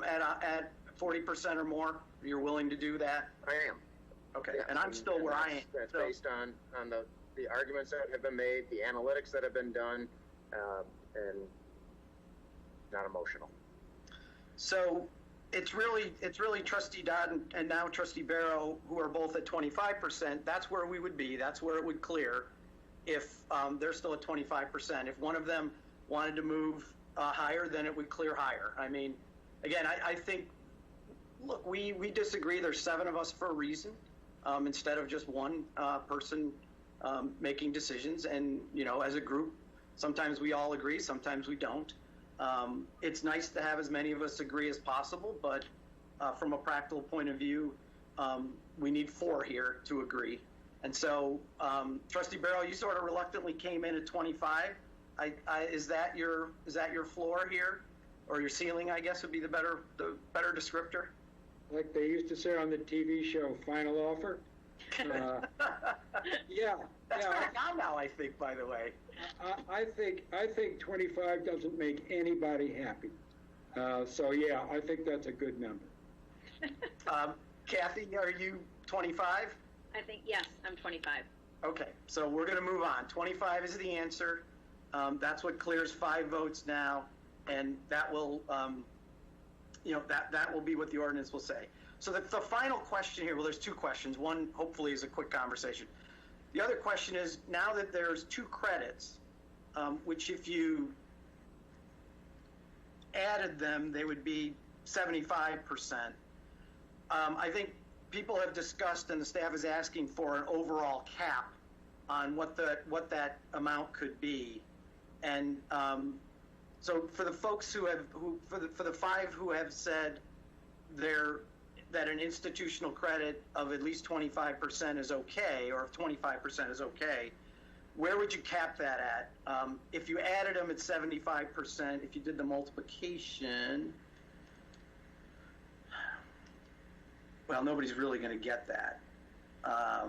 at 40% or more? You're willing to do that? I am. Okay, Yeah, and I'm still where I am. That's based on the arguments that have been made, the analytics that have been done, and not emotional. So it's really Trustee Dodd and now Trustee Barrow, who are both at 25%. That's where we would be. That's where it would clear if they're still at 25%. If one of them wanted to move higher, then it would clear higher. I mean, again, I think, look, we disagree. There's 7 of us for a reason, instead of just one person making decisions. And, as a group, sometimes we all agree, sometimes we don't. It's nice to have as many of us agree as possible, but from a practical point of view, we need 4 here to agree. And so, Trustee Barrow, you sort of reluctantly came in at 25. Is that your floor here, or your ceiling? I guess would be the better descriptor. Like they used to say on the TV show, final offer. Yeah, that's back on now, I think. By the way, I think 25 doesn't make anybody happy. So yeah, I think that's a good number. Kathy, are you 25? I think, yes, I'm 25. Okay, so we're going to move on. 25 is the answer. That's what clears 5 votes now, and that will, that will be what the ordinance will say. So the final question here, well, there's 2 questions. One, hopefully, is a quick conversation. The other question is, now that there's 2 credits, which if you added them, they would be 75%. I think people have discussed, and the staff is asking for an overall cap on what that amount could be. And so for the folks for the 5 who have said that an institutional credit of at least 25% is okay, or if 25% is okay, where would you cap that at? If you added them at 75%, if you did the multiplication, well, nobody's really going to get that. I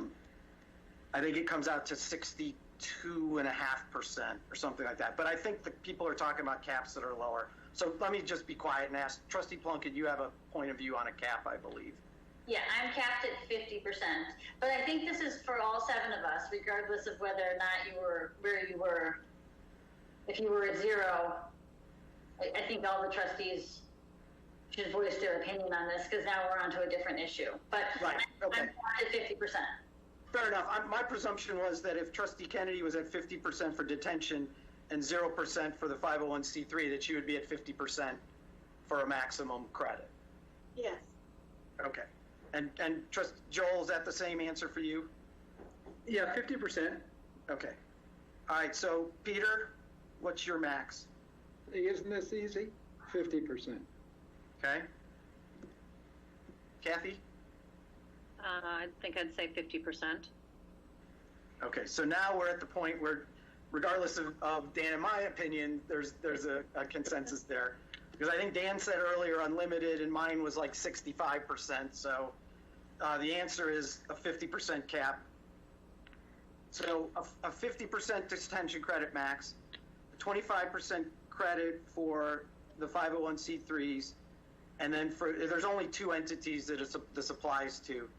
think it comes out to 62.5% or something like that. But I think the people are talking about caps that are lower. So let me just be quiet and ask, Trustee Plunkett, you have a point of view on a cap, I believe. Yeah, I'm capped at 50%. But I think this is for all 7 of us, regardless of whether or not you were where you were. If you were at 0, I think all the trustees should voice their opinion on this, because now we're on to a different issue. But right. Okay. I'm capped at 50%. Fair enough. My presumption was that if Trustee Kennedy was at 50% for detention and 0% for the 501c3, that she would be at 50% for a maximum credit. Yes. Okay. And Joel, is that the same answer for you? Yeah, 50%. Okay. All right. So Peter, what's your max? Isn't this easy? 50%. Okay. Kathy? I think I'd say 50%. Okay, so now we're at the point where, regardless of Dan and my opinion, there's a consensus there. Because I think Dan said earlier unlimited, and mine was like 65%. So the answer is a 50% cap. So a 50% detention credit max, 25% credit for the 501c3s, and then there's only 2 entities that this applies to.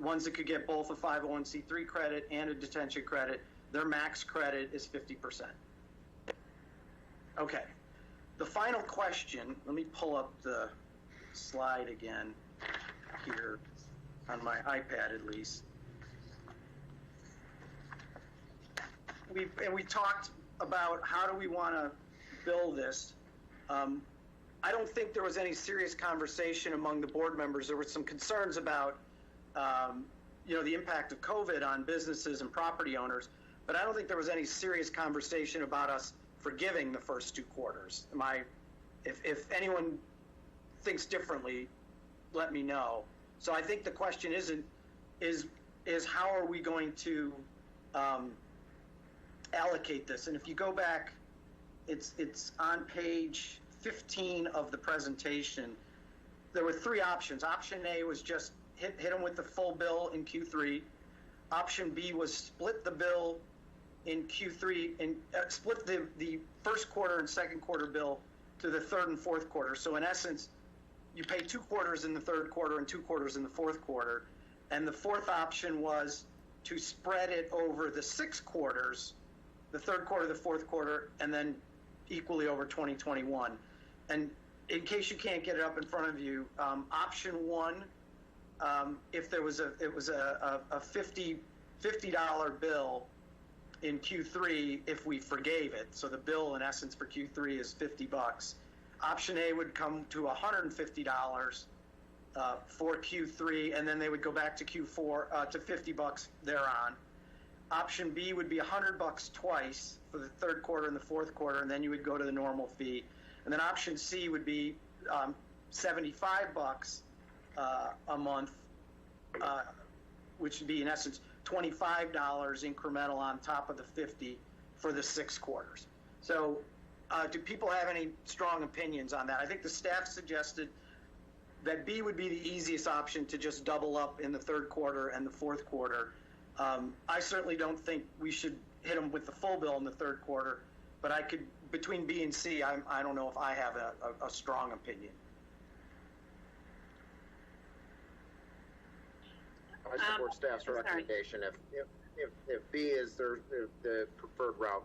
Ones that could get both a 501c3 credit and a detention credit. Their max credit is 50%. Okay. The final question, let me pull up the slide again here on my iPad at least. We talked about how do we want to bill this. I don't think there was any serious conversation among the board members. There were some concerns about the impact of COVID on businesses and property owners, but I don't think there was any serious conversation about us forgiving the first 2 quarters. If anyone thinks differently, let me know. So I think the question is is how are we going to allocate this? And if you go back, it's on page 15 of the presentation. There were three options. Option A was just hit them with the full bill in Q3. Option B was split the bill in Q3 and split the first quarter and second quarter bill to the third and fourth quarter. So in essence, you pay 2 quarters in the third quarter and 2 quarters in the fourth quarter. And the fourth option was to spread it over the 6 quarters, the third quarter, the fourth quarter, and then equally over 2021. And in case you can't get it up in front of you, option one, if there was a $50 bill in Q3, if we forgave it, so the bill in essence for Q3 is $50. Option A would come to $150 for Q3, and then they would go back to Q4 to $50 thereon. Option B would be $100 twice for the third quarter and the fourth quarter, and then you would go to the normal fee. And then option C would be $75 a month, which would be in essence $25 incremental on top of the $50 for the 6 quarters. So do people have any strong opinions on that? I think the staff suggested that B would be the easiest option, to just double up in the third quarter and the fourth quarter. I certainly don't think we should hit them with the full bill in the third quarter, but I could, between B and C, I don't know if I have a strong opinion. I support staff's recommendation. If B is the preferred route,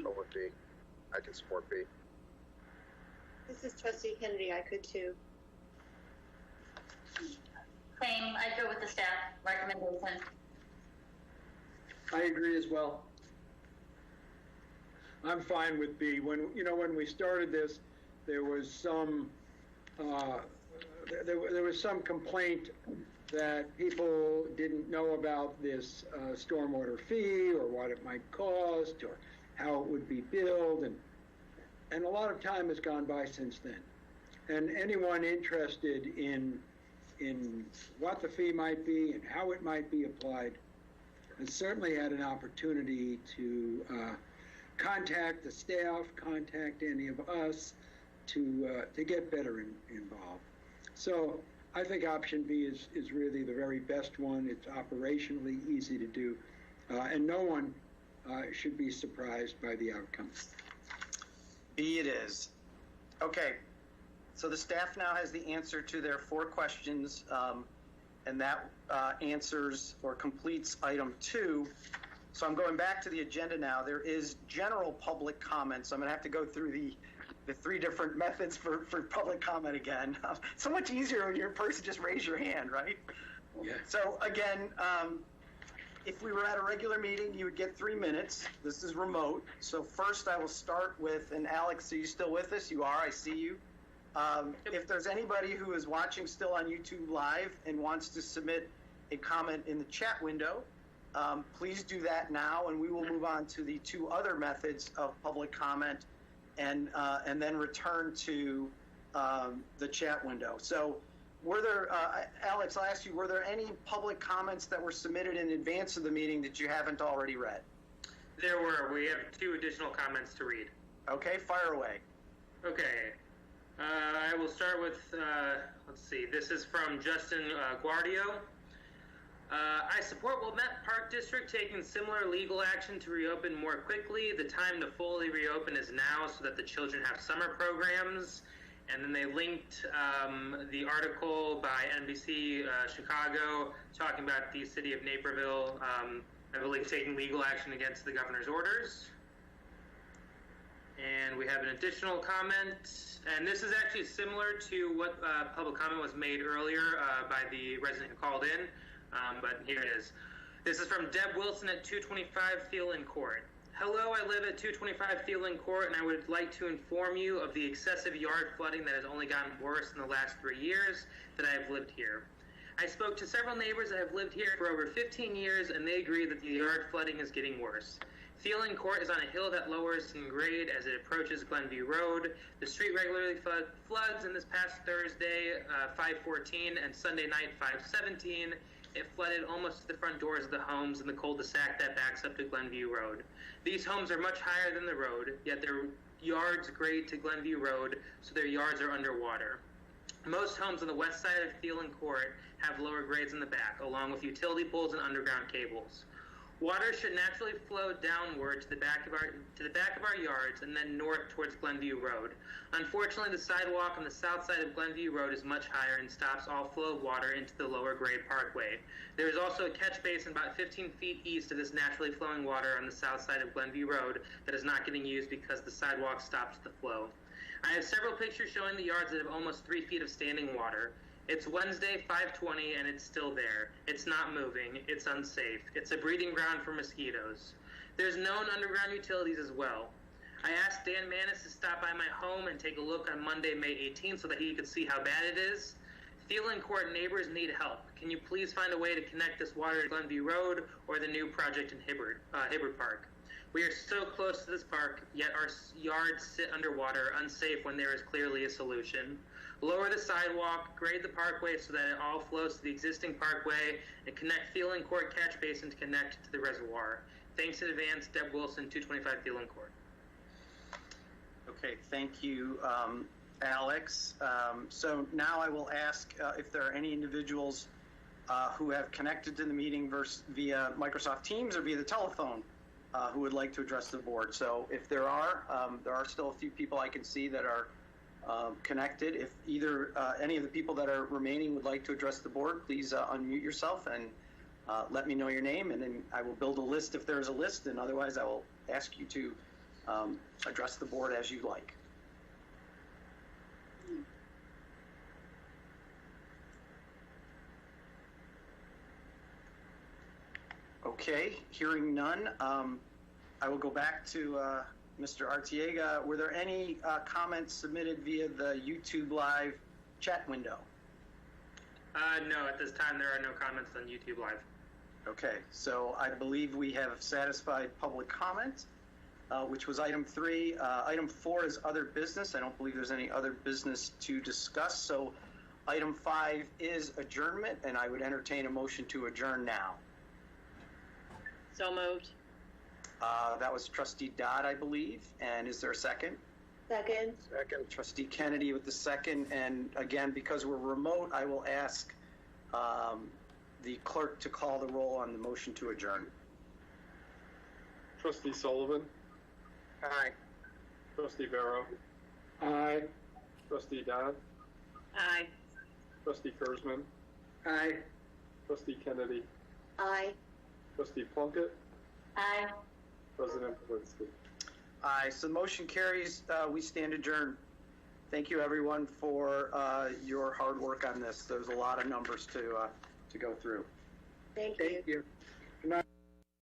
go with B. I can support B. This is Trustee Kennedy. I could too. Same. I'd go with the staff recommendation. I agree as well. I'm fine with B. When we started this, there was some there was some complaint that people didn't know about this stormwater fee, or what it might cost, or how it would be billed, and a lot of time has gone by since then. And anyone interested in what the fee might be and how it might be applied has certainly had an opportunity to contact the staff, contact any of us to get better involved. So I think option B is really the very best one. It's operationally easy to do, and no one should be surprised by the outcome. B it is. Okay, so the staff now has the answer to their 4 questions, and that answers or completes item 2. So I'm going back to the agenda now. There is general public comments. I'm going to have to go through the 3 different methods for public comment again. So much easier when you're in person, just raise your hand, right? Yeah. So again, if we were at a regular meeting, you would get 3 minutes. This is remote. So first I will start with, and Alex, are you still with us? You are, I see you. If there's anybody who is watching still on YouTube Live and wants to submit a comment in the chat window, please do that now, and we will move on to the 2 other methods of public comment, and then return to the chat window. So were there, Alex, I'll ask you, were there any public comments that were submitted in advance of the meeting that you haven't already read? There were. We have 2 additional comments to read. Okay, fire away. Okay. I will start with, let's see, this is from Justin Guardio. I support Wilmette Park District taking similar legal action to reopen more quickly. The time to fully reopen is now so that the children have summer programs. And then they linked the article by NBC Chicago talking about the city of Naperville, I believe, taking legal action against the governor's orders. And we have an additional comment, and this is actually similar to what public comment was made earlier by the resident who called in, but here it is. This is from Deb Wilson at 225 Thielen Court. Hello, I live at 225 Thielen Court, and I would like to inform you of the excessive yard flooding that has only gotten worse in the last 3 years that I have lived here. I spoke to several neighbors that have lived here for over 15 years, and they agree that the yard flooding is getting worse. Thielen Court is on a hill that lowers in grade as it approaches Glenview Road. The street regularly floods, and this past Thursday, 5:14, and Sunday night, 5:17, it flooded almost to the front doors of the homes in the cul-de-sac that backs up to Glenview Road. These homes are much higher than the road, yet their yards grade to Glenview Road, so their yards are underwater. Most homes on the west side of Thielen Court have lower grades in the back, along with utility poles and underground cables. Water should naturally flow downward to the back of our yards and then north towards Glenview Road. Unfortunately, the sidewalk on the south side of Glenview Road is much higher and stops all flow of water into the lower grade parkway. There is also a catch basin about 15 feet east of this naturally flowing water on the south side of Glenview Road that is not getting used because the sidewalk stops the flow. I have several pictures showing the yards that have almost 3 feet of standing water. It's Wednesday, 5:20, and it's still there. It's not moving. It's unsafe. It's a breeding ground for mosquitoes. There's known underground utilities as well. I asked Dan Manis to stop by my home and take a look on Monday, May 18th, so that he could see how bad it is. Thielen Court neighbors need help. Can you please find a way to connect this water to Glenview Road or the new project in Hibbard Park? We are so close to this park, yet our yards sit underwater, unsafe when there is clearly a solution. Lower the sidewalk, grade the parkway so that it all flows to the existing parkway, and connect Thielen Court catch basin to connect to the reservoir. Thanks in advance, Deb Wilson, 225 Thielen Court. Okay, thank you, Alex. So now I will ask if there are any individuals who have connected to the meeting via Microsoft Teams or via the telephone who would like to address the board. So if there are still a few people I can see that are connected. If any of the people that are remaining would like to address the board, please unmute yourself and let me know your name, and then I will build a list if there's a list, and otherwise I will ask you to address the board as you like. Okay, hearing none, I will go back to Mr. Artiega. Were there any comments submitted via the YouTube Live chat window? No, at this time there are no comments on YouTube Live. Okay, so I believe we have satisfied public comment, which was item 3. Item 4 is other business. I don't believe there's any other business to discuss. So item 5 is adjournment, and I would entertain a motion to adjourn now. So moved. That was Trustee Dodd, I believe. And is there a second? Second. Second. Trustee Kennedy with the second. And again, because we're remote, I will ask the clerk to call the roll on the motion to adjourn. Trustee Sullivan. Aye. Trustee Barrow. Aye. Trustee Dodd. Aye. Trustee Kurzman. Aye. Trustee Kennedy. Aye. Trustee Plunkett. Aye. President Blinsky. Aye. So the motion carries. We stand adjourned. Thank you, everyone, for your hard work on this. There's a lot of numbers to go through. Thank you. Thank you.